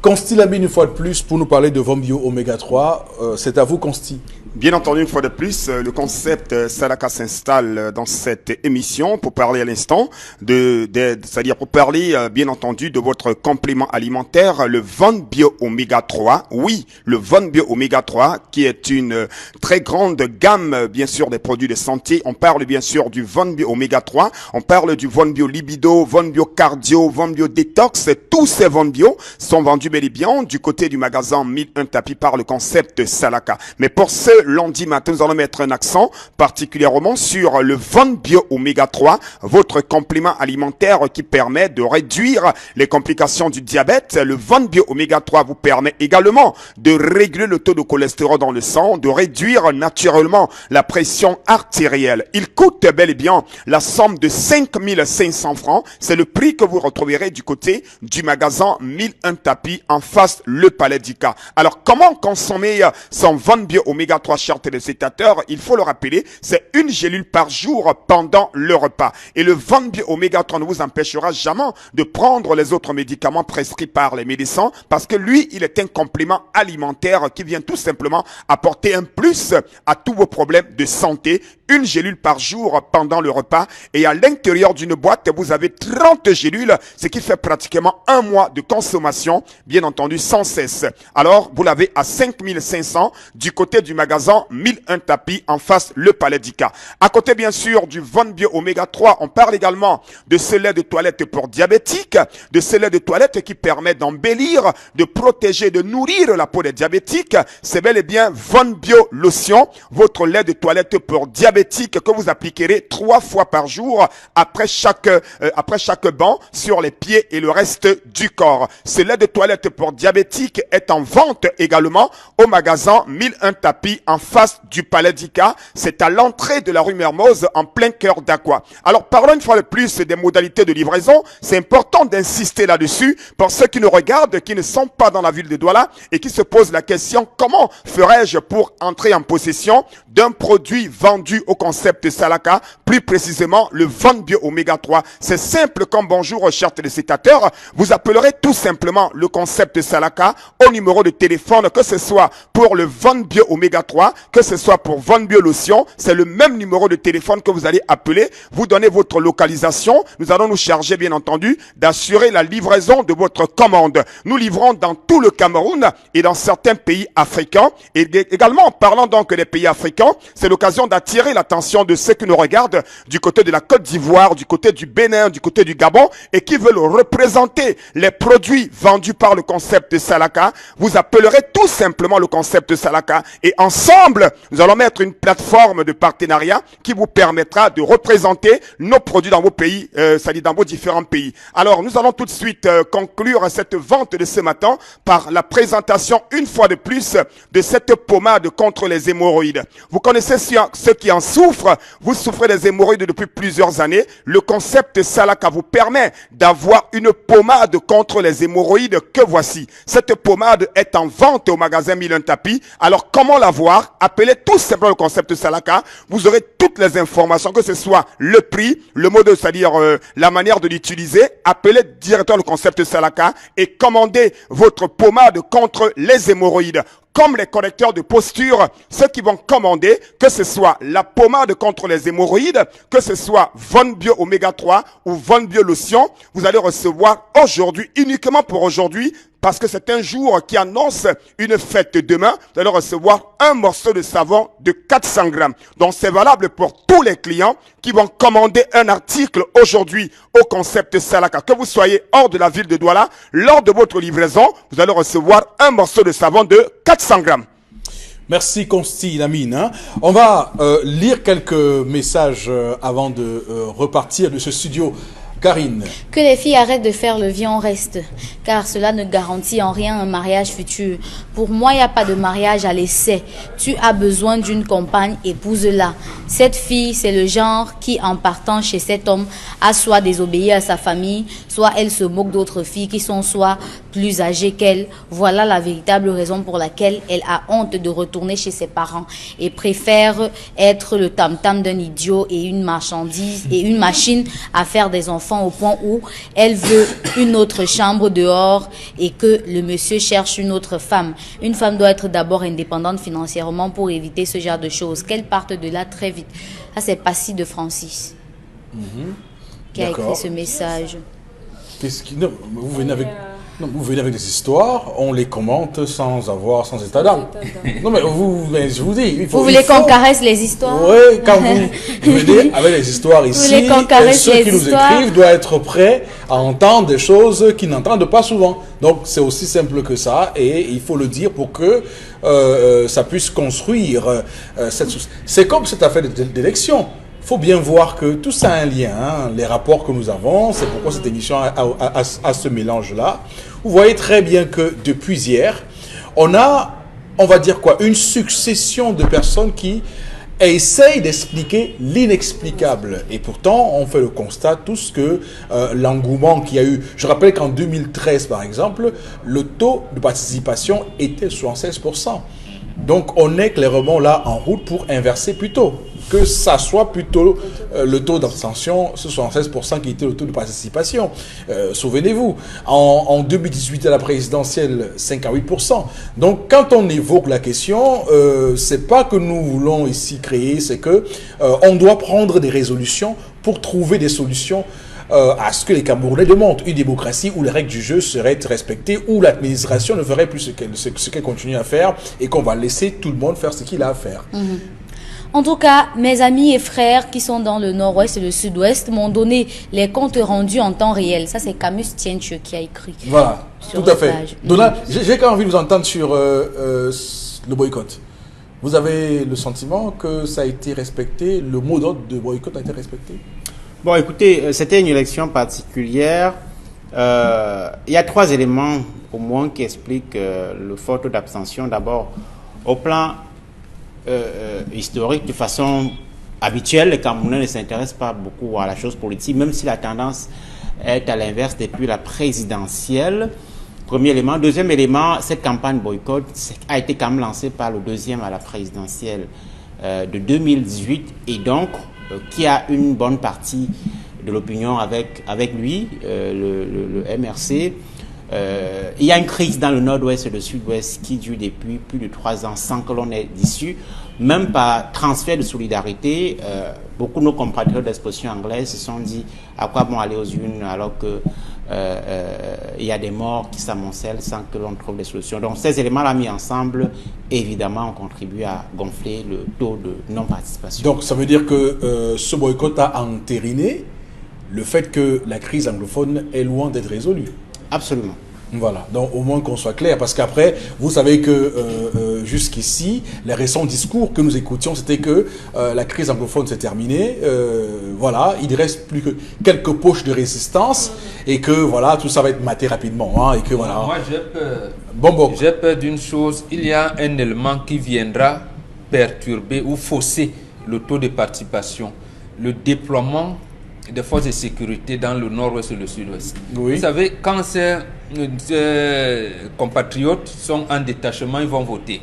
Consti Lamine, une fois de plus, pour nous parler de Vombio Oméga 3. C'est à vous, Consti. Bien entendu, une fois de plus, le concept Salaka s'installe dans cette émission pour parler à l'instant c'est-à-dire pour parler, bien entendu, de votre complément alimentaire, le Vombio Oméga 3. Oui, le Vombio Oméga 3, qui est une très grande gamme, bien sûr, des produits de santé. On parle, bien sûr, du Vombio Oméga 3. On parle du Vombio Libido, Vombio Cardio, Vombio Detox. Tous ces Vombio sont vendus bel et bien du côté du magasin 1001 tapis par le concept Salaka. Mais pour ce lundi matin, nous allons mettre un accent particulièrement sur le Vombio Oméga 3, votre complément alimentaire qui permet de réduire les complications du diabète. Le Vombio Oméga 3 vous permet également de réguler le taux de cholestérol dans le sang, de réduire naturellement la pression artérielle. Il coûte bel et bien la somme de 5500 francs. C'est le prix que vous retrouverez du côté du magasin 1001 tapis en face le Palais d'Ika. Alors, comment consommer son Vombio Oméga 3, chers téléspectateurs? Il faut le rappeler, c'est une gélule par jour pendant le repas. Et le Vombio Oméga 3 ne vous empêchera jamais de prendre les autres médicaments prescrits par les médecins parce que lui, il est un complément alimentaire qui vient tout simplement apporter un plus à tous vos problèmes de santé. Une gélule par jour pendant le repas et à l'intérieur d'une boîte, vous avez 30 gélules, ce qui fait pratiquement un mois de consommation, bien entendu sans cesse. Alors, vous l'avez à 5500 du côté du magasin 1001 tapis en face le Palais d'Ika. À côté, bien sûr, du Vombio Oméga 3, on parle également de ce lait de toilette pour diabétiques, de ce lait de toilette qui permet d'embellir, de protéger, de nourrir la peau des diabétiques. C'est bel et bien Vombio Lotion, votre lait de toilette pour diabétiques que vous appliquerez 3 fois par jour après chaque banc sur les pieds et le reste du corps. Ce lait de toilette pour diabétiques est en vente également au magasin 1001 tapis en face du Palais d'Ika. C'est à l'entrée de la rue Mermoz en plein cœur d'Aqua. Alors parlons une fois de plus des modalités de livraison. C'est important d'insister là-dessus pour ceux qui nous regardent, qui ne sont pas dans la ville de Douala et qui se posent la question: comment ferais-je pour entrer en possession d'un produit vendu au concept Salaka, plus précisément le Vombio Oméga 3? C'est simple comme bonjour, chers téléspectateurs. Vous appellerez tout simplement le concept Salaka au numéro de téléphone, que ce soit pour le Vombio Oméga 3, que ce soit pour Vombio Lotion. C'est le même numéro de téléphone que vous allez appeler. Vous donnez votre localisation. Nous allons nous charger, bien entendu, d'assurer la livraison de votre commande. Nous livrons dans tout le Cameroun et dans certains pays africains. Et également, en parlant donc des pays africains, c'est l'occasion d'attirer l'attention de ceux qui nous regardent du côté de la Côte d'Ivoire, du côté du Bénin, du côté du Gabon et qui veulent représenter les produits vendus par le concept Salaka. Vous appellerez tout simplement le concept Salaka et ensemble, nous allons mettre une plateforme de partenariat qui vous permettra de représenter nos produits dans vos pays, c'est-à-dire dans vos différents pays. Alors, nous allons tout de suite conclure cette vente de ce matin par la présentation, une fois de plus, de cette pommade contre les hémorroïdes. Vous connaissez ceux qui en souffrent, vous souffrez des hémorroïdes depuis plusieurs années. Le concept Salaka vous permet d'avoir une pommade contre les hémorroïdes que voici. Cette pommade est en vente au magasin 1001 tapis. Alors, comment l'avoir? Appelez tout simplement le concept Salaka. Vous aurez toutes les informations, que ce soit le prix, le mode, c'est-à-dire la manière de l'utiliser. Appelez directement le concept Salaka et commandez votre pommade contre les hémorroïdes. Comme les correcteurs de posture, ceux qui vont commander, que ce soit la pommade contre les hémorroïdes, que ce soit Vombio Oméga 3 ou Vombio Lotion, vous allez recevoir aujourd'hui, uniquement pour aujourd'hui, parce que c'est un jour qui annonce une fête demain, vous allez recevoir un morceau de savon de 400 grammes. Donc c'est valable pour tous les clients qui vont commander un article aujourd'hui au concept Salaka. Que vous soyez hors de la ville de Douala, lors de votre livraison, vous allez recevoir un morceau de savon de 400 grammes. Merci Consti Lamine. On va lire quelques messages avant de repartir de ce studio. Karine. Que les filles arrêtent de faire le vieux en reste, car cela ne garantit en rien un mariage futur. Pour moi, il n'y a pas de mariage à l'essai. Tu as besoin d'une compagne, épouse-la. Cette fille, c'est le genre qui, en partant chez cet homme, a soit désobéi à sa famille, soit elle se moque d'autres filles qui sont soit plus âgées qu'elle. Voilà la véritable raison pour laquelle elle a honte de retourner chez ses parents et préfère être le tam-tam d'un idiot et une marchandise et une machine à faire des enfants enfants au point où elle veut une autre chambre dehors et que le monsieur cherche une autre femme. Une femme doit être d'abord indépendante financièrement pour éviter ce genre de choses, qu'elle parte de là très vite. Ça, c'est Passy de Francis qui a écrit ce message. Qu'est-ce qui... Non, vous venez avec... Non, vous venez avec des histoires, on les commente sans état d'âme. Non, mais je vous dis, vous voulez qu'on caresse les histoires? Oui, quand vous venez avec les histoires ici, ceux qui nous écrivent doivent être prêts à entendre des choses qu'ils n'entendent pas souvent. Donc, c'est aussi simple que ça, et il faut le dire pour que ça puisse construire cette... C'est comme cette affaire d'élection. Il faut bien voir que tout ça a un lien, hein. Les rapports que nous avons, c'est pourquoi cette émission a ce mélange-là. Vous voyez très bien que depuis hier, on a, on va dire quoi, une succession de personnes qui essayent d'expliquer l'inexplicable. Et pourtant, on fait le constat tous que l'engouement qu'il y a eu... Je rappelle qu'en 2013, par exemple, le taux de participation était 76%. Donc, on est clairement là en route pour inverser plutôt. Que ça soit plutôt le taux d'abstention, ce 76% qui était le taux de participation. Souvenez-vous, en 2018 à la présidentielle, 58%. Donc, quand on évoque la question, c'est pas que nous voulons ici créer, c'est que on doit prendre des résolutions pour trouver des solutions à ce que les Camerounais demandent. Une démocratie où les règles du jeu seraient respectées, où l'administration ne ferait plus ce qu'elle continue à faire et qu'on va laisser tout le monde faire ce qu'il a à faire. En tout cas, mes amis et frères qui sont dans le nord-ouest et le sud-ouest m'ont donné les comptes rendus en temps réel. Ça, c'est Camus Tienche qui a écrit. Voilà, tout à fait. Donna, j'ai quand même envie de vous entendre sur le boycott. Vous avez le sentiment que ça a été respecté, le mot d'ordre de boycott a été respecté? Bon, écoutez, c'était une élection particulière. Il y a 3 éléments au moins qui expliquent le fort taux d'abstention. D'abord, au plan historique, de façon habituelle, les Camerounais ne s'intéressent pas beaucoup à la chose politique, même si la tendance est à l'inverse depuis la présidentielle. Premier élément. Deuxième élément, cette campagne boycott a été quand même lancée par le deuxième à la présidentielle de 2018 et donc qui a une bonne partie de l'opinion avec lui, le MRC. Il y a une crise dans le nord-ouest et le sud-ouest qui dure depuis plus de 3 ans sans que l'on ait d'issue. Même par transfert de solidarité, beaucoup de nos compatriotes d'expression anglaise se sont dit à quoi bon aller aux urnes alors que il y a des morts qui s'amoncellent sans que l'on trouve des solutions. Donc ces éléments-là mis ensemble, évidemment, ont contribué à gonfler le taux de non-participation. Donc ça veut dire que ce boycott a entériné le fait que la crise anglophone est loin d'être résolue. Absolument. Voilà, donc au moins qu'on soit clair, parce qu'après, vous savez que jusqu'ici, les récents discours que nous écoutions, c'était que la crise anglophone s'est terminée, voilà, il ne reste plus que quelques poches de résistance, et que voilà, tout ça va être maté rapidement, hein, et que voilà. Moi, j'ai peur d'une chose, il y a un élément qui viendra perturber ou fausser le taux de participation, le déploiement des forces de sécurité dans le nord-ouest et le sud-ouest. Oui. Vous savez, quand ces compatriotes sont en détachement, ils vont voter.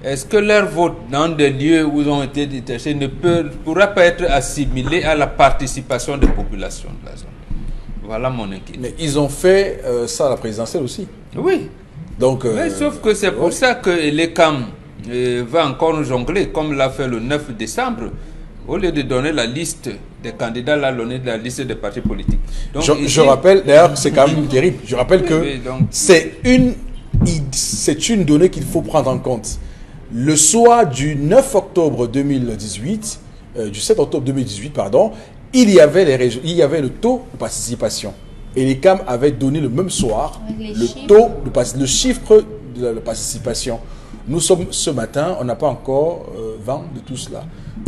Est-ce que leur vote dans des lieux où ils ont été détachés ne pourra pas être assimilé à la participation des populations de la zone? Voilà mon inquiétude. Mais ils ont fait ça à la présidentielle aussi. Oui. Donc, mais sauf que c'est pour ça que l'ECAM va encore nous jongler, comme l'a fait le 9 décembre. Au lieu de donner la liste des candidats, là, donner la liste des partis politiques. Donc, je rappelle, d'ailleurs, c'est quand même terrible. Je rappelle que c'est une donnée qu'il faut prendre en compte. Le soir du 9 octobre 2018, du 7 octobre 2018, pardon, il y avait le taux de participation. Et les CAM avaient donné le même soir le chiffre de la participation. Nous sommes ce matin, on n'a pas encore vent de tout cela.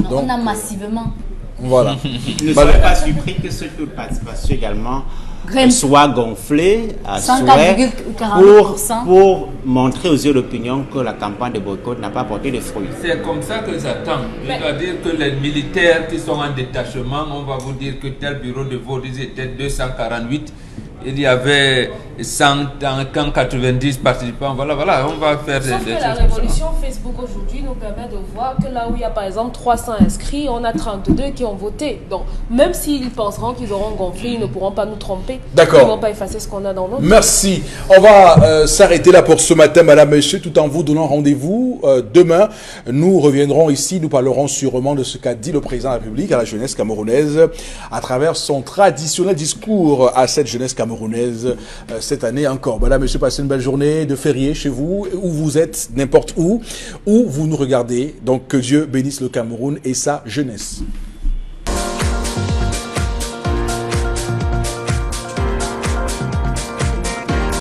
Donc, on a massivement. Voilà. Ne soyez pas surpris que ce taux de participation également soit gonflé à souhait pour montrer aux yeux de l'opinion que la campagne de boycott n'a pas porté de fruits. C'est comme ça que j'attends. C'est-à-dire que les militaires qui sont en détachement, on va vous dire que tel bureau de vote, ils étaient 248. il y avait 190 participants. Voilà, on va faire Sauf des que la choses comme ça. révolution Facebook aujourd'hui nous permet de voir que là où il y a par exemple 300 inscrits, on a 32 qui ont voté. Donc même s'ils penseront qu'ils auront gonflé, ils ne pourront pas nous tromper. D'accord. Ils ne vont pas effacer ce qu'on a dans notre. Merci. On va s'arrêter là pour ce matin, madame, monsieur, tout en vous donnant rendez-vous. Demain, nous reviendrons ici, nous parlerons sûrement de ce qu'a dit le président de la République à la jeunesse camerounaise à travers son traditionnel discours à cette jeunesse camerounaise cette année encore. Madame, monsieur, passez une belle journée de férié chez vous, où vous êtes, n'importe où vous nous regardez. Donc, que Dieu bénisse le Cameroun et sa jeunesse.